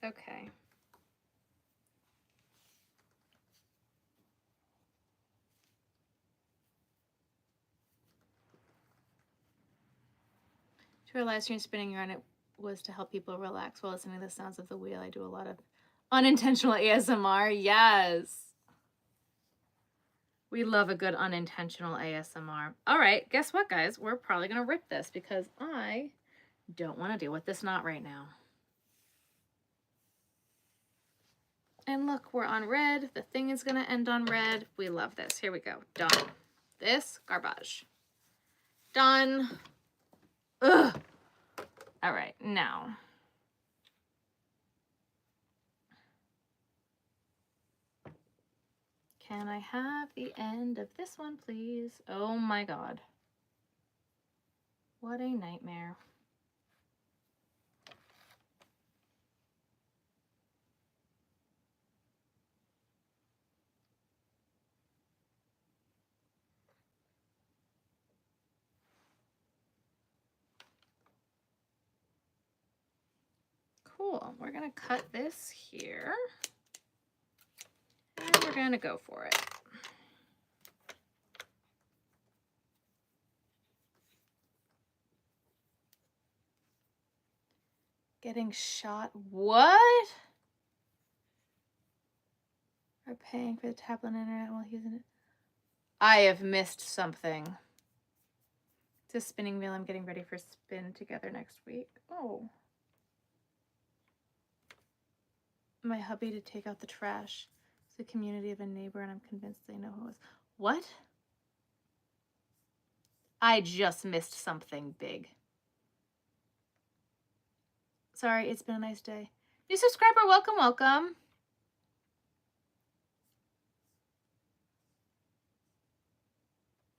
Okay. To a live stream spinning yarn, it was to help people relax while listening to the sounds of the wheel. I do a lot of unintentional ASMR. Yes. We love a good unintentional ASMR. All right, guess what, guys? We're probably going to rip this because I don't want to deal with this knot right now. And look, we're on red. The thing is going to end on red. We love this. Here we go. Done. This garbage. Done. Ugh. All right, now. Can I have the end of this one, please? Oh my God. What a nightmare. Cool. We're going to cut this here. And we're going to go for it. Getting shot. What? Are paying for the tablet internet while using it. I have missed something. It's a spinning wheel. I'm getting ready for spin together next week. Oh. My hubby to take out the trash. It's a community of a neighbor, and I'm convinced they know who it was. What? I just missed something big. Sorry, it's been a nice day. New subscriber, welcome, welcome.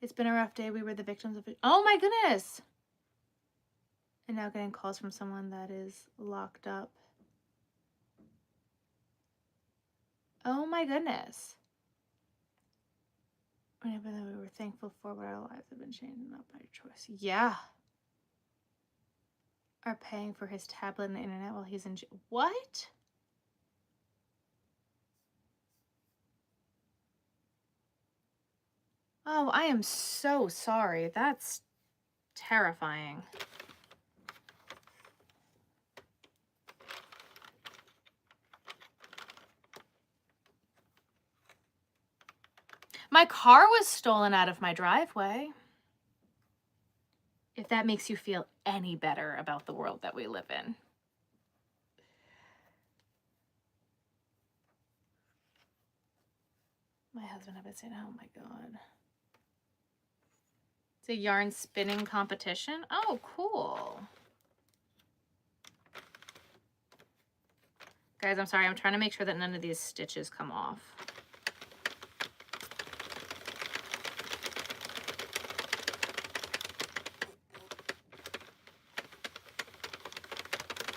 It's been a rough day. We were the victims of it. Oh my goodness. And now getting calls from someone that is locked up. Oh my goodness. Whenever we were thankful for what our lives have been changed, not by choice. Yeah. Are paying for his tablet and the internet while he's in jail. What? Oh, I am so sorry. That's terrifying. My car was stolen out of my driveway. If that makes you feel any better about the world that we live in. My husband, I've been saying, oh my God. It's a yarn spinning competition. Oh, cool. Guys, I'm sorry. I'm trying to make sure that none of these stitches come off.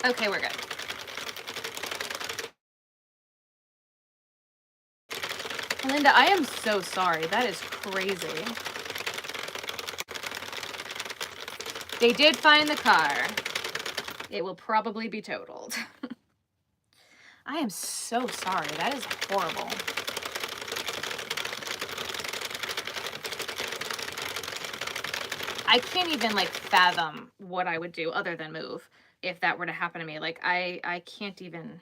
Okay, we're good. Linda, I am so sorry. That is crazy. They did find the car. It will probably be totaled. I am so sorry. That is horrible. I can't even like fathom what I would do other than move if that were to happen to me. Like I can't even.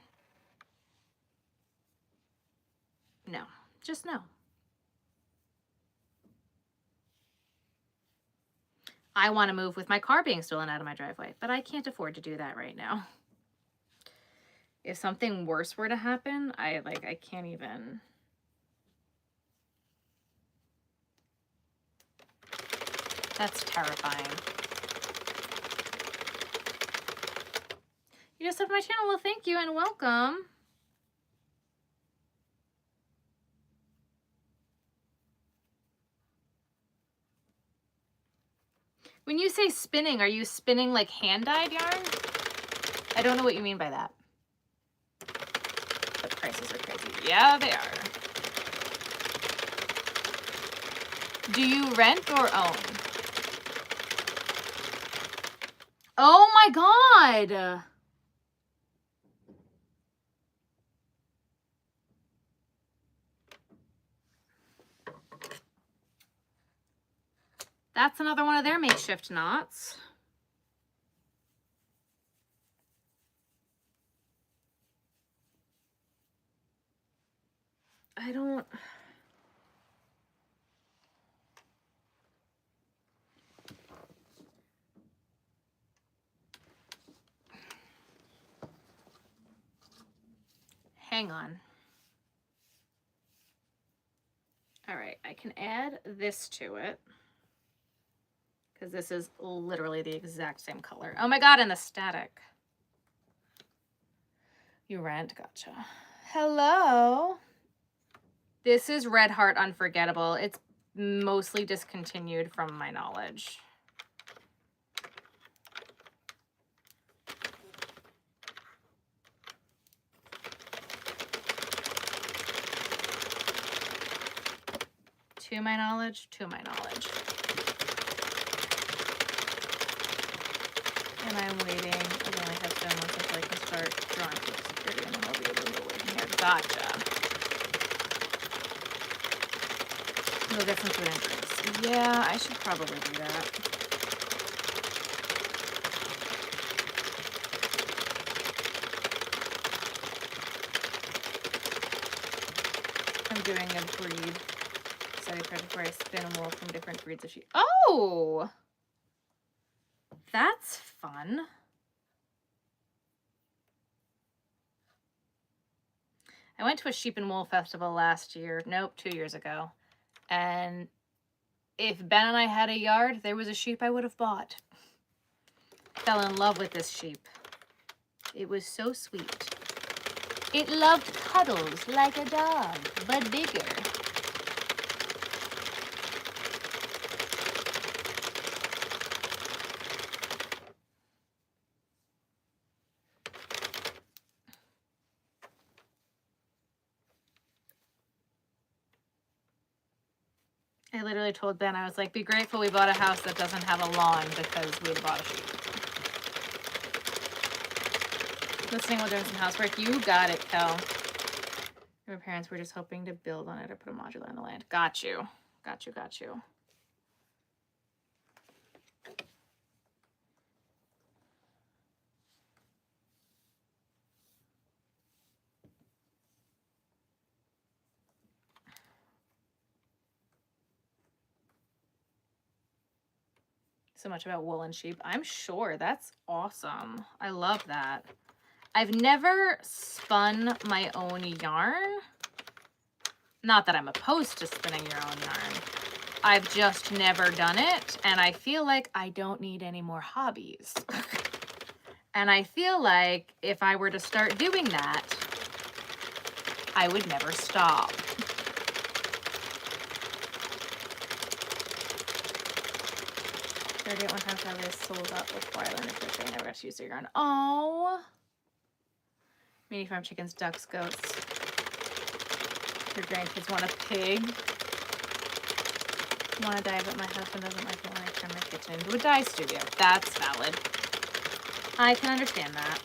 No, just no. I want to move with my car being stolen out of my driveway, but I can't afford to do that right now. If something worse were to happen, I can't even. That's terrifying. You just subbed my channel. Well, thank you and welcome. When you say spinning, are you spinning like hand-dyed yarn? I don't know what you mean by that. The prices are crazy. Yeah, they are. Do you rent or own? Oh my God. That's another one of their makeshift knots. I don't... Hang on. All right, I can add this to it because this is literally the exact same color. Oh my God, and the static. You rent, gotcha. Hello. This is Red Heart Unforgettable. It's mostly discontinued from my knowledge. To my knowledge, to my knowledge. And I'm waiting. I only have 7 months until I can start drawing Social Security and then I'll be able to move in here. Gotcha. We'll get some food and drinks. Yeah, I should probably do that. I'm doing a breed study project where I spin wool from different breeds of sheep. Oh! That's fun. I went to a sheep and wool festival last year. Nope, 2 years ago. And if Ben and I had a yard, there was a sheep I would have bought. Fell in love with this sheep. It was so sweet. It loved cuddles like a dog, but bigger. literally told Ben, I was like, be grateful we bought a house that doesn't have a lawn because we bought a sheep. Listening while doing some housework. You got it, Kel. My parents were just hoping to build on it or put a modular on the land. Got you. Got you, got you. So much about wool and sheep. I'm sure. That's awesome. I love that. I've never spun my own yarn. Not that I'm opposed to spinning your own yarn. I've just never done it, and I feel like I don't need any more hobbies. And I feel like if I were to start doing that, I would never stop. I did it one time, so I sold up before I learned to crochet. I never got to use their yarn. Oh, mini farm chickens, ducks, goats. Your grandkids want a pig. Want to die, but my husband doesn't like it when I turn my kitchen into a dye studio. That's valid. I can understand that.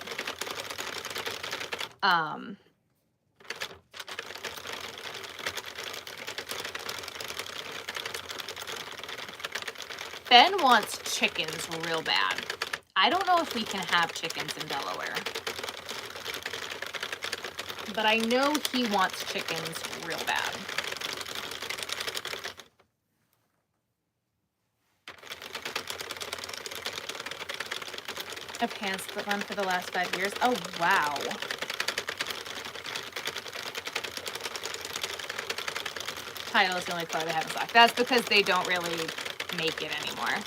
Ben wants chickens real bad. I don't know if we can have chickens in Delaware. But I know he wants chickens real bad. A pants that run for the last 5 years. Oh, wow. Title is the only color they have in stock. That's because they don't really make it anymore.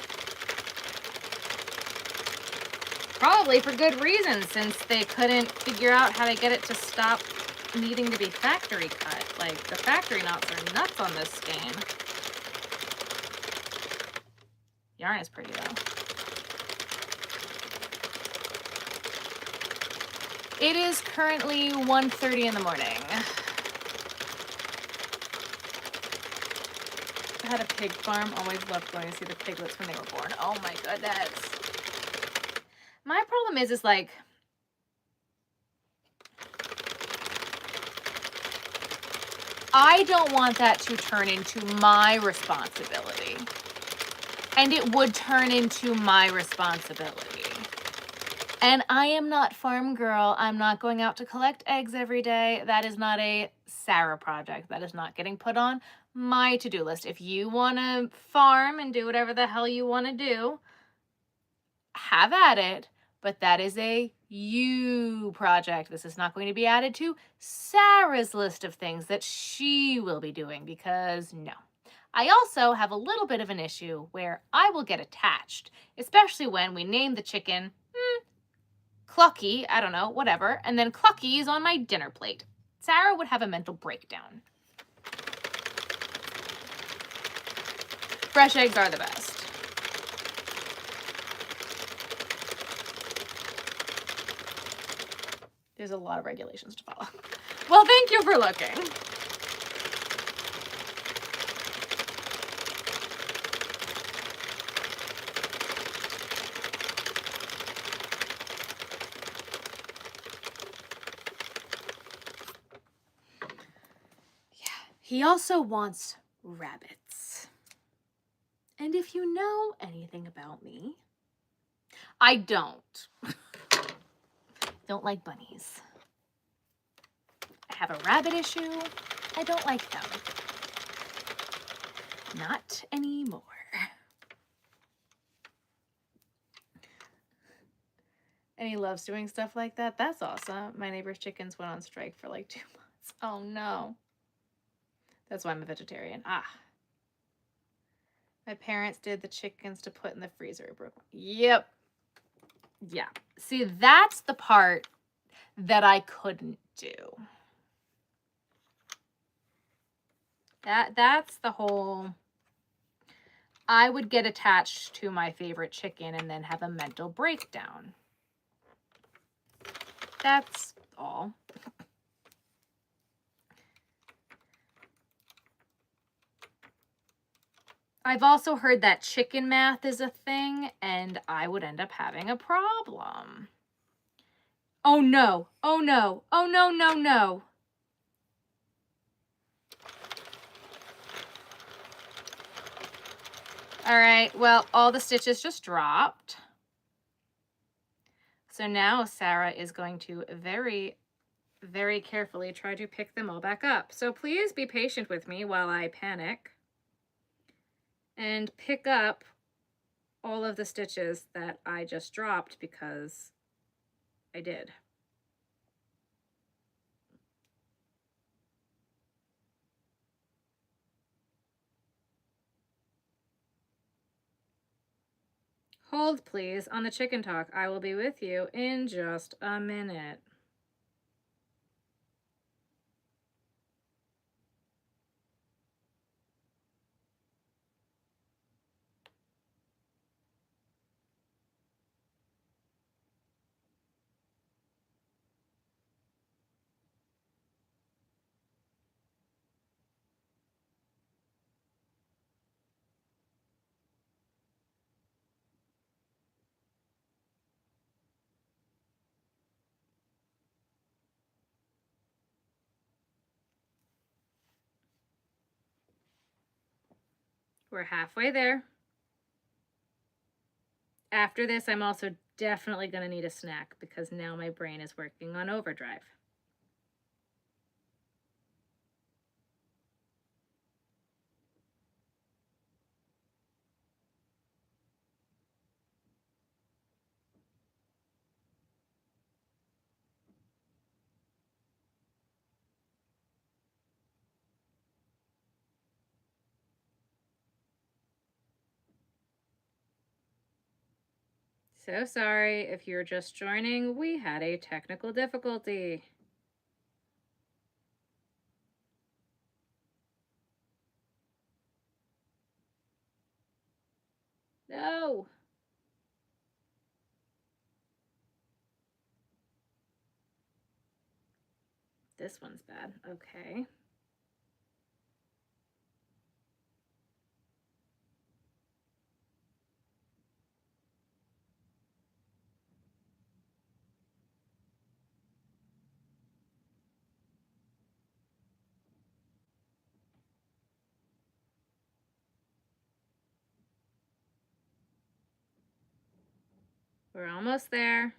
Probably for good reason, since they couldn't figure out how to get it to stop needing to be factory cut. Like, the factory knots are nuts on this skein. Yarn is pretty though. It is currently 1:30 in the morning. I had a pig farm. Always loved going to see the piglets when they were born. Oh my goodness. My problem is like, I don't want that to turn into my responsibility. And it would turn into my responsibility. And I am not farm girl. I'm not going out to collect eggs every day. That is not a Sarah project. That is not getting put on my to-do list. If you want to farm and do whatever the hell you want to do, have at it. But that is a you project. This is not going to be added to Sarah's list of things that she will be doing, because no. I also have a little bit of an issue where I will get attached, especially when we name the chicken Clucky, I don't know, whatever, and then Clucky is on my dinner plate. Sarah would have a mental breakdown. Fresh eggs are the best. There's a lot of regulations to follow. Well, thank you for looking. He also wants rabbits. And if you know anything about me, I don't. Don't like bunnies. I have a rabbit issue. I don't like them. Not anymore. And he loves doing stuff like that. That's awesome. My neighbor's chickens went on strike for like 2 months. Oh no. That's why I'm a vegetarian. My parents did the chickens to put in the freezer. It broke. Yep. Yeah. See, that's the part that I couldn't do. That's the whole, I would get attached to my favorite chicken and then have a mental breakdown. That's all. I've also heard that chicken math is a thing, and I would end up having a problem. Oh no, oh no, oh no, no, no. All right, well, all the stitches just dropped. So now Sarah is going to very, very carefully try to pick them all back up. So please be patient with me while I panic and pick up all of the stitches that I just dropped because I did. Hold, please, on the chicken talk. I will be with you in just a minute. We're halfway there. After this, I'm also definitely going to need a snack because now my brain is working on overdrive. So sorry if you're just joining, we had a technical difficulty. No. This one's bad. Okay. We're almost there.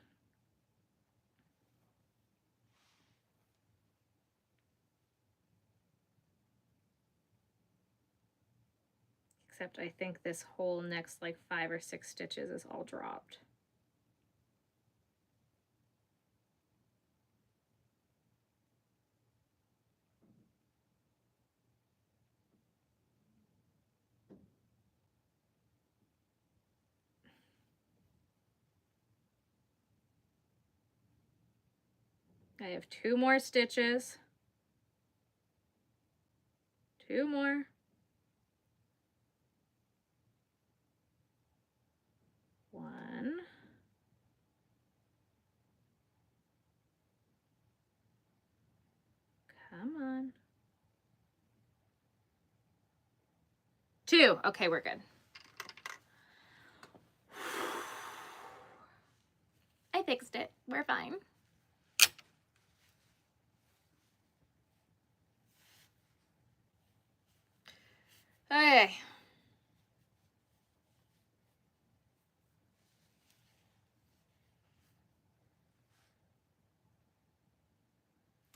Except I think this whole next like 5 or 6 stitches is all dropped. I have 2 more stitches. 2 more. 1. Come on. 2. Okay, we're good. I fixed it. We're fine. Okay.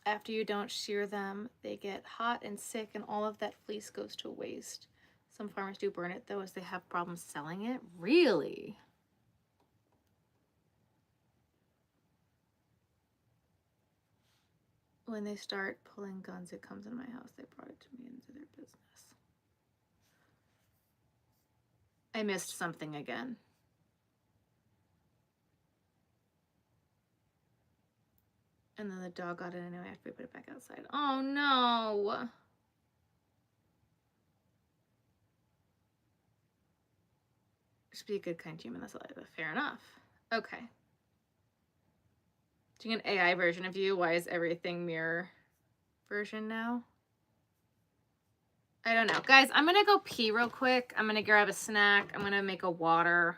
After you don't shear them, they get hot and sick and all of that fleece goes to waste. Some farmers do burn it though as they have problems selling it. Really? When they start pulling guns, it comes in my house. They brought it to me into their business. I missed something again. And then the dog got it anyway after we put it back outside. Oh no. Just be a good, kind human. That's all I have. Fair enough. Okay. Doing an AI version of you. Why is everything mirror version now? I don't know. Guys, I'm going to go pee real quick. I'm going to grab a snack. I'm going to make a water.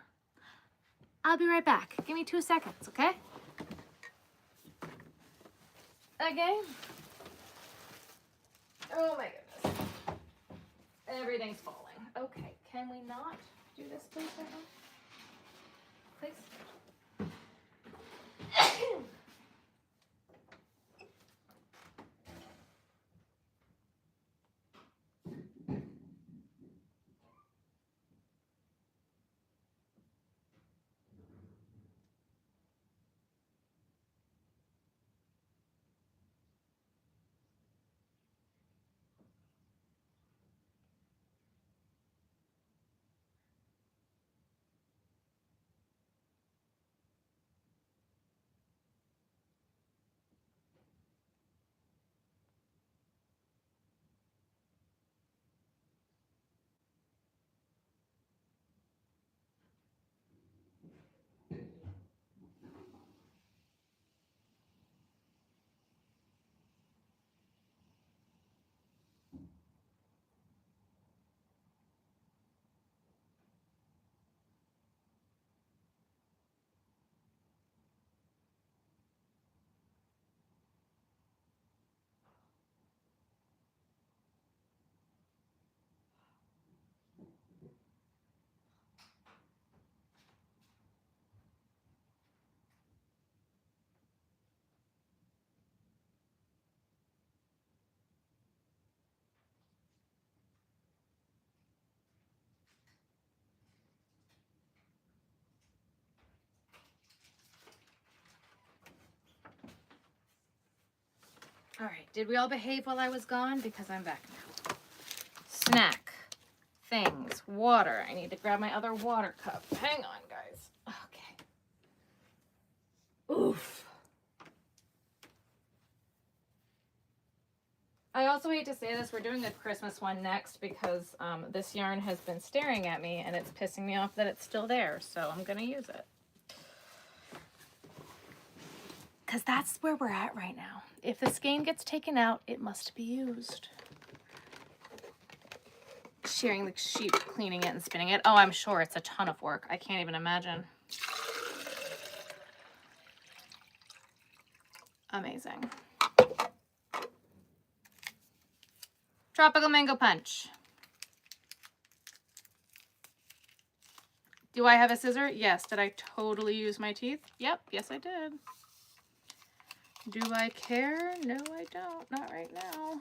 I'll be right back. Give me 2 seconds, okay? Okay. Oh my goodness. Everything's falling. Okay, can we not do this please right now? Please? All right, did we all behave while I was gone? Because I'm back now. Snack, things, water. I need to grab my other water cup. Hang on, guys. Okay. Oof. I also hate to say this, we're doing a Christmas one next because this yarn has been staring at me and it's pissing me off that it's still there, so I'm gonna use it. Because that's where we're at right now. If the skein gets taken out, it must be used. Shearing the sheep, cleaning it and spinning it. Oh, I'm sure it's a ton of work. I can't even imagine. Amazing. Tropical mango punch. Do I have a scissor? Yes. Did I totally use my teeth? Yep. Yes, I did. Do I care? No, I don't. Not right now.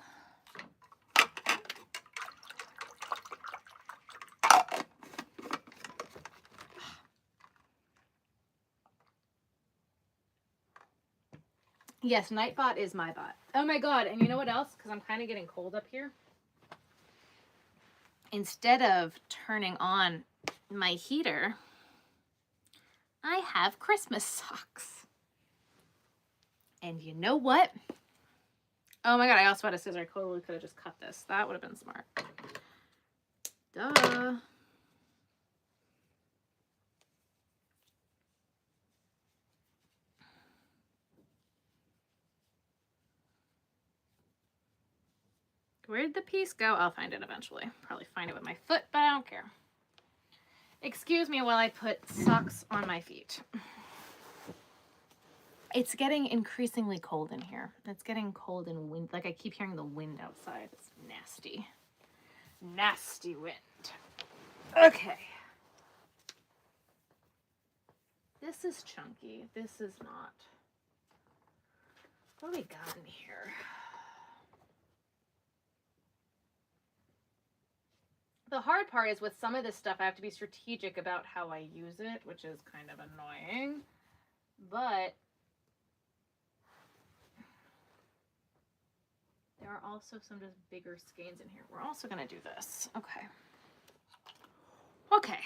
Yes, Nightbot is my bot. Oh my god, and you know what else? Because I'm kind of getting cold up here. Instead of turning on my heater, I have Christmas socks. And you know what? Oh my god, I also had a scissor. I totally could have just cut this. That would have been smart. Duh. Where did the piece go? I'll find it eventually. Probably find it with my foot, but I don't care. Excuse me while I put socks on my feet. It's getting increasingly cold in here. It's getting cold and wind. Like I keep hearing the wind outside. It's nasty. Nasty wind. Okay. This is chunky. This is not. What do we got in here? The hard part is with some of this stuff, I have to be strategic about how I use it, which is kind of annoying. But there are also some just bigger skeins in here. We're also going to do this. Okay. Okay.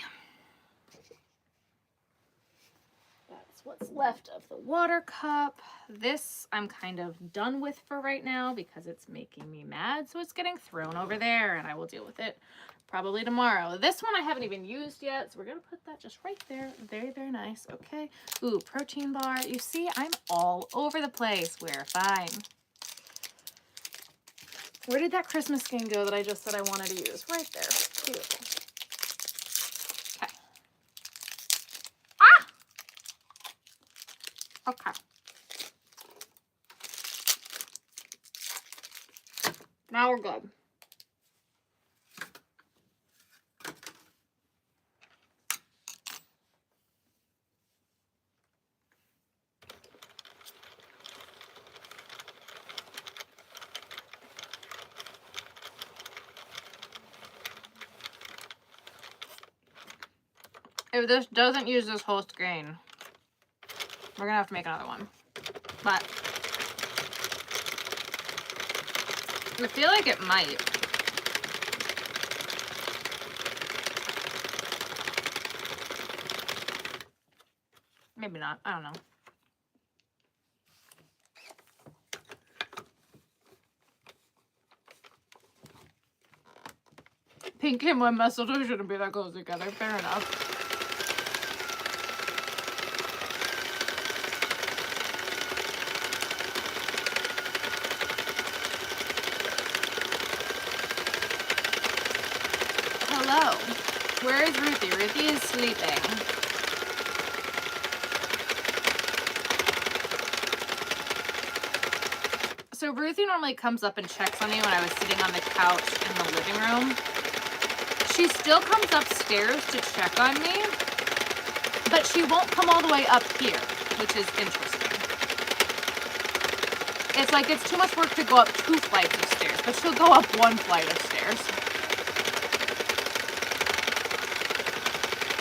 That's what's left of the water cup. This I'm kind of done with for right now because it's making me mad. So it's getting thrown over there and I will deal with it probably tomorrow. This one I haven't even used yet. So we're going to put that just right there. Very, very nice. Okay. Ooh, protein bar. You see, I'm all over the place. We're fine. Where did that Christmas skein go that I just said I wanted to use? Right there. Beautiful. Okay. Ah! Okay. Now we're good. If this doesn't use this whole skein, we're gonna have to make another one. But I feel like it might. Maybe not. I don't know. Pink and one mistletoe shouldn't be that close together. Fair enough. Hello. Where is Ruthie? Ruthie is sleeping. So Ruthie normally comes up and checks on me when I was sitting on the couch in the living room. She still comes upstairs to check on me, but she won't come all the way up here, which is interesting. It's like it's too much work to go up 2 flights of stairs, but she'll go up 1 flight of stairs.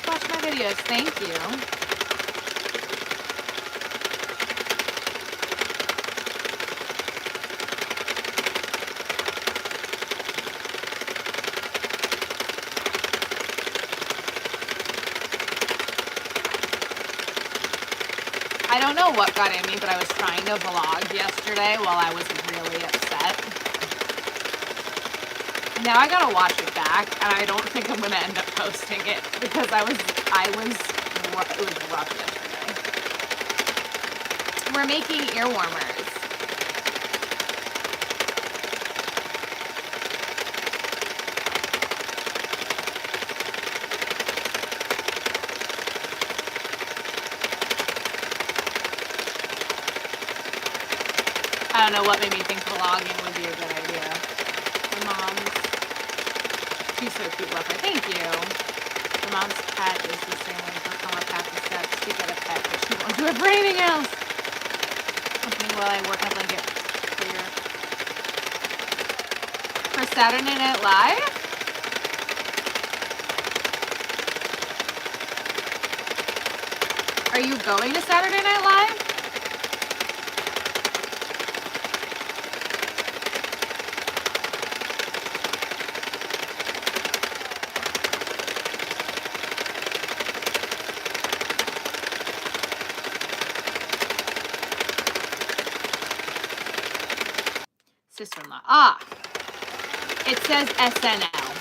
Watch my videos, thank you. I don't know what got in me, but I was trying to vlog yesterday while I was really upset. Now I gotta watch it back, and I don't think I'm gonna end up posting it because it was rough yesterday. We're making ear warmers. I don't know what made me think vlogging would be a good idea. My mom's, she's so cute, love her. Thank you. My mom's cat is the same way. She'll come up half the steps to get a pet, but she won't do it for anything else. Okay, while I work on a blanket for Saturday Night Live. Are you going to Saturday Night Live? Sister-in-law. Ah, it says SNL.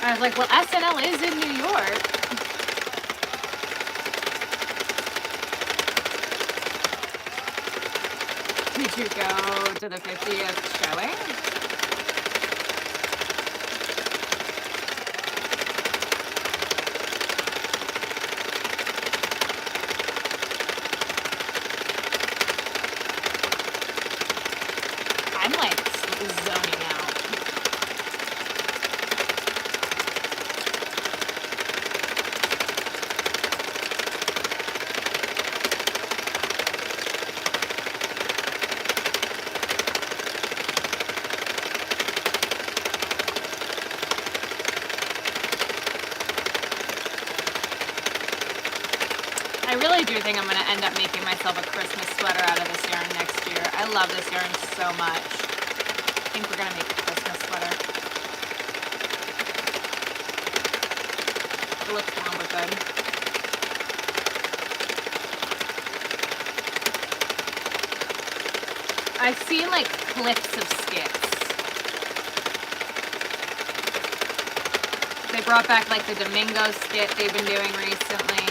I was like, well, SNL is in New York. Did you go to the 50th showing? I'm like zoning out. I really do think I'm going to end up making myself a Christmas sweater out of this yarn next year. I love this yarn so much. I think we're going to make a Christmas sweater. It looks long but good. I've seen like clips of skits. They brought back like the Domingo skit they've been doing recently.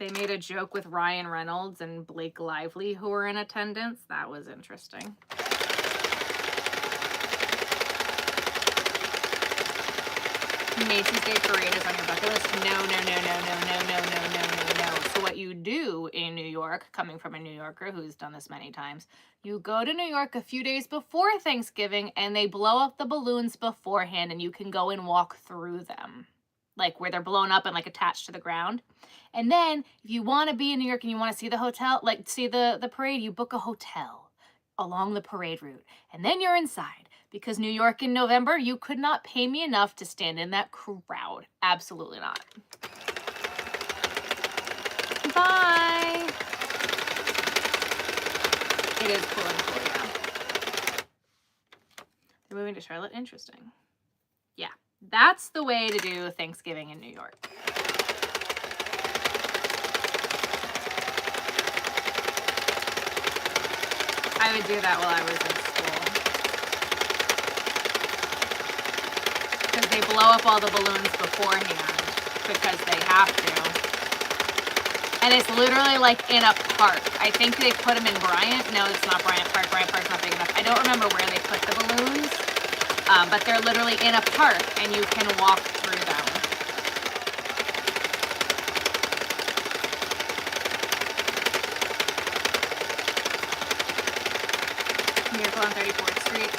They made a joke with Ryan Reynolds and Blake Lively who were in attendance. That was interesting. Macy's Day Parade is on your bucket list? No, no, no, no, no, no, no, no, no, no, no. So what you do in New York, coming from a New Yorker who's done this many times, you go to New York a few days before Thanksgiving and they blow up the balloons beforehand and you can go and walk through them. Like where they're blown up and like attached to the ground. And then if you want to be in New York and you want to see the hotel, like see the parade, you book a hotel along the parade route. And then you're inside. Because New York in November, you could not pay me enough to stand in that crowd. Absolutely not. Bye. It is cool and cool, yeah. They're moving to Charlotte? Interesting. Yeah, that's the way to do Thanksgiving in New York. I would do that while I was in school. Because they blow up all the balloons beforehand because they have to. And it's literally like in a park. I think they put them in Bryant. No, it's not Bryant Park. Bryant Park's not big enough. I don't remember where they put the balloons. But they're literally in a park and you can walk through them. Miracle on 34th Street.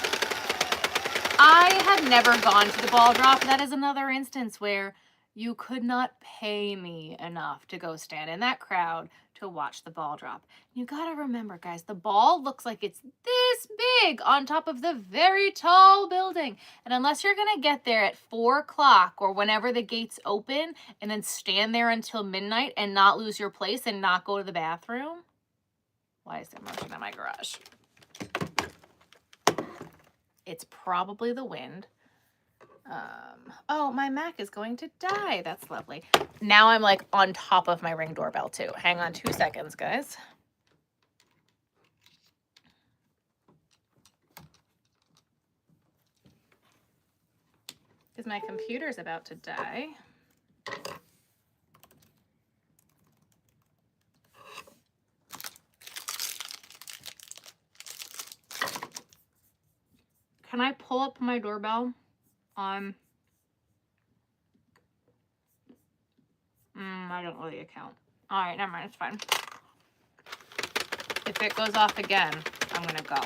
I have never gone to the ball drop. That is another instance where you could not pay me enough to go stand in that crowd to watch the ball drop. You gotta remember, guys, the ball looks like it's this big on top of the very tall building. And unless you're gonna get there at 4 o'clock or whenever the gates open and then stand there until midnight and not lose your place and not go to the bathroom. Why is there motion in my garage? It's probably the wind. Oh, my Mac is going to die. That's lovely. Now I'm like on top of my Ring doorbell too. Hang on 2 seconds, guys. Because my computer's about to die. Can I pull up my doorbell on... I don't know the account. All right, never mind. It's fine. If it goes off again, I'm going to go.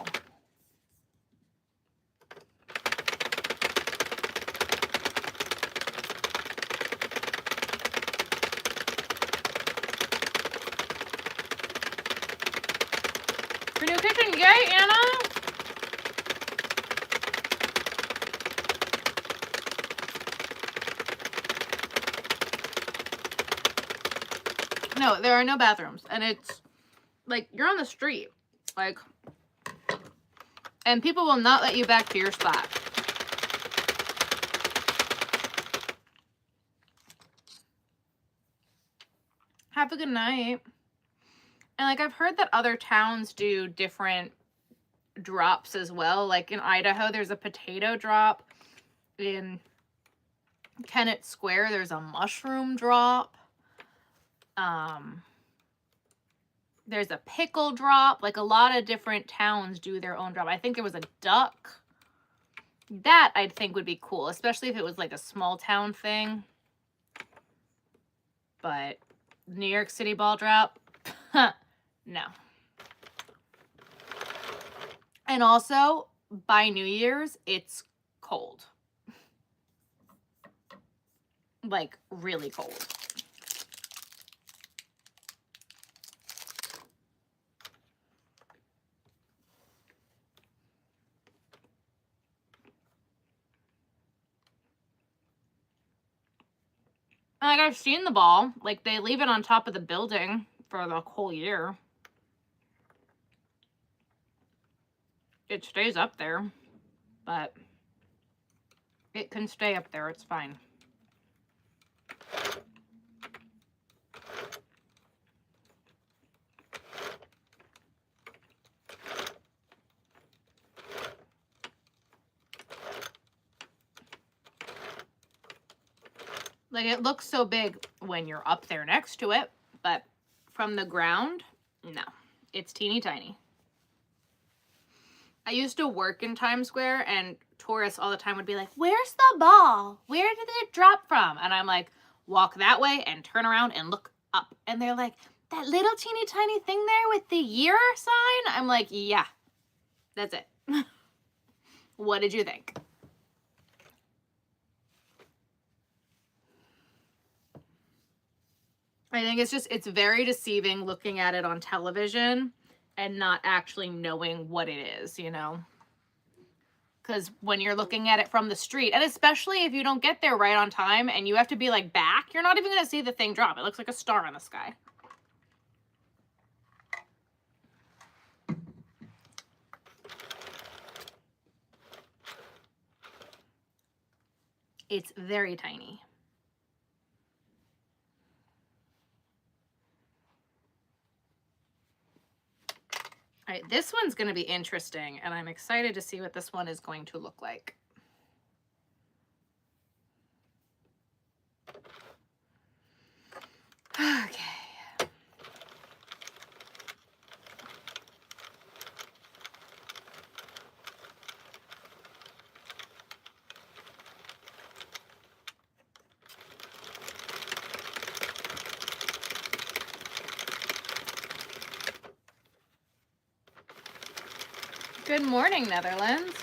Your new kitchen, yay, Anna! No, there are no bathrooms, and it's like you're on the street, like, and people will not let you back to your spot. Have a good night. And like I've heard that other towns do different drops as well. Like in Idaho, there's a potato drop. In Kennett Square, there's a mushroom drop. There's a pickle drop. Like a lot of different towns do their own drop. I think there was a duck. That I think would be cool, especially if it was like a small town thing. But New York City ball drop, no. And also, by New Year's, it's cold. Like, really cold. Like, I've seen the ball. Like, they leave it on top of the building for the whole year. It stays up there, but it can stay up there. It's fine. Like, it looks so big when you're up there next to it, but from the ground, no, it's teeny tiny. I used to work in Times Square, and tourists all the time would be like, where's the ball? Where did it drop from? And I'm like, walk that way and turn around and look up. And they're like, that little teeny tiny thing there with the year sign? I'm like, yeah, that's it. What did you think? I think it's very deceiving looking at it on television and not actually knowing what it is, you know? Because when you're looking at it from the street, and especially if you don't get there right on time and you have to be like back, you're not even going to see the thing drop. It looks like a star in the sky. It's very tiny. All right, this one's going to be interesting, and I'm excited to see what this one is going to look like. Okay. Good morning, Netherlands.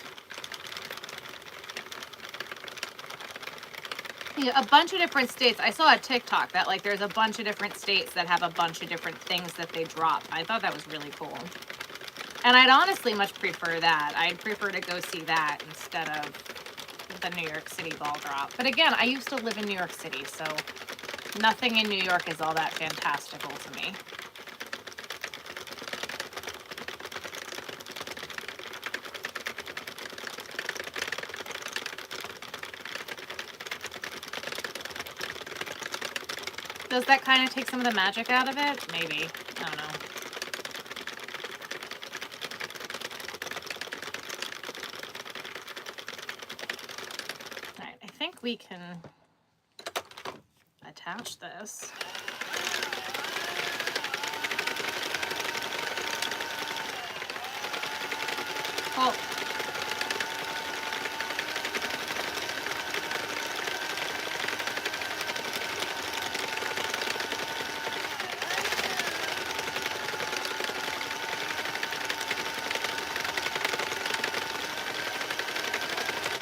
Yeah, a bunch of different states. I saw a TikTok that like there's a bunch of different states that have a bunch of different things that they drop. I thought that was really cool. And I'd honestly much prefer that. I'd prefer to go see that instead of the New York City ball drop. But again, I used to live in New York City, so nothing in New York is all that fantastical to me. Does that kind of take some of the magic out of it? Maybe. I don't know. All right, I think we can attach this. Cool.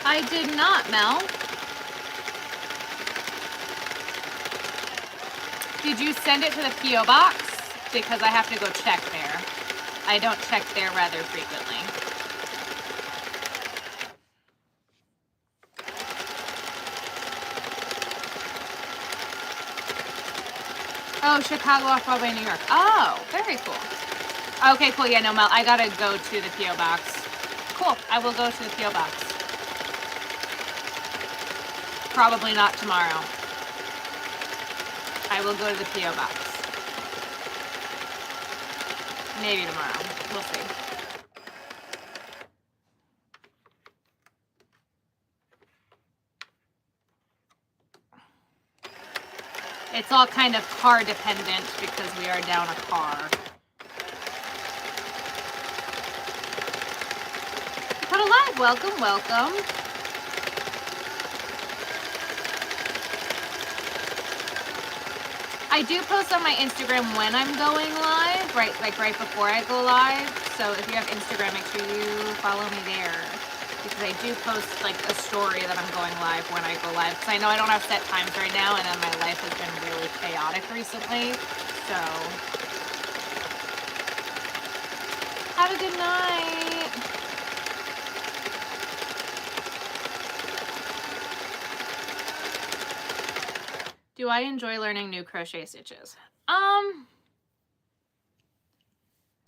I did not, Mel. Did you send it to the P.O. box? Because I have to go check there. I don't check there rather frequently. Oh, Chicago off Broadway, New York. Oh, very cool. Okay, cool. Yeah, no, Mel, I gotta go to the P.O. box. Cool. I will go to the P.O. box. Probably not tomorrow. I will go to the P.O. box. Maybe tomorrow. We'll see. It's all kind of car dependent because we are down a car. Cut alive, welcome, welcome. I do post on my Instagram when I'm going live, right before I go live. So if you have Instagram, make sure you follow me there. Because I do post like a story that I'm going live when I go live. Because I know I don't have set times right now, and then my life has been really chaotic recently. So have a good night. Do I enjoy learning new crochet stitches? I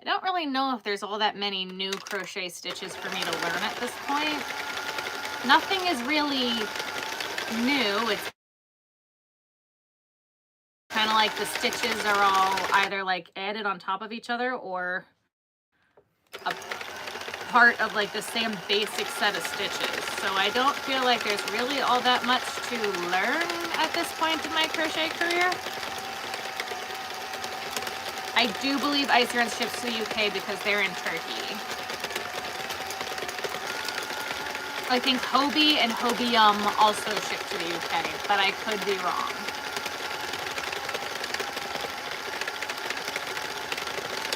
don't really know if there's all that many new crochet stitches for me to learn at this point. Nothing is really new. It's kind of like the stitches are all either like added on top of each other or a part of like the same basic set of stitches. So I don't feel like there's really all that much to learn at this point in my crochet career. I do believe Ice Yarns ships to the UK because they're in Turkey. I think Hobie and Hobie also ship to the UK, but I could be wrong.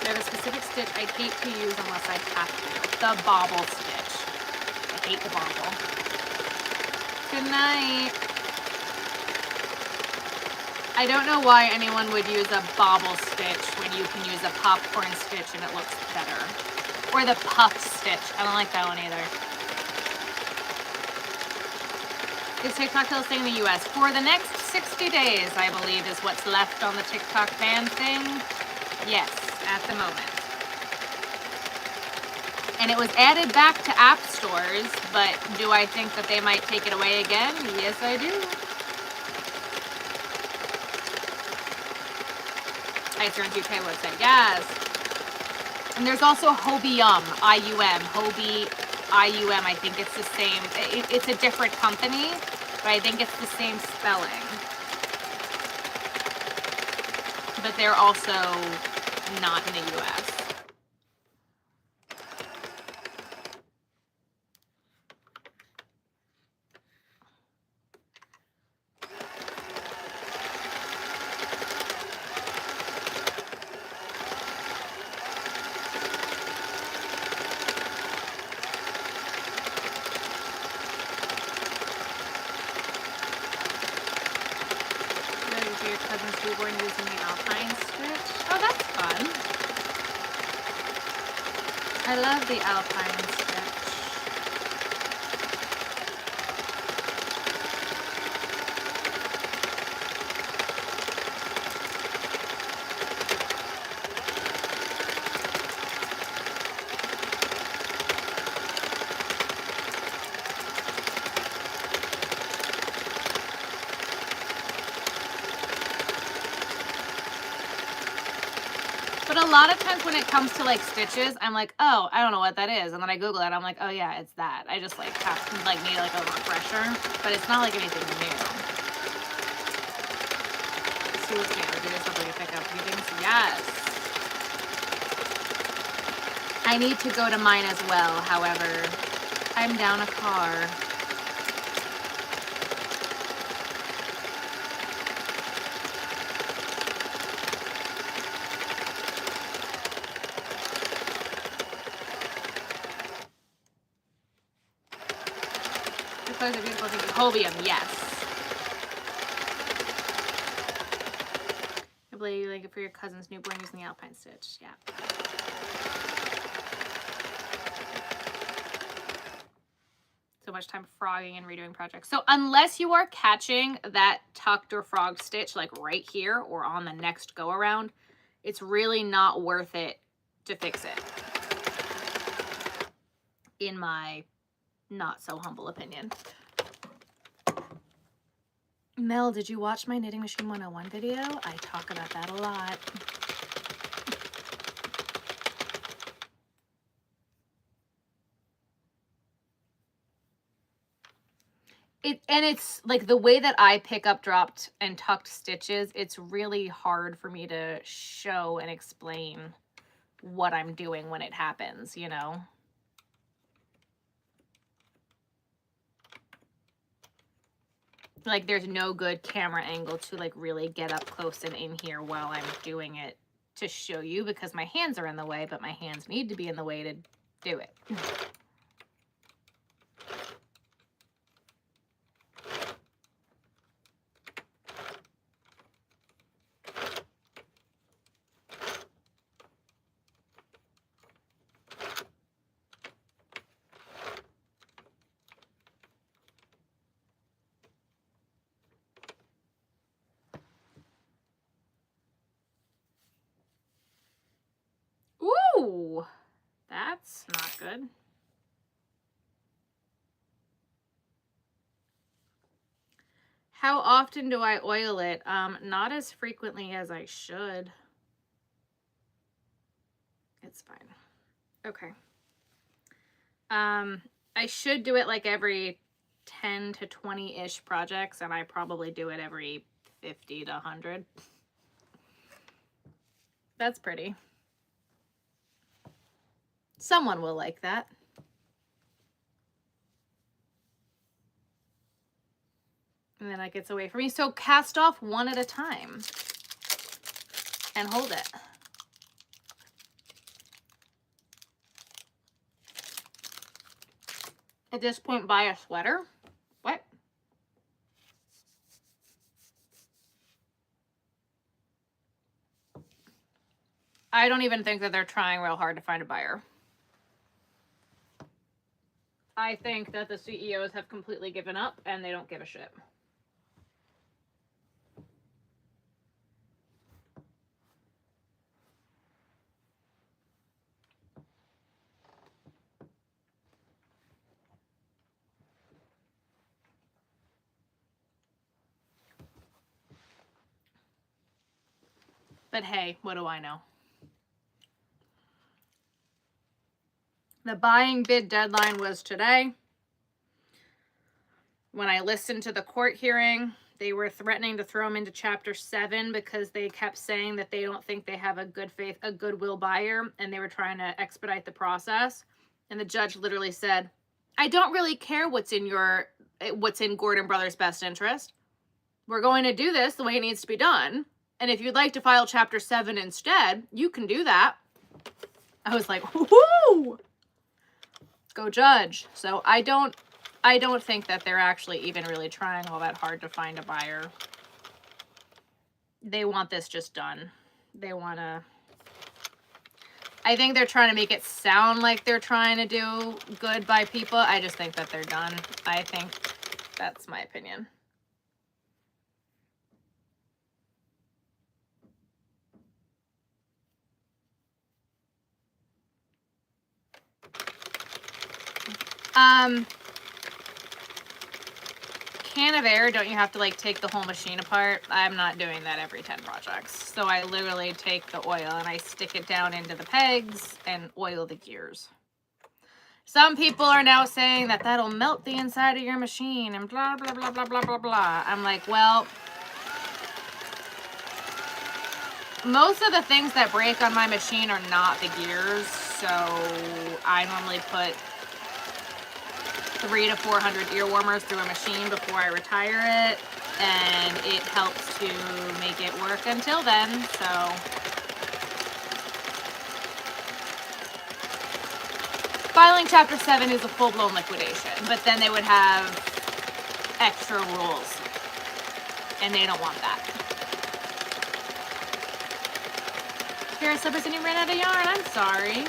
There's a specific stitch I hate to use unless I have to. The bobble stitch. I hate the bobble. Good night. I don't know why anyone would use a bobble stitch when you can use a popcorn stitch and it looks better. Or the puff stitch. I don't like that one either. Is TikTok still staying in the US? For the next 60 days, I believe, is what's left on the TikTok ban thing. Yes, at the moment. And it was added back to app stores, but do I think that they might take it away again? Yes, I do. Ice Yarns UK website, yes. And there's also Hobie IUM, Hobie IUM. I think it's the same. It's a different company, but I think it's the same spelling. But they're also not in the US. I love the Alpine stitch. But a lot of times when it comes to like stitches, I'm like, oh, I don't know what that is. And then I Google it, I'm like, oh yeah, it's that. I just like have to like need like a refresher, but it's not like anything new. Sue's camera, do something to pick up things. Yes. I need to go to mine as well. However, I'm down a car. Colors are beautiful. Thank you. Hobium, yes. I believe you like it for your cousin's newborn using the Alpine stitch. Yeah. So much time frogging and redoing projects. So unless you are catching that tucked or frog stitch like right here or on the next go around, it's really not worth it to fix it. In my not so humble opinion. Mel, did you watch my Knitting Machine 101 video? I talk about that a lot. And it's like the way that I pick up dropped and tucked stitches, it's really hard for me to show and explain what I'm doing when it happens, you know? Like there's no good camera angle to like really get up close and in here while I'm doing it to show you because my hands are in the way, but my hands need to be in the way to do it. Ooh, that's not good. How often do I oil it? Not as frequently as I should. It's fine. Okay. I should do it like every 10 to 20-ish projects, and I probably do it every 50 to 100. That's pretty. Someone will like that. And then it gets away from me. So cast off one at a time and hold it. At this point, buy a sweater. What? I don't even think that they're trying real hard to find a buyer. I think that the CEOs have completely given up and they don't give a shit. But hey, what do I know? The buying bid deadline was today. When I listened to the court hearing, they were threatening to throw them into Chapter 7 because they kept saying that they don't think they have a goodwill buyer, and they were trying to expedite the process. And the judge literally said, I don't really care what's in Gordon Brothers' best interest. We're going to do this the way it needs to be done. And if you'd like to file Chapter 7 instead, you can do that. I was like, whoo! Go judge. So I don't think that they're actually even really trying all that hard to find a buyer. They want this just done. They want to... I think they're trying to make it sound like they're trying to do good by people. I just think that they're done. I think that's my opinion. Can of air, don't you have to like take the whole machine apart? I'm not doing that every 10 projects. So I literally take the oil and I stick it down into the pegs and oil the gears. Some people are now saying that that'll melt the inside of your machine and blah, blah, blah, blah, blah, blah, blah. I'm like, well, most of the things that break on my machine are not the gears. So I normally put 300 to 400 ear warmers through a machine before I retire it, and it helps to make it work until then. So filing Chapter 7 is a full-blown liquidation, but then they would have extra rules, and they don't want that. Pair of slippers and you ran out of yarn. I'm sorry.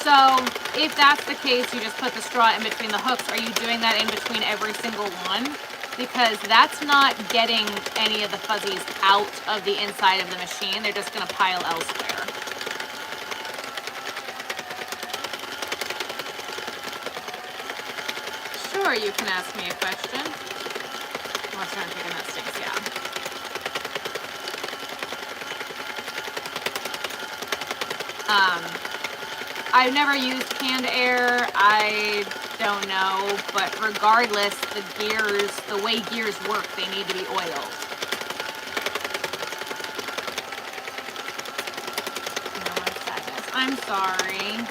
So if that's the case, you just put the straw in between the hooks. Are you doing that in between every single one? Because that's not getting any of the fuzzies out of the inside of the machine. They're just going to pile elsewhere. Sure, you can ask me a question. Unless you're thinking that stinks, yeah. I've never used canned air. I don't know, but regardless, the way gears work, they need to be oiled. No more sadness. I'm sorry.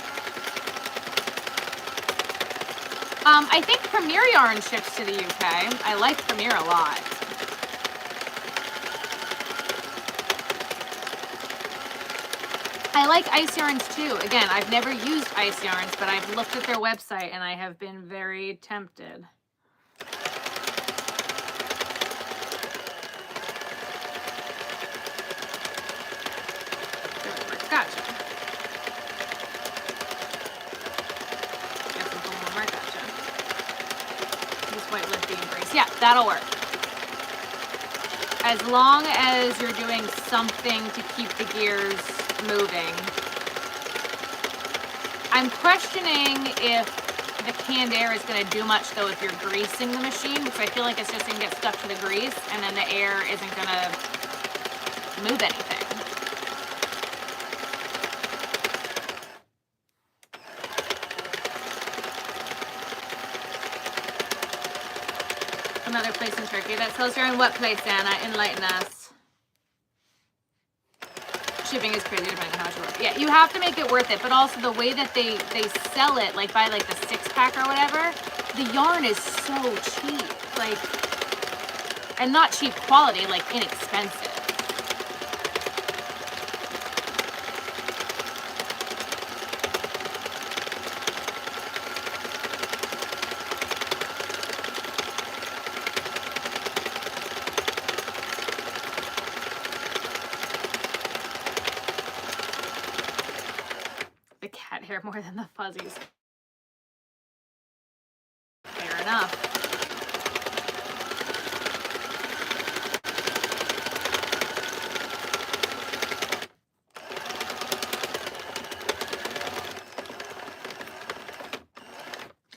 I think Premier Yarn ships to the UK. I like Premier a lot. I like ice yarns too. Again, I've never used ice yarns, but I've looked at their website and I have been very tempted. Gotcha. Gotcha. Just white lift the embrace. Yeah, that'll work. As long as you're doing something to keep the gears moving. I'm questioning if the canned air is going to do much though if you're greasing the machine, because I feel like it's just going to get stuck to the grease and then the air isn't going to move anything. Another place in Turkey that sells yarn. What place, Anna? Enlighten us. Shipping is crazy depending on how much it worth. Yeah, you have to make it worth it, but also the way that they sell it, like by like the 6-pack or whatever, the yarn is so cheap, like, and not cheap quality, like inexpensive. The cat hair more than the fuzzies. Fair enough.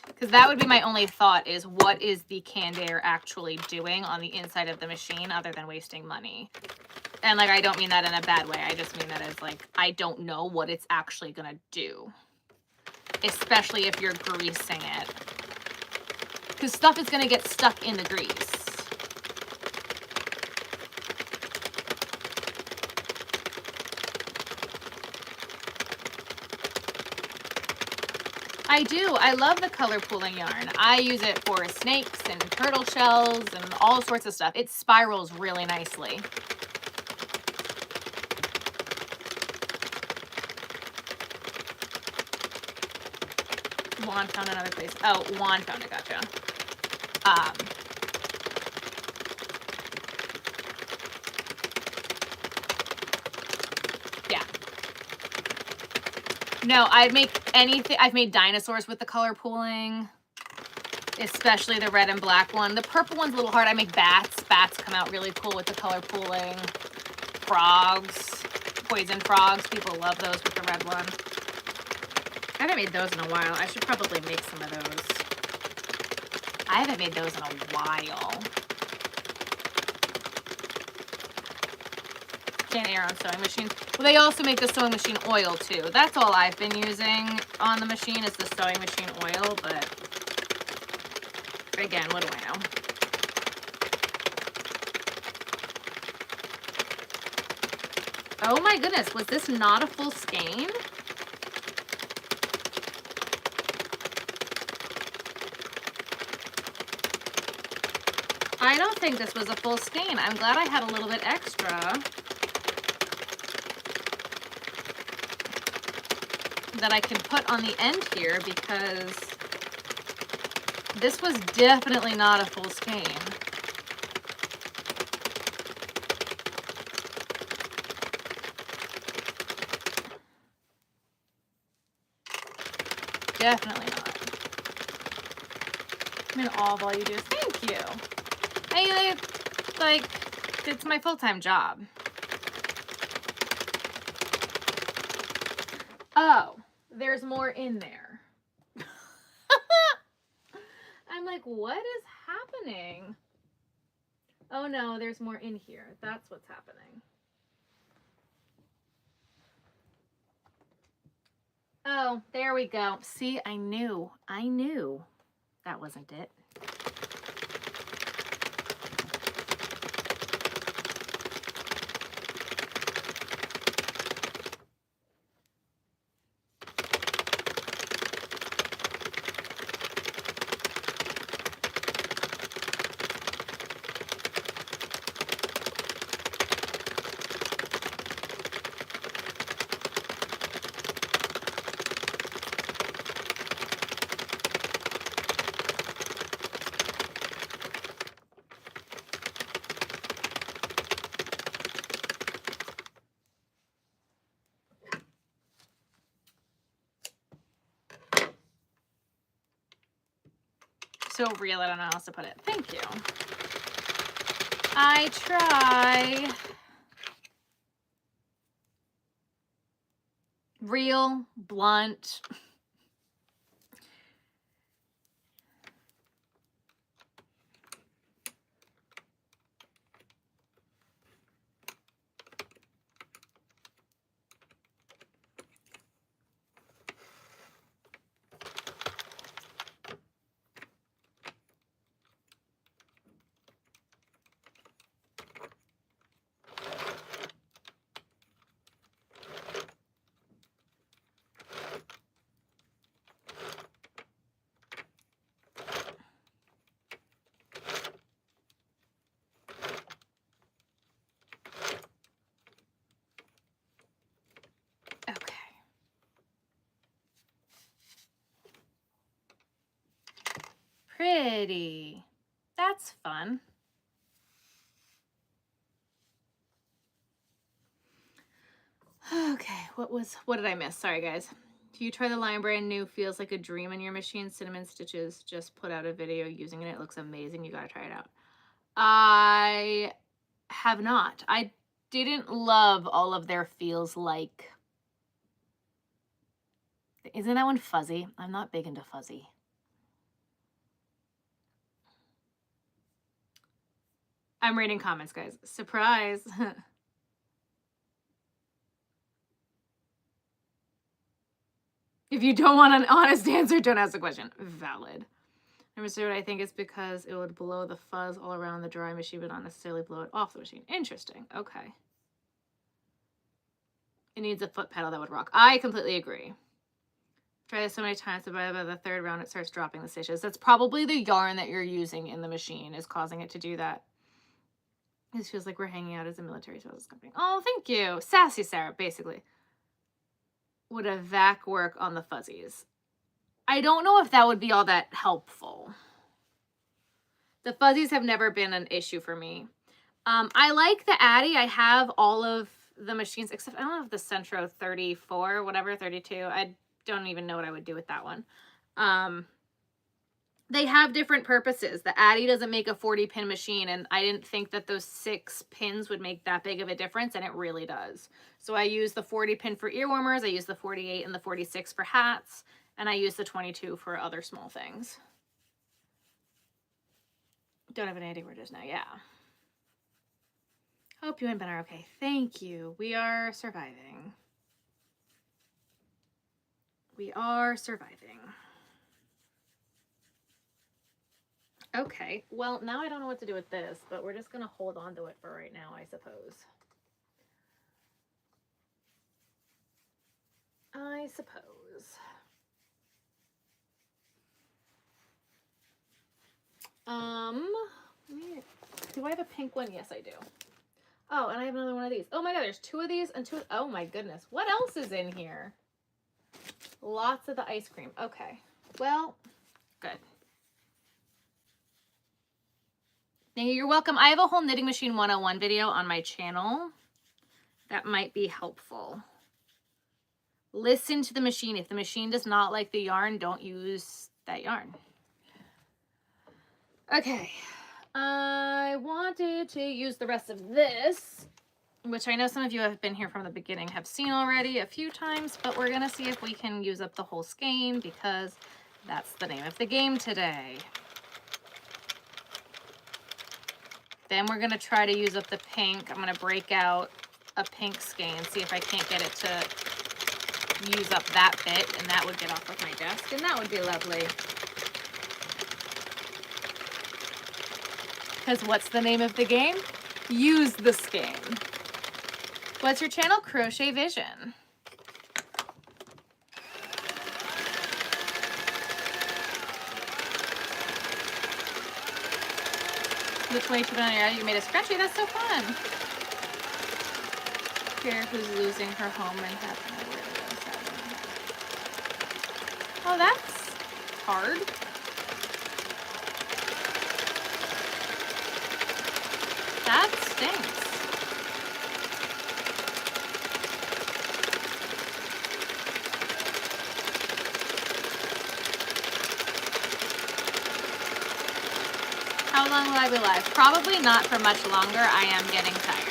Because that would be my only thought, is what is the canned air actually doing on the inside of the machine other than wasting money? And like, I don't mean that in a bad way. I just mean that as like, I don't know what it's actually gonna do. Especially if you're greasing it. Because stuff is gonna get stuck in the grease. I do. I love the color pooling yarn. I use it for snakes and turtle shells and all sorts of stuff. It spirals really nicely. Juan found another place. Oh, Juan found it. Gotcha. Yeah. No, I'd make anything. I've made dinosaurs with the color pooling, especially the red and black one. The purple one's a little hard. I make bats. Bats come out really cool with the color pooling. Frogs, poison frogs. People love those with the red one. I haven't made those in a while. I should probably make some of those. I haven't made those in a while. Canned air on sewing machine. Well, they also make the sewing machine oil too. That's all I've been using on the machine is the sewing machine oil, but again, what do I know? Oh my goodness, was this not a full skein? I don't think this was a full skein. I'm glad I had a little bit extra that I can put on the end here, because this was definitely not a full skein. Definitely not. I'm in all of all you do. Thank you. Like, it's my full-time job. Oh, there's more in there. I'm like, what is happening? Oh no, there's more in here. That's what's happening. Oh, there we go. See, I knew that wasn't it. So real, I don't know how else to put it. Thank you. I try. Real, blunt. pretty. That's fun. Okay, what did I miss? Sorry, guys. Do you try the line brand new? Feels like a dream in your machine. Cinnamon Stitches just put out a video using it. It looks amazing. You gotta try it out. I have not. I didn't love all of their feels like. Isn't that one fuzzy? I'm not big into fuzzy. I'm reading comments, guys. Surprise. If you don't want an honest answer, don't ask the question. Valid. Number 2, I think it's because it would blow the fuzz all around the dry machine, but not necessarily blow it off the machine. Interesting. Okay. It needs a foot pedal that would rock. I completely agree. Try this so many times, but by the 3rd round, it starts dropping the stitches. That's probably the yarn that you're using in the machine is causing it to do that. This feels like we're hanging out as a military services company. Oh, thank you. Sassy Sarah, basically. Would a vac work on the fuzzies? I don't know if that would be all that helpful. The fuzzies have never been an issue for me. I like the Addy. I have all of the machines, except I don't have the Centro 34, whatever, 32. I don't even know what I would do with that one. They have different purposes. The Addy doesn't make a 40-pin machine, and I didn't think that those 6 pins would make that big of a difference, and it really does. So I use the 40-pin for ear warmers, I use the 48 and the 46 for hats, and I use the 22 for other small things. Don't have an idea where it is now, yeah. Hope you and Ben are okay. Thank you. We are surviving. We are surviving. Okay, well, now I don't know what to do with this, but we're just going to hold on to it for right now, I suppose. Do I have a pink one? Yes, I do. Oh, and I have another one of these. Oh my god, there's 2 of these and 2. Oh my goodness. What else is in here? Lots of the ice cream. Okay. Well, good. You're welcome. I have a whole Knitting Machine 101 video on my channel. That might be helpful. Listen to the machine. If the machine does not like the yarn, don't use that yarn. Okay. I wanted to use the rest of this, which I know some of you have been here from the beginning, have seen already a few times, but we're going to see if we can use up the whole skein because that's the name of the game today. Then we're going to try to use up the pink. I'm going to break out a pink skein, see if I can't get it to use up that bit, and that would get off of my desk, and that would be lovely. Because what's the name of the game? Use the skein. What's your channel? Crochet Vision. The 22 banana, you made a scrunchie. That's so fun. Here, who's losing her home and having a weird. Oh, that's hard. That stinks. How long will I be live? Probably not for much longer. I am getting tired.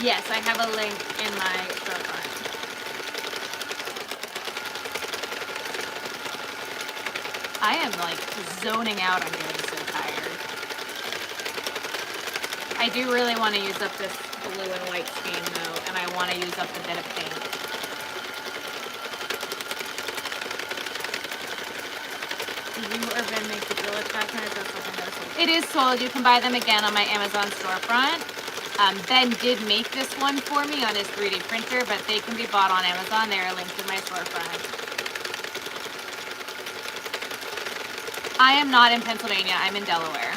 Yes, I have a link in my storefront. I am like zoning out. I'm getting so tired. I do really want to use up this blue and white skein though, and I want to use up a bit of pink. Do you or Ben make the drill attachment? It is sold. You can buy them again on my Amazon storefront. Ben did make this one for me on his 3D printer, but they can be bought on Amazon. They are linked in my storefront. I am not in Pennsylvania. I'm in Delaware.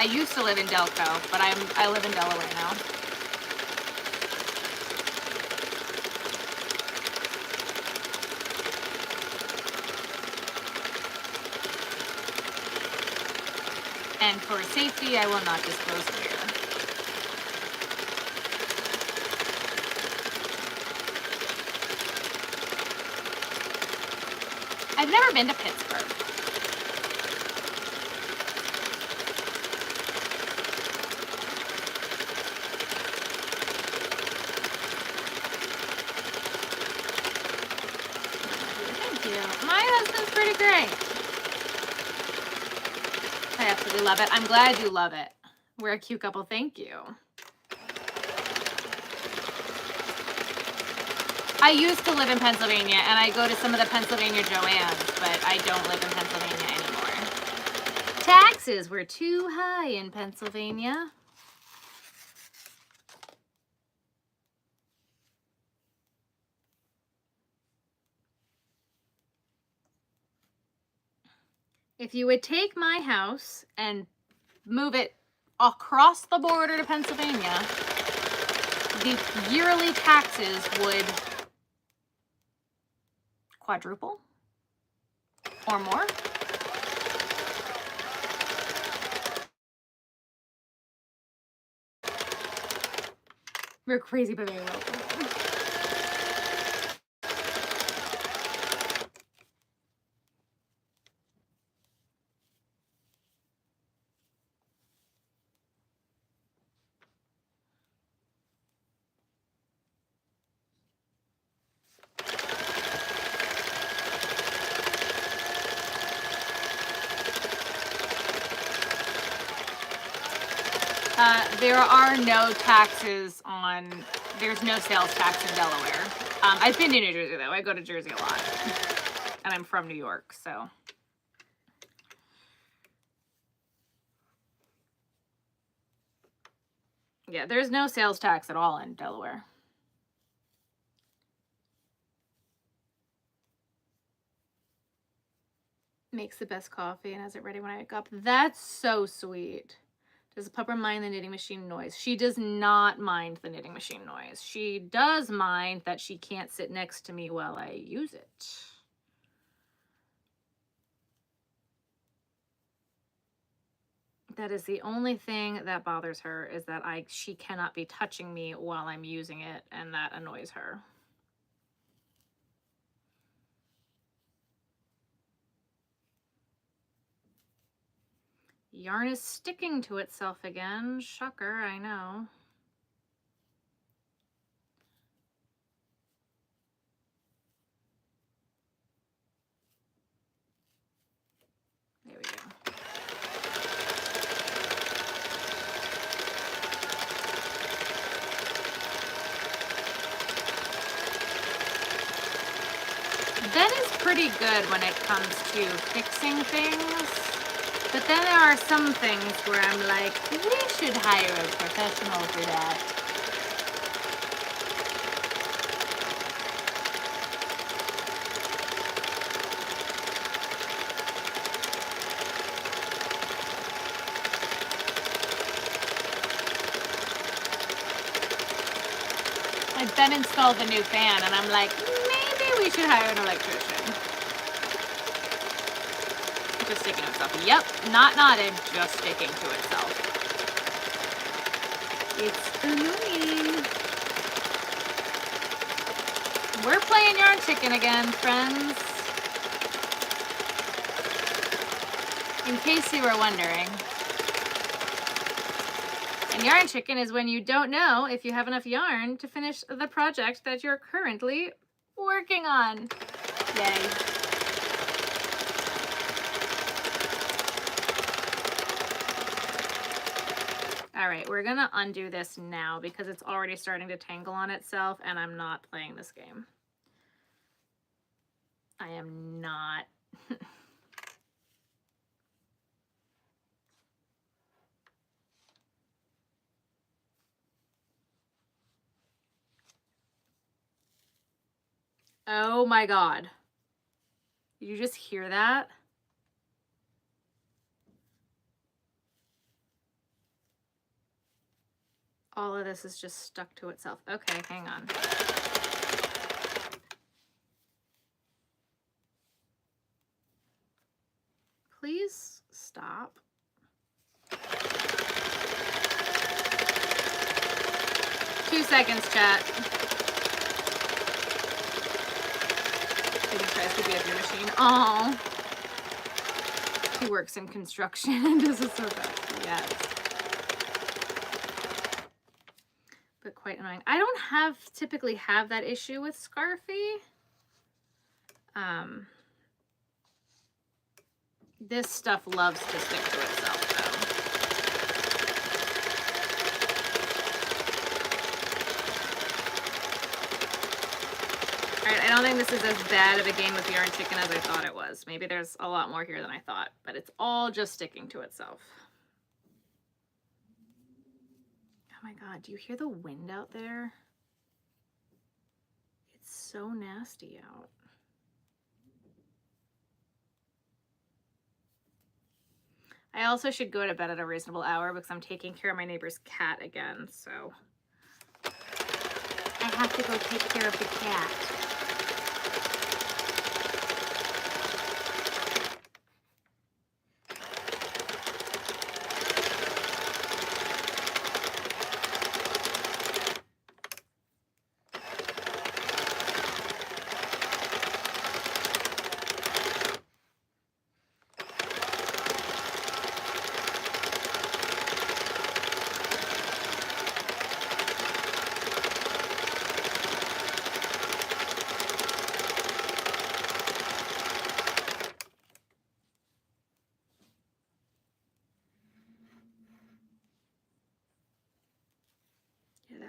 I used to live in Delco, but I live in Delaware now. And for safety, I will not disclose where. I've never been to Pittsburgh. Thank you. My husband's pretty great. I absolutely love it. I'm glad you love it. We're a cute couple. Thank you. I used to live in Pennsylvania, and I go to some of the Pennsylvania Joanns, but I don't live in Pennsylvania anymore. Taxes were too high in Pennsylvania. If you would take my house and move it across the border to Pennsylvania, the yearly taxes would quadruple or more. We're crazy, but very welcome. There are no taxes on, there's no sales tax in Delaware. I've been to New Jersey though. I go to Jersey a lot. And I'm from New York, so. Yeah, there's no sales tax at all in Delaware. Makes the best coffee and has it ready when I wake up. That's so sweet. Does Pupper mind the knitting machine noise? She does not mind the knitting machine noise. She does mind that she can't sit next to me while I use it. That is the only thing that bothers her, is that she cannot be touching me while I'm using it, and that annoys her. Yarn is sticking to itself again. Shocker, I know. There we go. Ben is pretty good when it comes to fixing things, but then there are some things where I'm like, we should hire a professional for that. Like, Ben installed the new fan, and I'm like, maybe we should hire an electrician. Just sticking to itself. Yep, not knotted, just sticking to itself. It's annoying. We're playing Yarn Chicken again, friends. In case you were wondering. And Yarn Chicken is when you don't know if you have enough yarn to finish the project that you're currently working on. Yay. All right, we're gonna undo this now because it's already starting to tangle on itself, and I'm not playing this game. I am not. Oh my God. Did you just hear that? All of this is just stuck to itself. Okay, hang on. Please stop. Two seconds, chat. He tries to be a machine. Oh. He works in construction and does it so bad. Yes. But quite annoying. I don't typically have that issue with Scarfy. This stuff loves to stick to itself, though. All right, I don't think this is as bad of a game with Yarn Chicken as I thought it was. Maybe there's a lot more here than I thought, but it's all just sticking to itself. Oh my God, do you hear the wind out there? It's so nasty out. I also should go to bed at a reasonable hour because I'm taking care of my neighbor's cat again, so I have to go take care of the cat.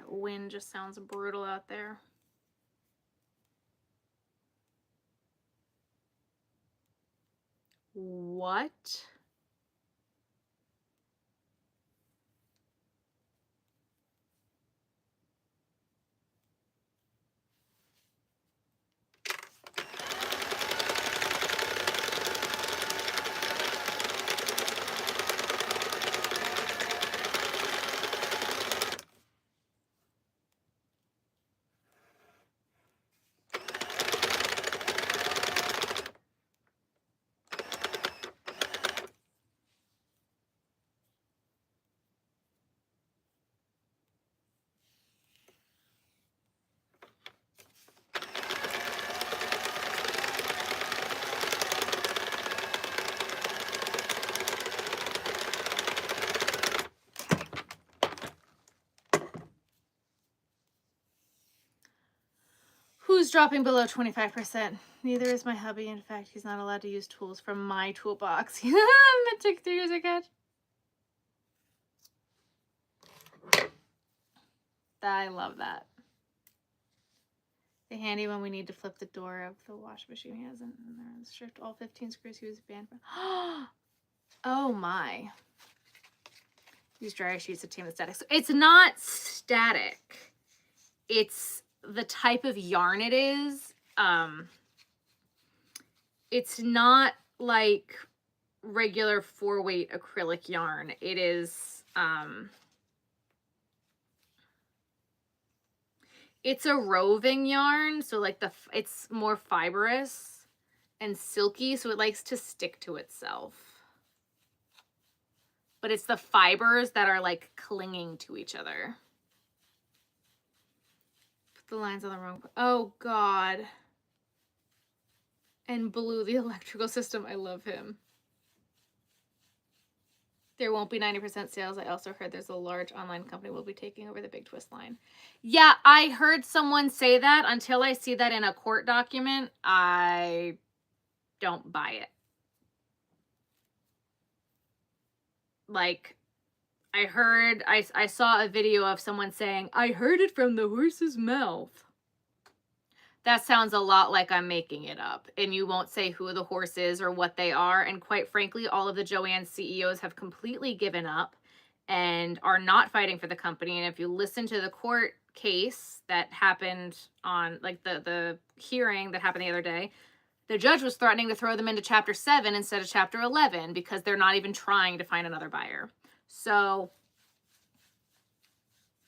Wind just sounds brutal out there. What? Who's dropping below 25%? Neither is my hubby. In fact, he's not allowed to use tools from my toolbox. That took 3 years to catch. I love that. The handy when we need to flip the door of the washing machine. He hasn't stripped all 15 screws he was banned from. Oh my. Use dryer sheets to tame the static. So it's not static. It's the type of yarn it is. It's not like regular 4-weight acrylic yarn. It is it's a roving yarn, so like it's more fibrous and silky, so it likes to stick to itself. But it's the fibers that are like clinging to each other. Put the lines on the wrong. Oh God. And Blue, the electrical system. I love him. There won't be 90% sales. I also heard there's a large online company will be taking over the Big Twist line. Yeah, I heard someone say that. Until I see that in a court document, I don't buy it. Like, I saw a video of someone saying, I heard it from the horse's mouth. That sounds a lot like I'm making it up, and you won't say who the horse is or what they are. And quite frankly, all of the Joann CEOs have completely given up and are not fighting for the company. And if you listen to the court case that happened on, like, the hearing that happened the other day, the judge was threatening to throw them into Chapter 7 instead of Chapter 11 because they're not even trying to find another buyer. So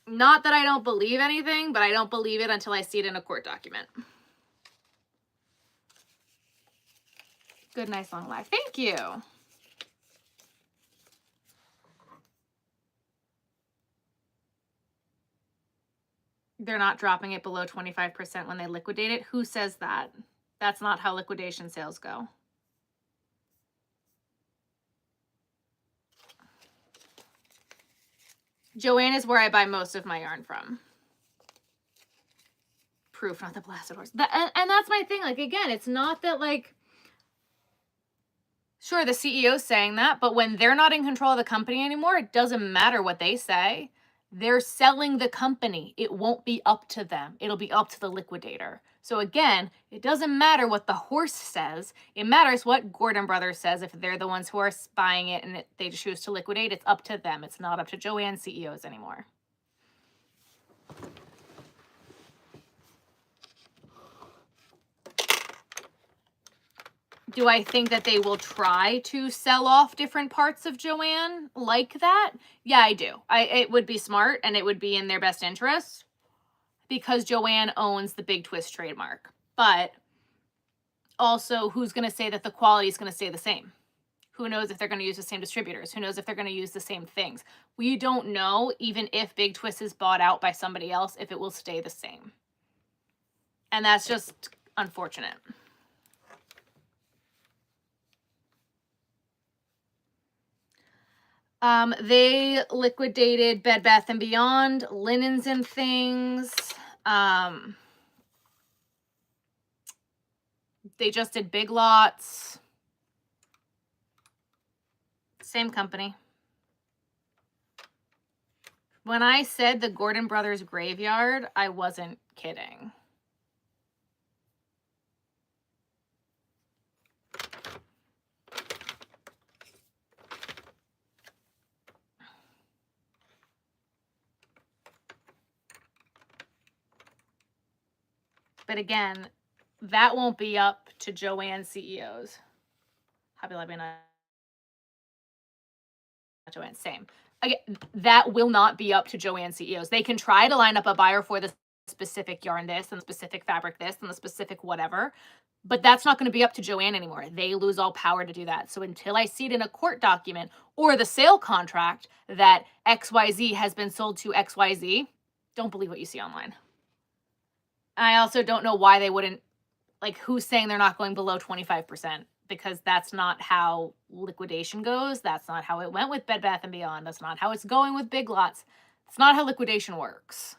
Not that I don't believe anything, but I don't believe it until I see it in a court document. Good, nice long life. Thank you. They're not dropping it below 25% when they liquidate it. Who says that? That's not how liquidation sales go. Joann is where I buy most of my yarn from. Proof, not the blasted horse. And that's my thing. Like, again, it's not that, like, sure, the CEO's saying that, but when they're not in control of the company anymore, it doesn't matter what they say. They're selling the company. It won't be up to them. It'll be up to the liquidator. So again, it doesn't matter what the horse says. It matters what Gordon Brothers says. If they're the ones who are buying it and they choose to liquidate, it's up to them. It's not up to Joann CEOs anymore. Do I think that they will try to sell off different parts of Joann like that? Yeah, I do. It would be smart and it would be in their best interest because Joann owns the Big Twist trademark. But also, who's going to say that the quality is going to stay the same? Who knows if they're going to use the same distributors? Who knows if they're going to use the same things? We don't know, even if Big Twist is bought out by somebody else, if it will stay the same. And that's just unfortunate. They liquidated Bed Bath & Beyond, Linens and Things. They just did Big Lots. Same company. When I said the Gordon Brothers graveyard, I wasn't kidding. But again, that won't be up to Joann CEOs. Hobby Lobby, not Joann, same. Again, that will not be up to Joann CEOs. They can try to line up a buyer for the specific yarn this and the specific fabric this and the specific whatever, but that's not going to be up to Joann anymore. They lose all power to do that. So until I see it in a court document or the sale contract that XYZ has been sold to XYZ, don't believe what you see online. I also don't know why they wouldn't, like, who's saying they're not going below 25%, because that's not how liquidation goes. That's not how it went with Bed Bath & Beyond. That's not how it's going with Big Lots. It's not how liquidation works.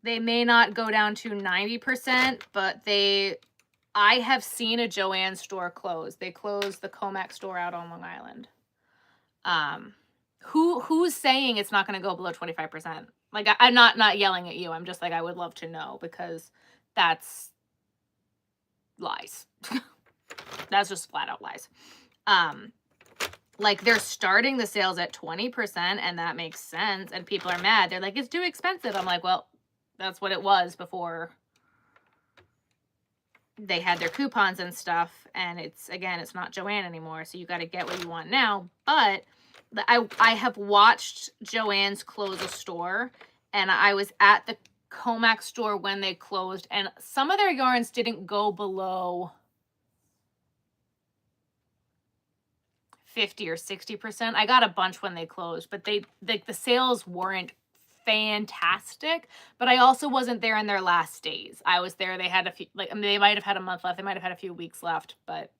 They may not go down to 90%, but I have seen a Joann store close. They closed the Comac store out on Long Island. Who's saying it's not going to go below 25%? Like, I'm not yelling at you. I'm just like, I would love to know, because that's lies. That's just flat out lies. Like, they're starting the sales at 20%, and that makes sense. And people are mad. They're like, it's too expensive. I'm like, well, that's what it was before they had their coupons and stuff. And it's not Joann anymore. So you got to get what you want now. But I have watched Joann's close a store, and I was at the Comac store when they closed, and some of their yarns didn't go below 50 or 60%. I got a bunch when they closed, but the sales weren't fantastic. But I also wasn't there in their last days. I was there. They had a few, like, I mean, they might have had a month left. They might have had a few weeks left, but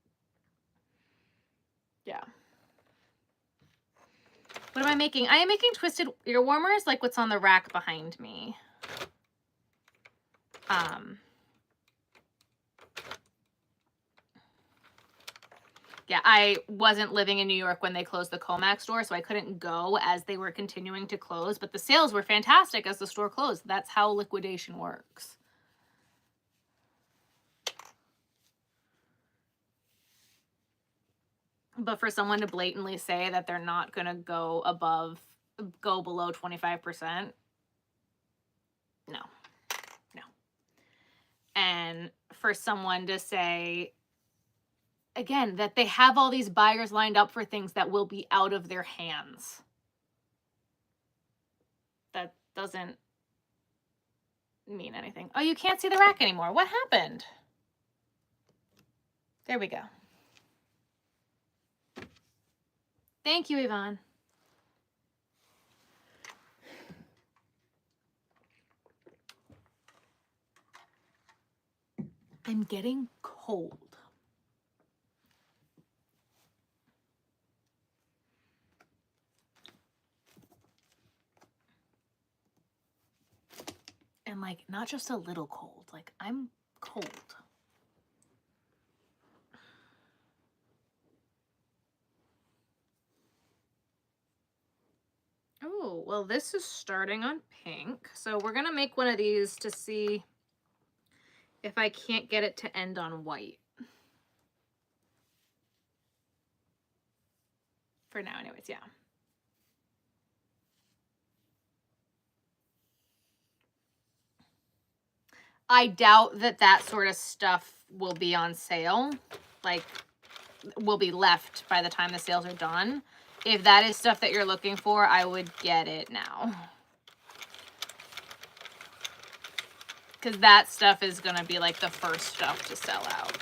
yeah. What am I making? I am making twisted ear warmers, like what's on the rack behind me. Yeah, I wasn't living in New York when they closed the Comac store, so I couldn't go as they were continuing to close, but the sales were fantastic as the store closed. That's how liquidation works. But for someone to blatantly say that they're not going to go below 25%, no. And for someone to say again, that they have all these buyers lined up for things that will be out of their hands. That doesn't mean anything. Oh, you can't see the rack anymore. What happened? There we go. Thank you, Yvonne. I'm getting cold. And like, not just a little cold, like I'm cold. Oh, well, this is starting on pink. So we're gonna make one of these to see if I can't get it to end on white. For now, anyways, yeah. I doubt that that sort of stuff will be on sale, like will be left by the time the sales are done. If that is stuff that you're looking for, I would get it now. Because that stuff is going to be like the first stuff to sell out.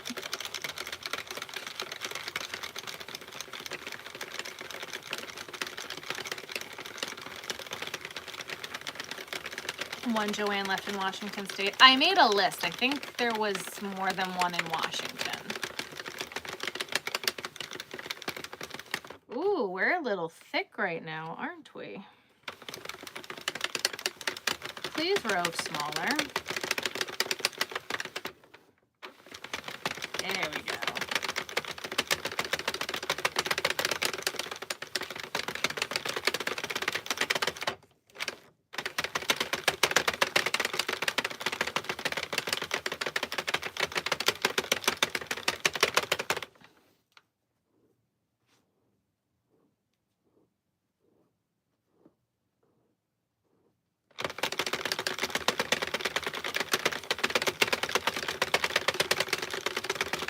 One Joann left in Washington State. I made a list. I think there was more than one in Washington. Ooh, we're a little thick right now, aren't we? Please row smaller. There we go.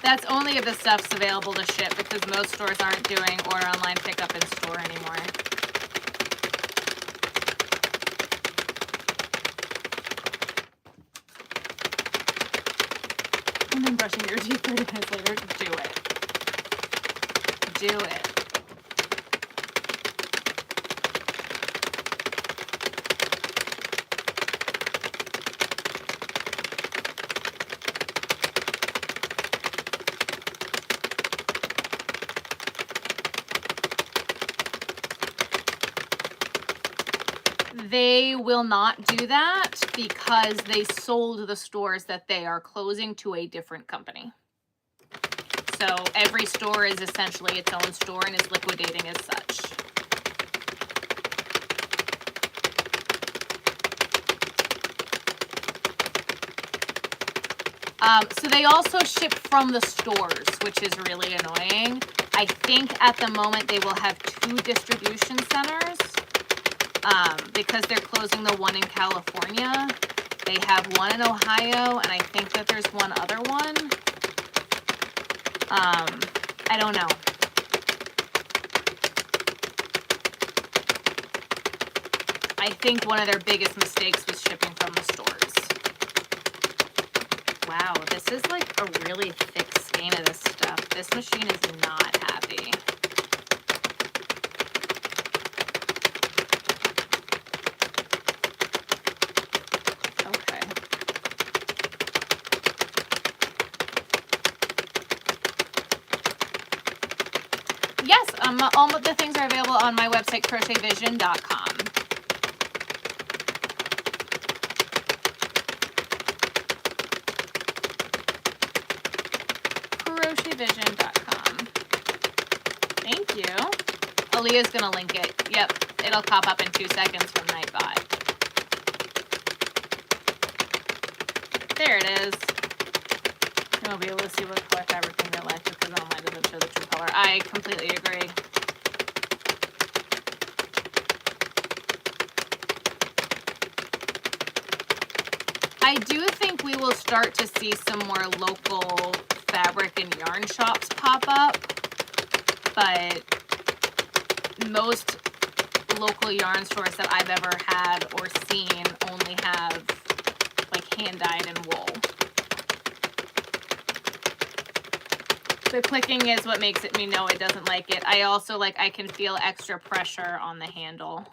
That's only if the stuff's available to ship, because most stores aren't doing order online, pickup in store anymore. And then brushing your teeth 30 minutes later, do it. Do it. They will not do that because they sold the stores that they are closing to a different company. So every store is essentially its own store and is liquidating as such. So they also ship from the stores, which is really annoying. I think at the moment they will have 2 distribution centers. Because they're closing the one in California. They have one in Ohio, and I think that there's one other one. I don't know. I think one of their biggest mistakes was shipping from the stores. Wow, this is like a really thick skein of this stuff. This machine is not happy. Yes, all of the things are available on my website, crochetvision.com. Crochetvision.com. Thank you. Aaliyah's going to link it. Yep, it'll pop up in 2 seconds from Nightbot. There it is. You'll be able to see what color fabric in real life because online doesn't show the true color. I completely agree. I do think we will start to see some more local fabric and yarn shops pop up, but most local yarn stores that I've ever had or seen only have like hand-dyed and wool. The clicking is what makes me know it doesn't like it. I also I can feel extra pressure on the handle.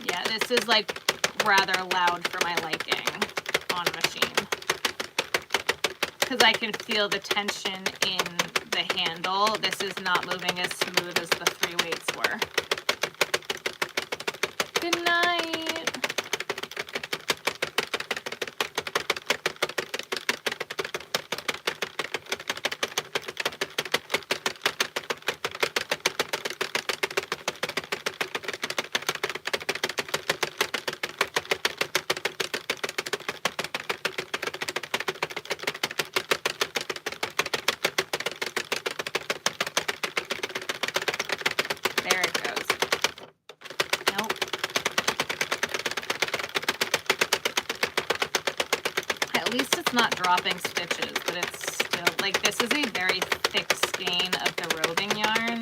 Yeah, this is like rather loud for my liking on a machine. Because I can feel the tension in the handle. This is not moving as smooth as the 3 weights were. Good night. There it goes. Nope. At least it's not dropping stitches, but it's still, like, this is a very thick skein of the roving yarn,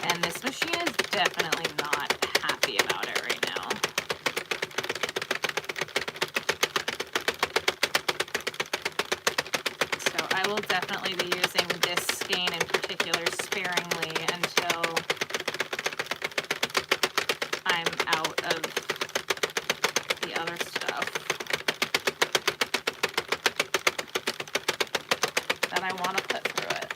and this machine is definitely not happy about it right now. So I will definitely be using this skein in particular sparingly until I'm out of the other stuff that I want to put through it.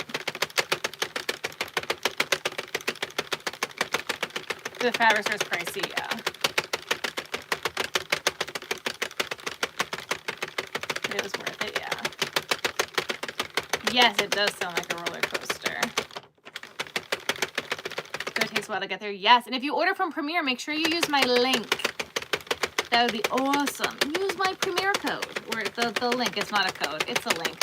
The fabric is pricey, yeah. It was worth it, yeah. Yes, it does sound like a roller coaster. It takes a while to get there. Yes, and if you order from Premier, make sure you use my link. That would be awesome. And use my Premier code, or the link. It's not a code, it's a link.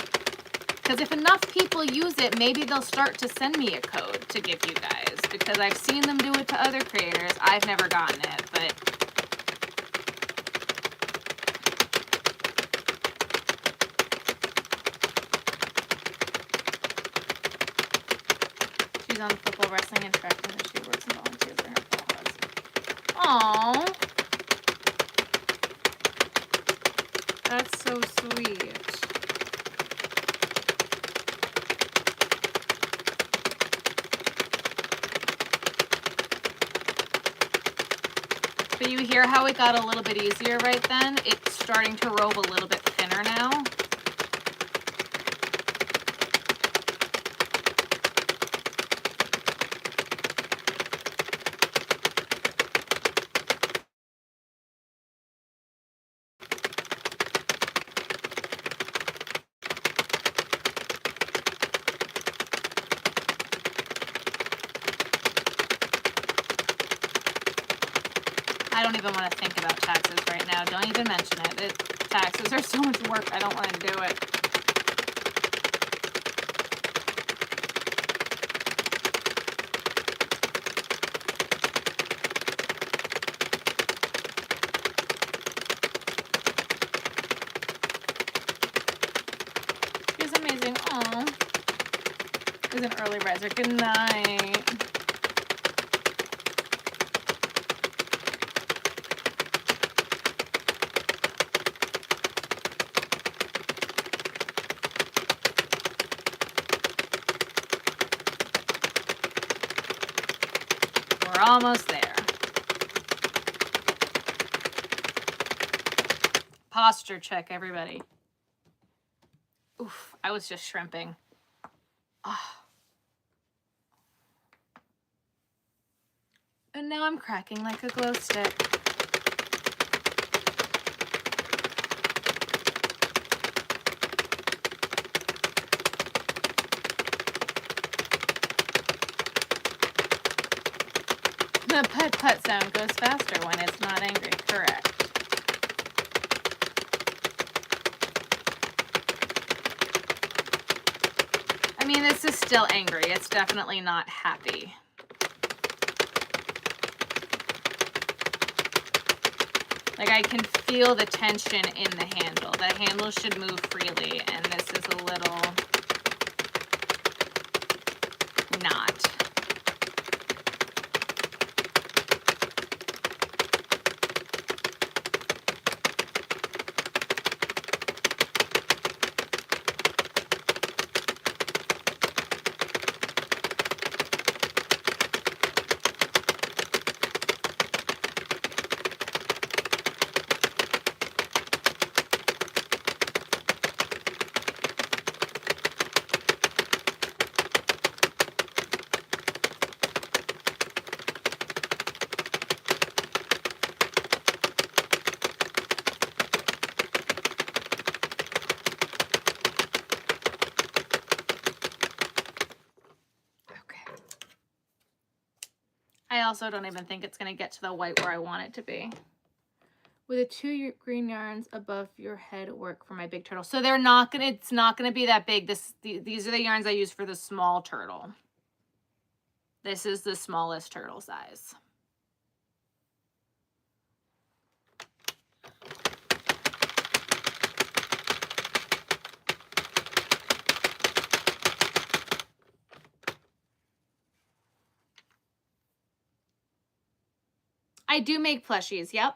Because if enough people use it, maybe they'll start to send me a code to give you guys. Because I've seen them do it to other creators. I've never gotten it, but she's on football, wrestling, and track, and she works and volunteers for her cause. Aww. That's so sweet. But you hear how it got a little bit easier right then? It's starting to rove a little bit thinner now. I don't even want to think about taxes right now. Don't even mention it. Taxes are so much work. I don't want to do it. She's amazing. Aw. She's an early riser. Good night. We're almost there. Posture check, everybody. Oof, I was just shrimping. Oh. And now I'm cracking like a glow stick. The put-put sound goes faster when it's not angry. Correct. I mean, this is still angry. It's definitely not happy. Like, I can feel the tension in the handle. The handle should move freely, and this is a little not. I also don't even think it's going to get to the white where I want it to be. With the 2 green yarns above your head work for my big turtle. So they're not going to, it's not going to be that big. These are the yarns I use for the small turtle. This is the smallest turtle size. I do make plushies, yep.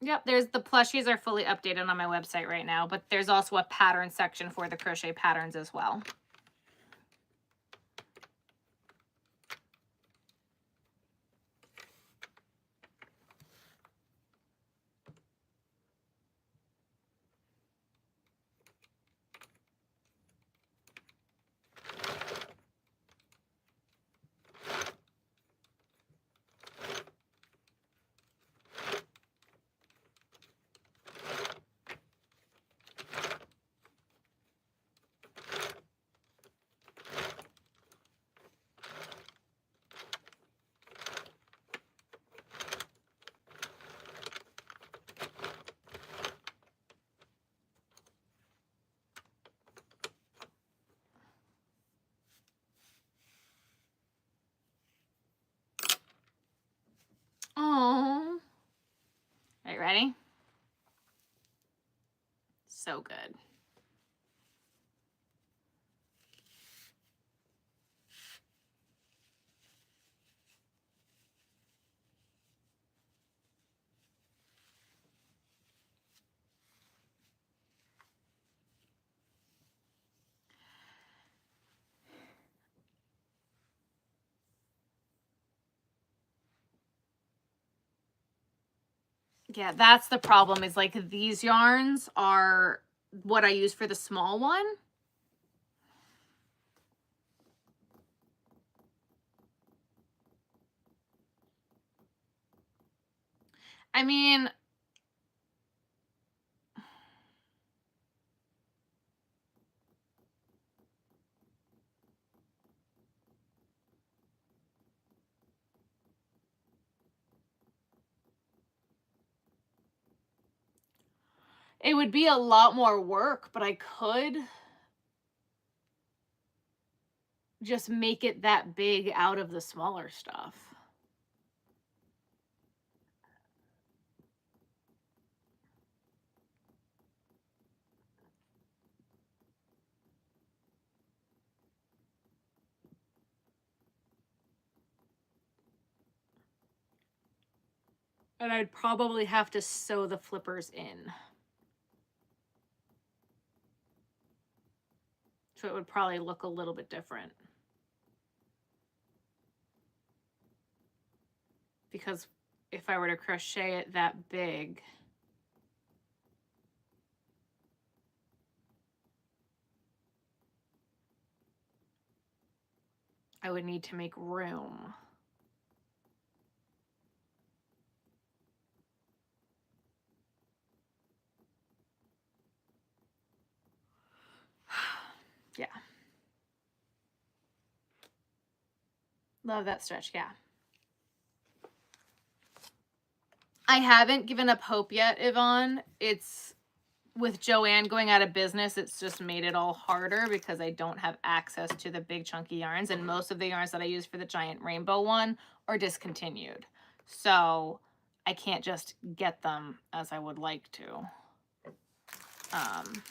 Yep, there's the plushies are fully updated on my website right now, but there's also a pattern section for the crochet patterns as well. Oh. Are you ready? So good. Yeah, that's the problem is like these yarns are what I use for the small one. I mean, it would be a lot more work, but I could just make it that big out of the smaller stuff. And I'd probably have to sew the flippers in. So it would probably look a little bit different. Because if I were to crochet it that big, I would need to make room. Yeah. Love that stretch, yeah. I haven't given up hope yet, Yvonne. It's with Joann going out of business, it's just made it all harder because I don't have access to the big chunky yarns, and most of the yarns that I use for the giant rainbow one are discontinued. So I can't just get them as I would like to. Um,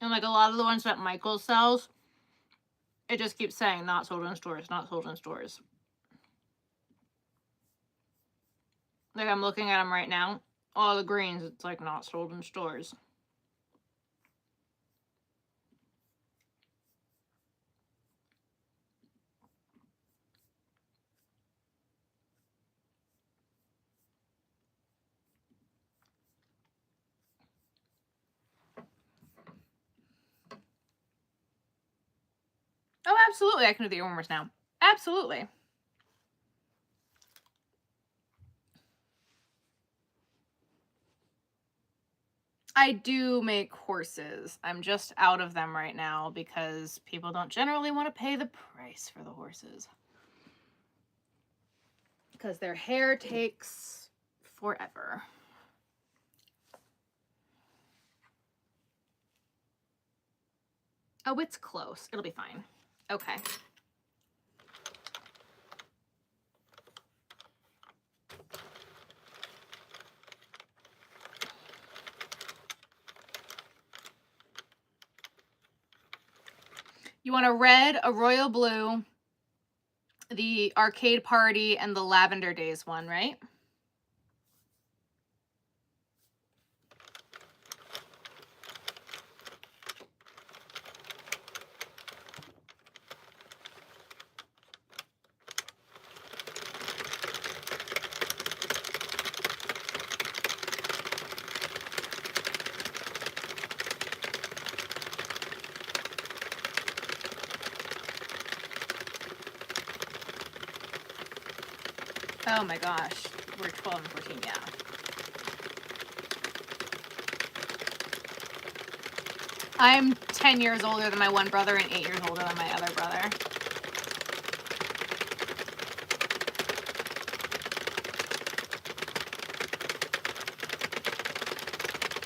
and like a lot of the ones that Michael sells, it just keeps saying not sold in stores, not sold in stores. Like I'm looking at them right now. All the greens, it's like not sold in stores. Oh, absolutely. I can do the earwormers now. Absolutely. I do make horses. I'm just out of them right now because people don't generally want to pay the price for the horses. Because their hair takes forever. Oh, it's close. It'll be fine. Okay. You want a red, a royal blue, the arcade party, and the lavender days one, right? Oh my gosh, we're 12 and 14, yeah. I'm 10 years older than my one brother and 8 years older than my other brother.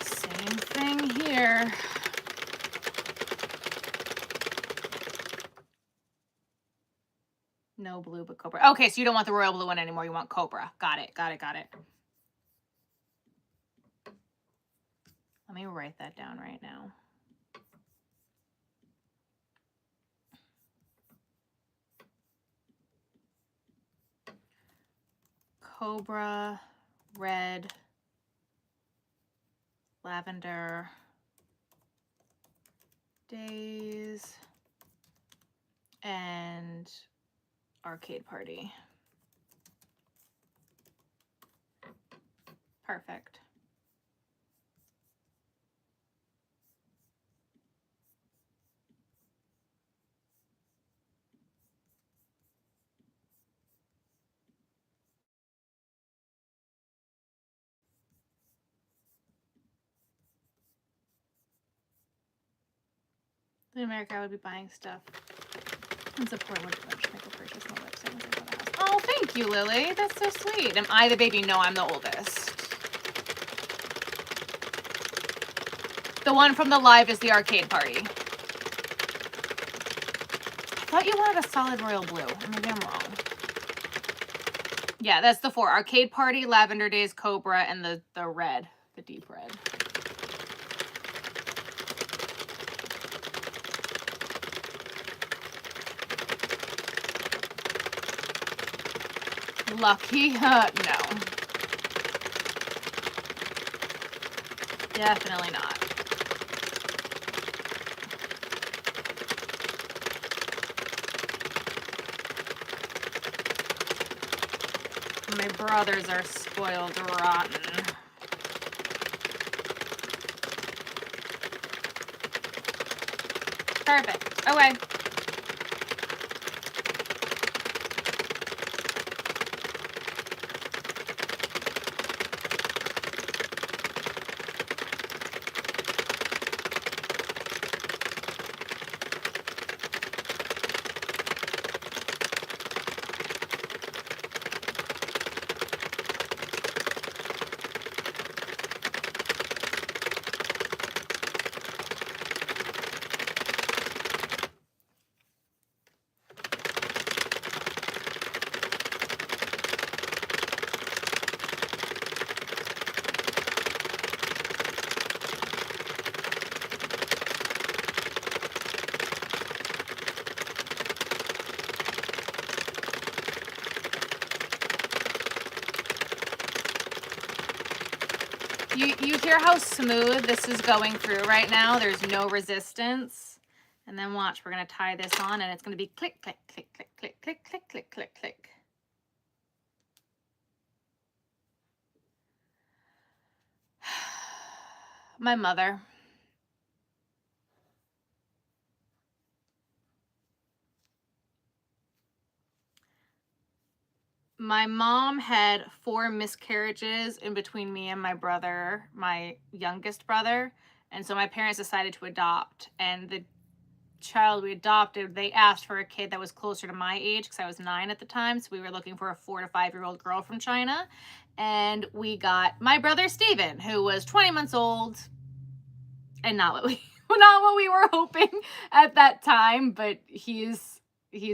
Same thing here. No blue but cobra. Okay, so you don't want the royal blue one anymore. You want cobra. Got it, got it, got it. Let me write that down right now. Cobra, red, lavender, days, and arcade party. Perfect. In America, I would be buying stuff and support would make a purchase on the website once I bought a house. Oh, thank you, Lily. That's so sweet. Am I the baby? No, I'm the oldest. The one from the live is the arcade party. I thought you wanted a solid royal blue. Maybe I'm wrong. Yeah, that's the 4. Arcade party, lavender days, cobra, and the red, the deep red. Lucky? No. Definitely not. My brothers are spoiled rotten. Perfect. Okay. You hear how smooth this is going through right now? There's no resistance. And then watch, we're going to tie this on and it's going to be click, click, click, click, click, click, click, click, click, click. My mother. My mom had 4 miscarriages in between me and my brother, my youngest brother. And so my parents decided to adopt. And the child we adopted, they asked for a kid that was closer to my age because I was 9 at the time. So we were looking for a 4 to 5-year-old girl from China. And we got my brother Steven, who was 20 months old. And not what we were hoping at that time. But he's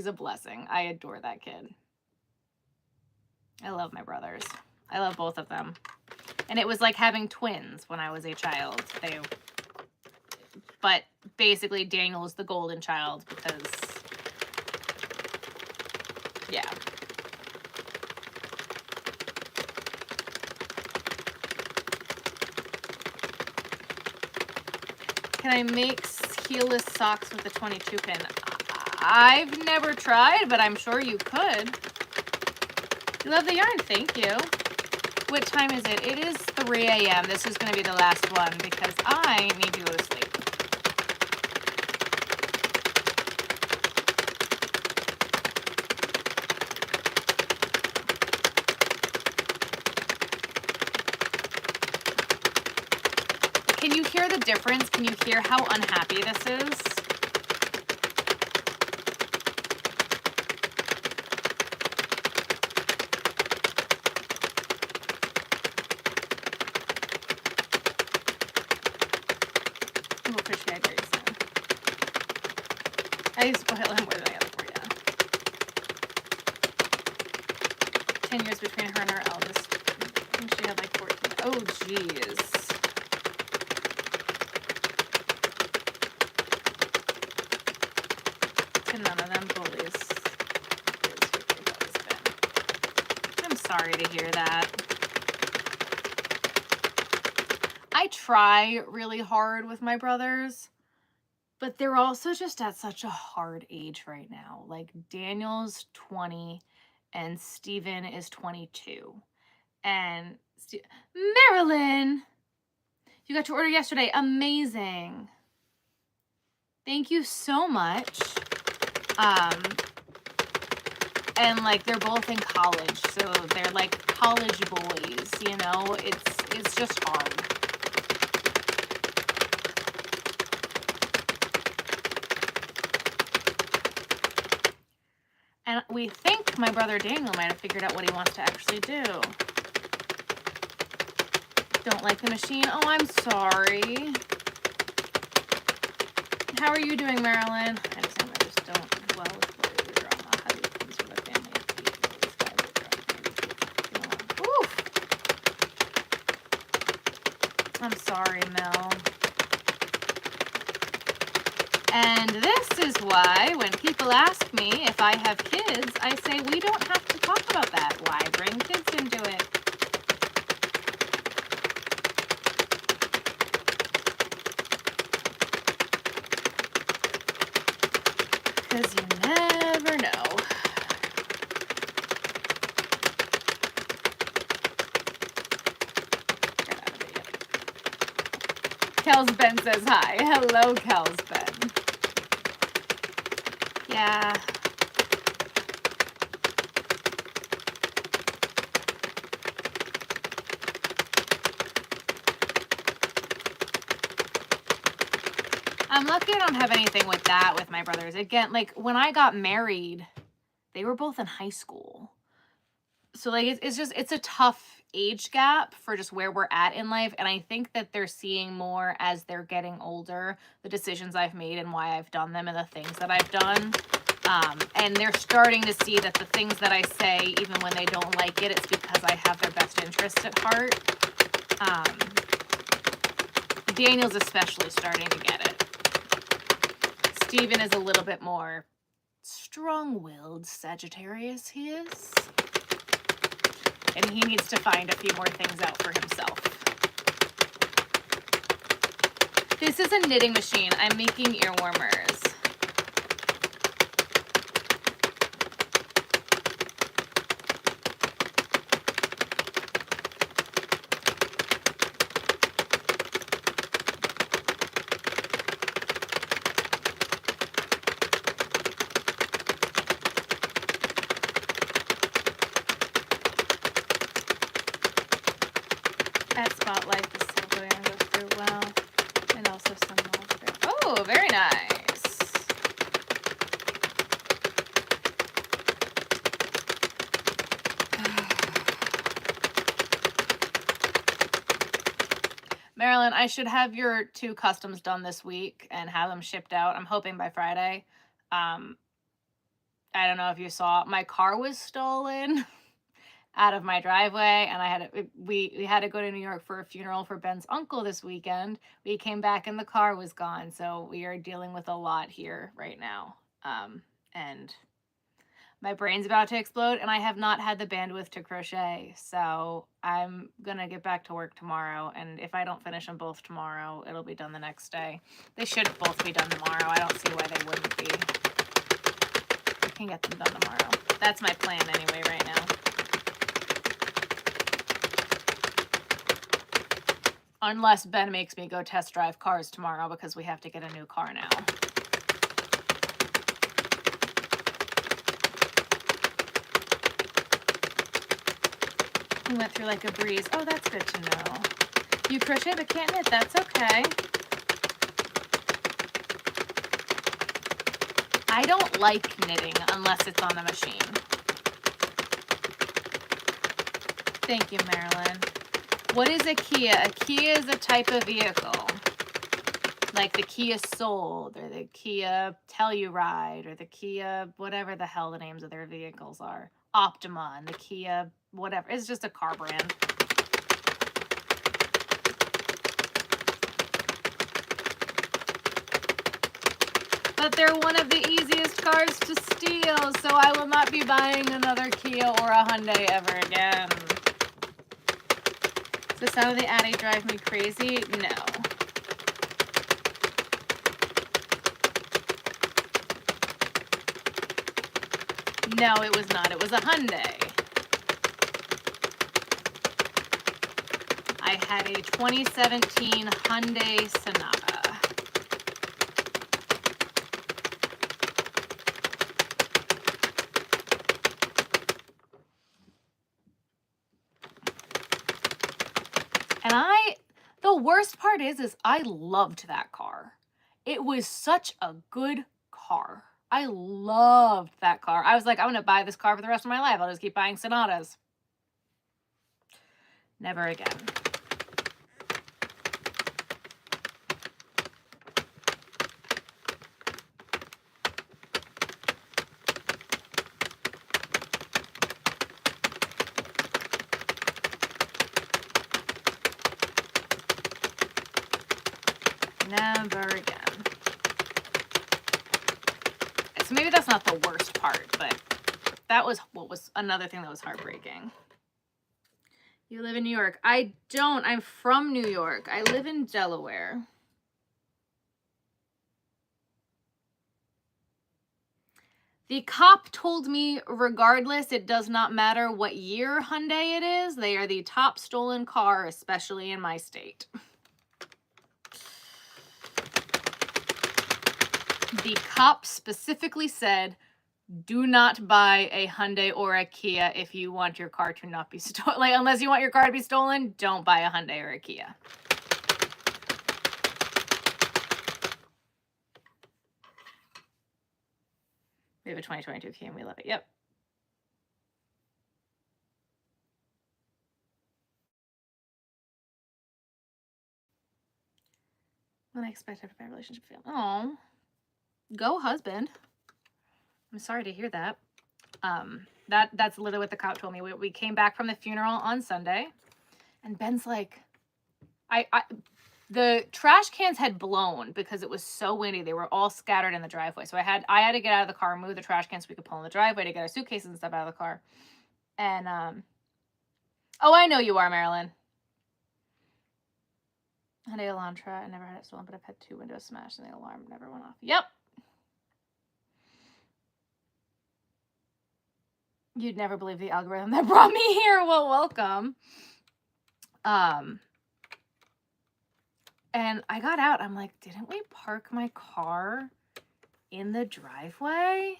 a blessing. I adore that kid. I love my brothers. I love both of them. And it was like having twins when I was a child. But basically Daniel is the golden child because, yeah. Can I make heelless socks with a 22 pin? I've never tried, but I'm sure you could. You love the yarn, thank you. What time is it? It is 3 a.m. This is going to be the last one because I need to go to sleep. Can you hear the difference? Can you hear how unhappy this is? I spoil him more than I ever for you. 10 years between her and her eldest. I think she had like 14. Oh, jeez. To none of them bullies. I'm sorry to hear that. I try really hard with my brothers. But they're also just at such a hard age right now. Like Daniel's 20 and Steven is 22. And Marilyn, you got your order yesterday. Amazing. Thank you so much. And like they're both in college, so they're like college boys, you know? It's just hard. And we think my brother Daniel might have figured out what he wants to actually do. Don't like the machine? Oh, I'm sorry. How are you doing, Marilyn? I understand I just don't dwell with the drama. How do you things for the family of people? Oof. I'm sorry, Mel. And this is why when people ask me if I have kids, I say we don't have to talk about that. Why bring kids into it? because you never know. Get out of it. Kelsben says hi. Hello, Kelsben. Yeah. I'm lucky I don't have anything with that with my brothers. Again, like when I got married, they were both in high school. So like it's a tough age gap for just where we're at in life. And I think that they're seeing more as they're getting older, the decisions I've made and why I've done them and the things that I've done. And they're starting to see that the things that I say, even when they don't like it, it's because I have their best interests at heart. Daniel's especially starting to get it. Steven is a little bit more strong-willed Sagittarius, he is. And he needs to find a few more things out for himself. This is a knitting machine. I'm making ear warmers. At Spotlight, the silver and go through well, and also some mold there. Oh, very nice. Marilyn, I should have your 2 customs done this week and have them shipped out. I'm hoping by Friday. I don't know if you saw, my car was stolen out of my driveway, and we had to go to New York for a funeral for Ben's uncle this weekend. We came back and the car was gone, so we are dealing with a lot here right now. And my brain's about to explode, and I have not had the bandwidth to crochet, so I'm gonna get back to work tomorrow, and if I don't finish them both tomorrow, it'll be done the next day. They should both be done tomorrow. I don't see why they wouldn't be. I can get them done tomorrow. That's my plan anyway right now. Unless Ben makes me go test drive cars tomorrow because we have to get a new car now. We went through like a breeze. Oh, that's good to know. You crochet but can't knit. That's okay. I don't like knitting unless it's on a machine. Thank you, Marilyn. What is a Kia? A Kia is a type of vehicle. Like the Kia Soul, or the Kia Telluride, or the Kia, whatever the hell the names of their vehicles are. Optima, and the Kia, whatever. It's just a car brand. But they're one of the easiest cars to steal, so I will not be buying another Kia or a Hyundai ever again. Does the sound of the Addy drive me crazy? No. No, it was not. It was a Hyundai. I had a 2017 Hyundai Sonata. And the worst part is I loved that car. It was such a good car. I loved that car. I was like, I'm going to buy this car for the rest of my life. I'll just keep buying Sonatas. Never again. Never again. So maybe that's not the worst part, but that was what was another thing that was heartbreaking. You live in New York. I don't. I'm from New York. I live in Delaware. The cop told me, regardless, it does not matter what year Hyundai it is. They are the top stolen car, especially in my state. The cop specifically said, do not buy a Hyundai or a Kia if you want your car to not be stolen. Like, unless you want your car to be stolen, don't buy a Hyundai or a Kia. We have a 2022 Kia and we love it. Yep. When I expect after a bad relationship fail. Oh, go husband. I'm sorry to hear that. That's literally what the cop told me. We came back from the funeral on Sunday, and Ben's like, the trash cans had blown because it was so windy. They were all scattered in the driveway. So I had to get out of the car and move the trash cans so we could pull in the driveway to get our suitcases and stuff out of the car. And oh, I know you are, Marilyn. Hyundai Elantra. I never had it stolen, but I've had 2 windows smashed and the alarm never went off. Yep. You'd never believe the algorithm that brought me here. Well, welcome. And I got out. I'm like, didn't we park my car in the driveway?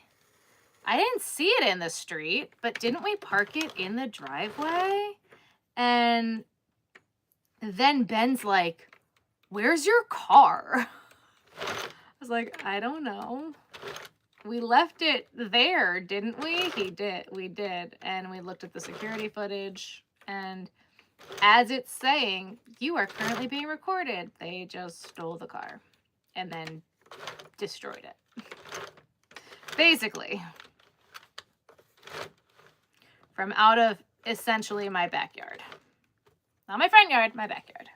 I didn't see it in the street, but didn't we park it in the driveway? And then Ben's like, where's your car? I was like, I don't know. We left it there, didn't we? He did. We did. And we looked at the security footage, and as it's saying, you are currently being recorded. They just stole the car and then destroyed it. Basically. From out of essentially my backyard. Not my front yard, my backyard.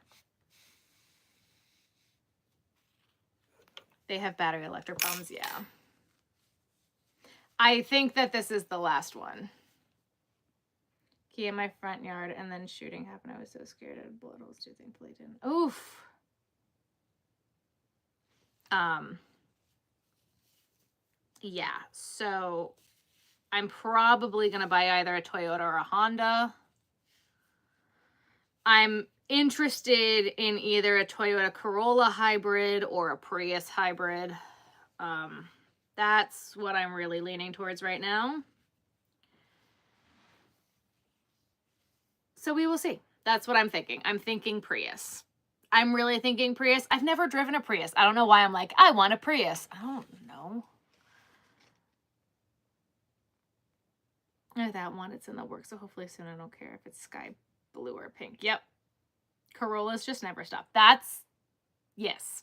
They have battery electric problems, yeah. I think that this is the last one. Key in my front yard, and then shooting happened. I was so scared of bullet holes too. Thankfully didn't. Oof. Yeah, so I'm probably gonna buy either a Toyota or a Honda. I'm interested in either a Toyota Corolla hybrid or a Prius hybrid. That's what I'm really leaning towards right now. So we will see. That's what I'm thinking. I'm thinking Prius. I'm really thinking Prius. I've never driven a Prius. I don't know why I'm like, I want a Prius. I don't know. Oh, that one, it's in the works, so hopefully soon. I don't care if it's sky blue or pink. Yep. Corollas just never stop. That's, yes.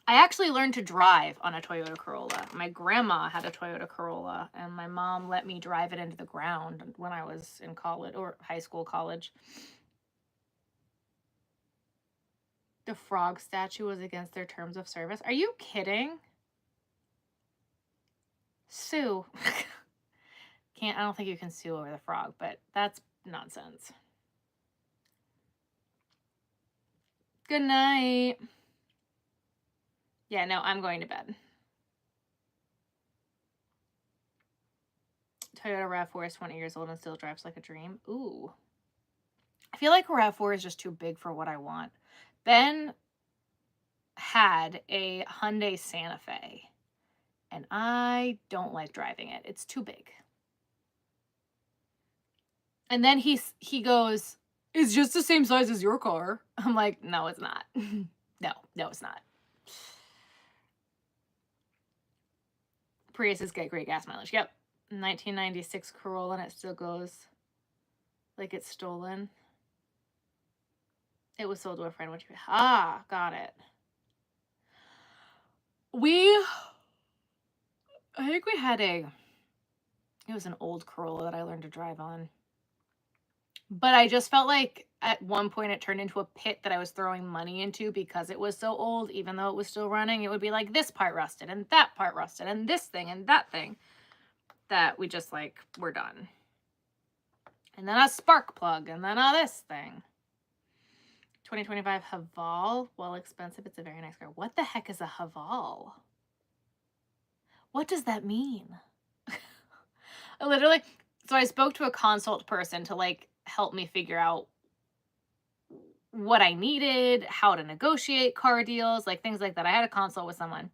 I actually learned to drive on a Toyota Corolla. My grandma had a Toyota Corolla, and my mom let me drive it into the ground when I was in college, or high school, college. The frog statue was against their terms of service. Are you kidding? Sue. I don't think you can sue over the frog, but that's nonsense. Good night. Yeah, no, I'm going to bed. Toyota RAV4 is 20 years old and still drives like a dream. Ooh. I feel like RAV4 is just too big for what I want. Ben had a Hyundai Santa Fe, and I don't like driving it. It's too big. And then he goes, it's just the same size as your car. I'm like, no, it's not. No, it's not. Priuses get great gas mileage. Yep. 1996 Corolla, and it still goes like it's stolen. It was sold to a friend. Got it. I think we had it was an old Corolla that I learned to drive on. But I just felt like at one point it turned into a pit that I was throwing money into because it was so old. Even though it was still running, it would be like this part rusted and that part rusted and this thing and that thing, that we just like, we're done. And then a spark plug, and then this thing. 2025 Haval. Well, expensive. It's a very nice car. What the heck is a Haval? What does that mean? Literally, so I spoke to a consult person to like help me figure out what I needed, how to negotiate car deals, like things like that. I had a consult with someone,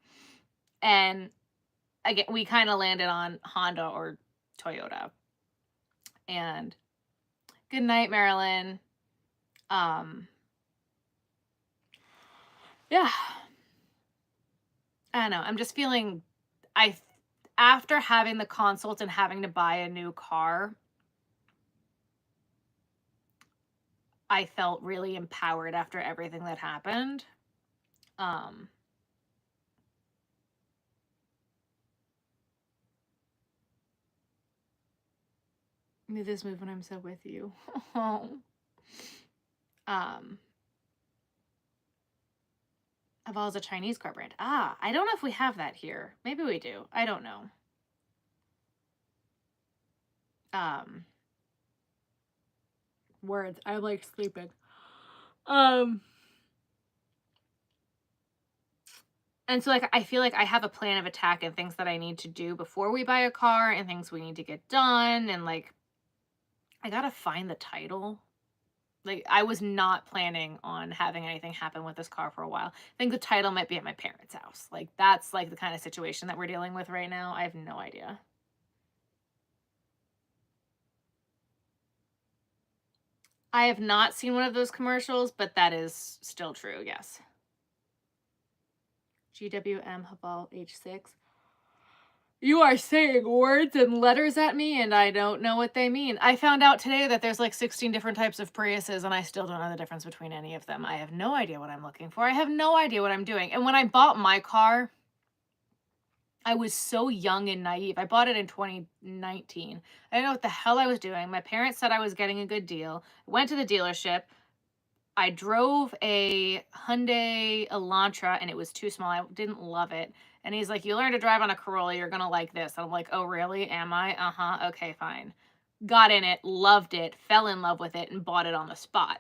and again, we kind of landed on Honda or Toyota. And good night, Marilyn. Yeah, I don't know. I'm just feeling, after having the consult and having to buy a new car, I felt really empowered after everything that happened. This move when I'm so with you. Aval's a Chinese car brand. Ah, I don't know if we have that here. Maybe we do. I don't know. Words. I like sleeping. And so like I feel like I have a plan of attack and things that I need to do before we buy a car and things we need to get done, and like I gotta find the title. Like I was not planning on having anything happen with this car for a while. I think the title might be at my parents' house. Like that's like the kind of situation that we're dealing with right now. I have no idea. I have not seen one of those commercials, but that is still true, yes. GWM Haval H6. You are saying words and letters at me, and I don't know what they mean. I found out today that there's like 16 different types of Priuses, and I still don't know the difference between any of them. I have no idea what I'm looking for. I have no idea what I'm doing. And when I bought my car, I was so young and naive. I bought it in 2019. I didn't know what the hell I was doing. My parents said I was getting a good deal. Went to the dealership. I drove a Hyundai Elantra, and it was too small. I didn't love it. And he's like, you learn to drive on a Corolla, you're going to like this. And I'm like, oh, really? Am I? Uh-huh. Okay, fine. Got in it, loved it, fell in love with it, and bought it on the spot.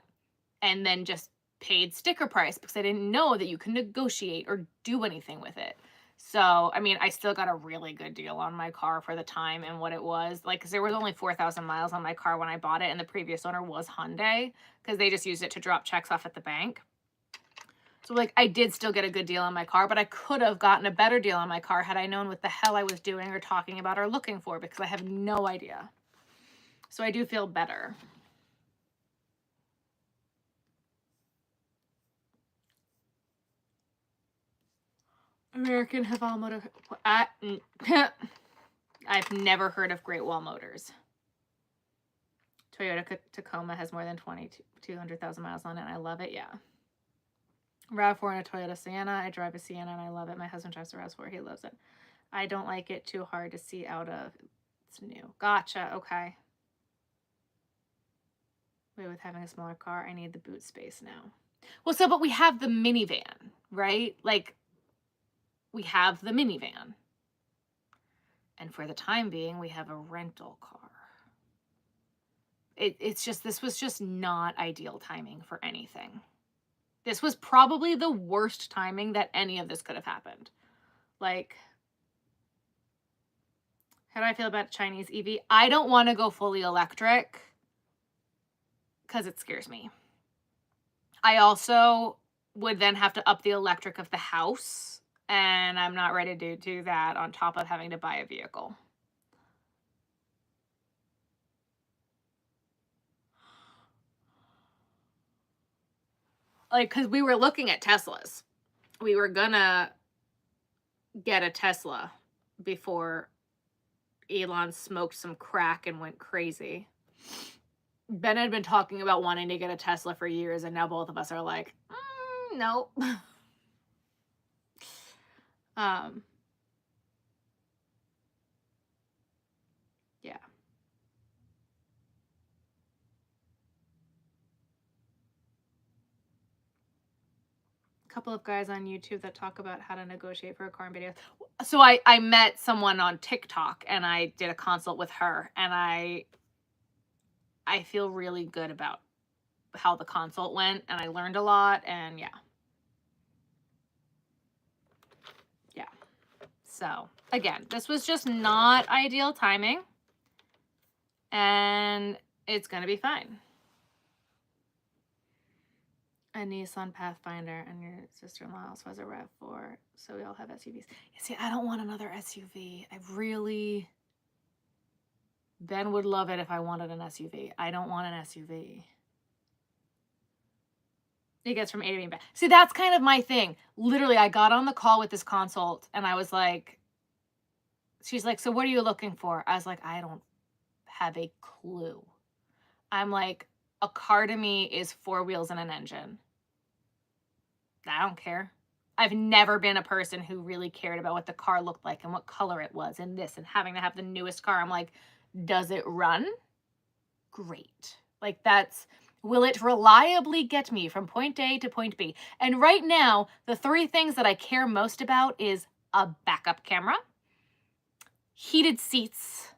And then just paid sticker price because I didn't know that you can negotiate or do anything with it. So, I mean, I still got a really good deal on my car for the time and what it was. Like, because there was only 4,000 miles on my car when I bought it, and the previous owner was Hyundai because they just used it to drop checks off at the bank. So, like, I did still get a good deal on my car, but I could have gotten a better deal on my car had I known what the hell I was doing or talking about or looking for, because I have no idea. So I do feel better. American Haval Motor. I've never heard of Great Wall Motors. Toyota Tacoma has more than 200,000 miles on it, and I love it. Yeah. RAV4 and a Toyota Sienna. I drive a Sienna, and I love it. My husband drives a RAV4. He loves it. I don't like it too hard to see out of. It's new. Gotcha. Okay. Wait, with having a smaller car, I need the boot space now. Well, so, but we have the minivan, right? Like, we have the minivan. And for the time being, we have a rental car. It's just, this was just not ideal timing for anything. This was probably the worst timing that any of this could have happened. Like, how do I feel about Chinese EV? I don't want to go fully electric because it scares me. I also would then have to up the electric of the house, and I'm not ready to do that on top of having to buy a vehicle. Like, because we were looking at Teslas. We were gonna get a Tesla before Elon smoked some crack and went crazy. Ben had been talking about wanting to get a Tesla for years, and now both of us are like, nope. Yeah. Couple of guys on YouTube that talk about how to negotiate for a car and videos. So I met someone on TikTok, and I did a consult with her, and I feel really good about how the consult went, and I learned a lot, and yeah. So again, this was just not ideal timing. And it's going to be fine. A Nissan Pathfinder, and your sister-in-law also has a RAV4, so we all have SUVs. You see, I don't want another SUV. Ben would love it if I wanted an SUV. I don't want an SUV. It gets from A to B and back. See, that's kind of my thing. Literally, I got on the call with this consult, and I was like, she's like, so what are you looking for? I was like, I don't have a clue. I'm like, a car to me is 4 wheels and an engine. I don't care. I've never been a person who really cared about what the car looked like and what color it was and this and having to have the newest car. I'm like, does it run? Great. Like will it reliably get me from point A to point B? And right now, the 3 things that I care most about is a backup camera, heated seats,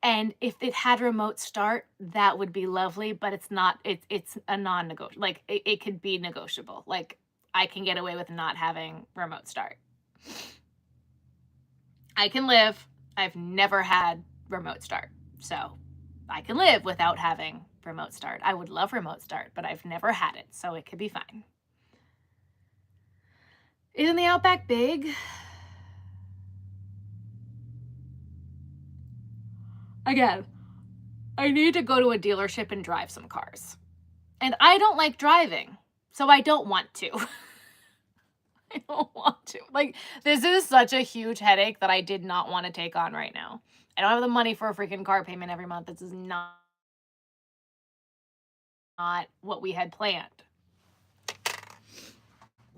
and if it had remote start, that would be lovely, but it's not, it's a non-negotiable. Like, it could be negotiable. Like, I can get away with not having remote start. I can live. I've never had remote start. So I can live without having remote start. I would love remote start, but I've never had it, so it could be fine. Isn't the Outback big? Again, I need to go to a dealership and drive some cars. And I don't like driving, so I don't want to. I don't want to. Like, this is such a huge headache that I did not want to take on right now. I don't have the money for a freaking car payment every month. This is not what we had planned.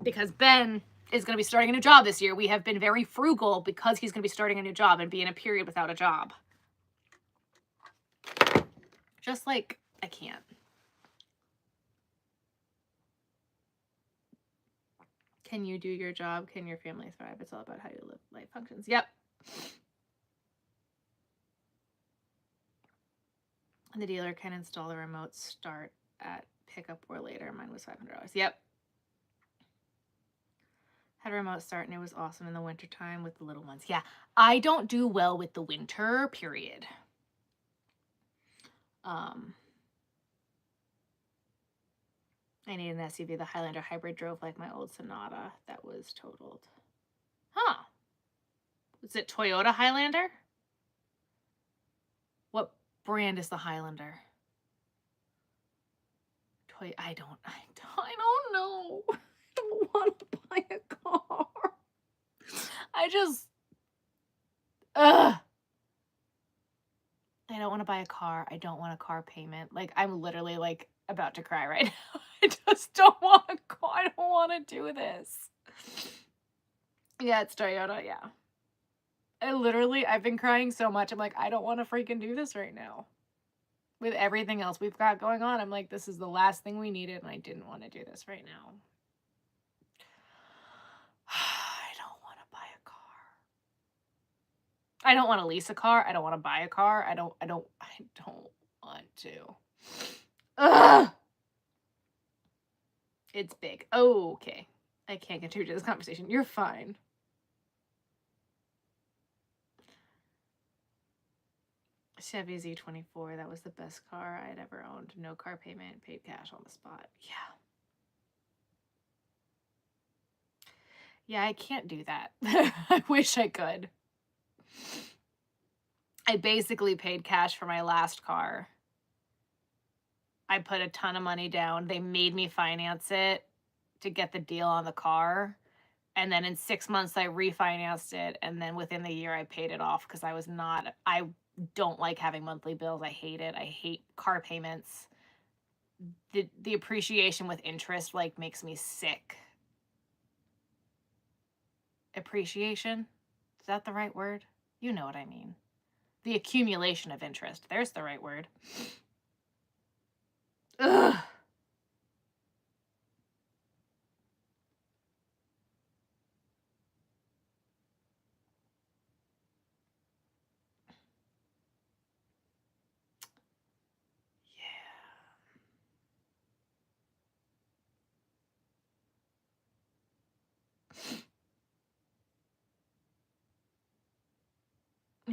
Because Ben is going to be starting a new job this year. We have been very frugal because he's going to be starting a new job and be in a period without a job. Just like, I can't. Can you do your job? Can your family thrive? It's all about how you live life functions. Yep. And the dealer can install the remote start at pickup or later. Mine was $500. Yep. Had a remote start and it was awesome in the wintertime with the little ones. Yeah, I don't do well with the winter, period. I need an SUV. The Highlander Hybrid drove like my old Sonata that was totaled. Huh. Is it Toyota Highlander? What brand is the Highlander? I don't know. I don't want to buy a car. I don't want to buy a car. I don't want a car payment. Like, I'm literally like about to cry right now. I just don't want a car. I don't want to do this. Yeah, it's Toyota. Yeah. I've been crying so much. I'm like, I don't want to freaking do this right now. With everything else we've got going on, I'm like, this is the last thing we needed, and I didn't want to do this right now. I don't want to buy a car. I don't want to lease a car. I don't want to buy a car. I don't want to. Ugh. It's big. Oh, okay. I can't contribute to this conversation. You're fine. Chevy Z24, that was the best car I'd ever owned. No car payment, paid cash on the spot. Yeah. Yeah, I can't do that. I wish I could. I basically paid cash for my last car. I put a ton of money down. They made me finance it to get the deal on the car. And then in 6 months, I refinanced it. And then within the year, I paid it off because I don't like having monthly bills. I hate it. I hate car payments. The appreciation with interest like makes me sick. Appreciation? Is that the right word? You know what I mean. The accumulation of interest. There's the right word. Ugh.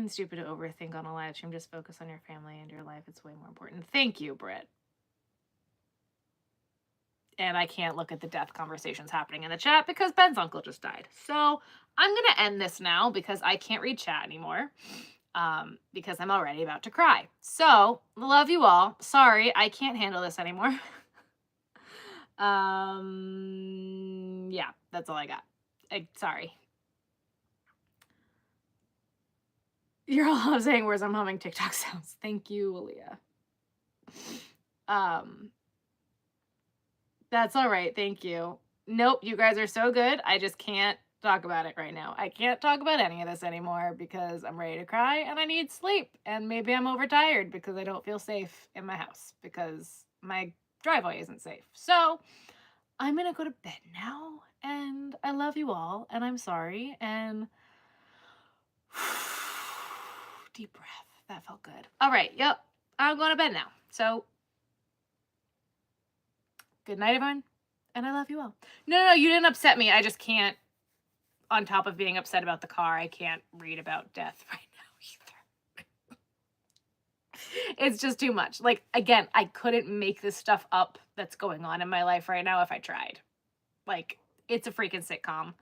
It's stupid to overthink on a live stream. Just focus on your family and your life. It's way more important. Thank you, Britt. And I can't look at the death conversations happening in the chat because Ben's uncle just died. So I'm going to end this now because I can't read chat anymore because I'm already about to cry. So love you all. Sorry, I can't handle this anymore. Yeah, that's all I got. Sorry. You're all saying words. I'm humming TikTok sounds. Thank you, Aaliyah. That's all right. Thank you. Nope, you guys are so good. I just can't talk about it right now. I can't talk about any of this anymore because I'm ready to cry and I need sleep. And maybe I'm overtired because I don't feel safe in my house because my driveway isn't safe. So I'm going to go to bed now. And I love you all. And I'm sorry. And deep breath. That felt good. All right. Yep. I'm going to bed now. So good night, everyone. And I love you all. No, you didn't upset me. I just can't, on top of being upset about the car, I can't read about death right now either. It's just too much. Like, again, I couldn't make this stuff up that's going on in my life right now if I tried. Like, it's a freaking sitcom.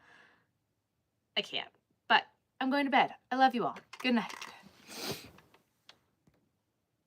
I can't. But I'm going to bed. I love you all. Good night.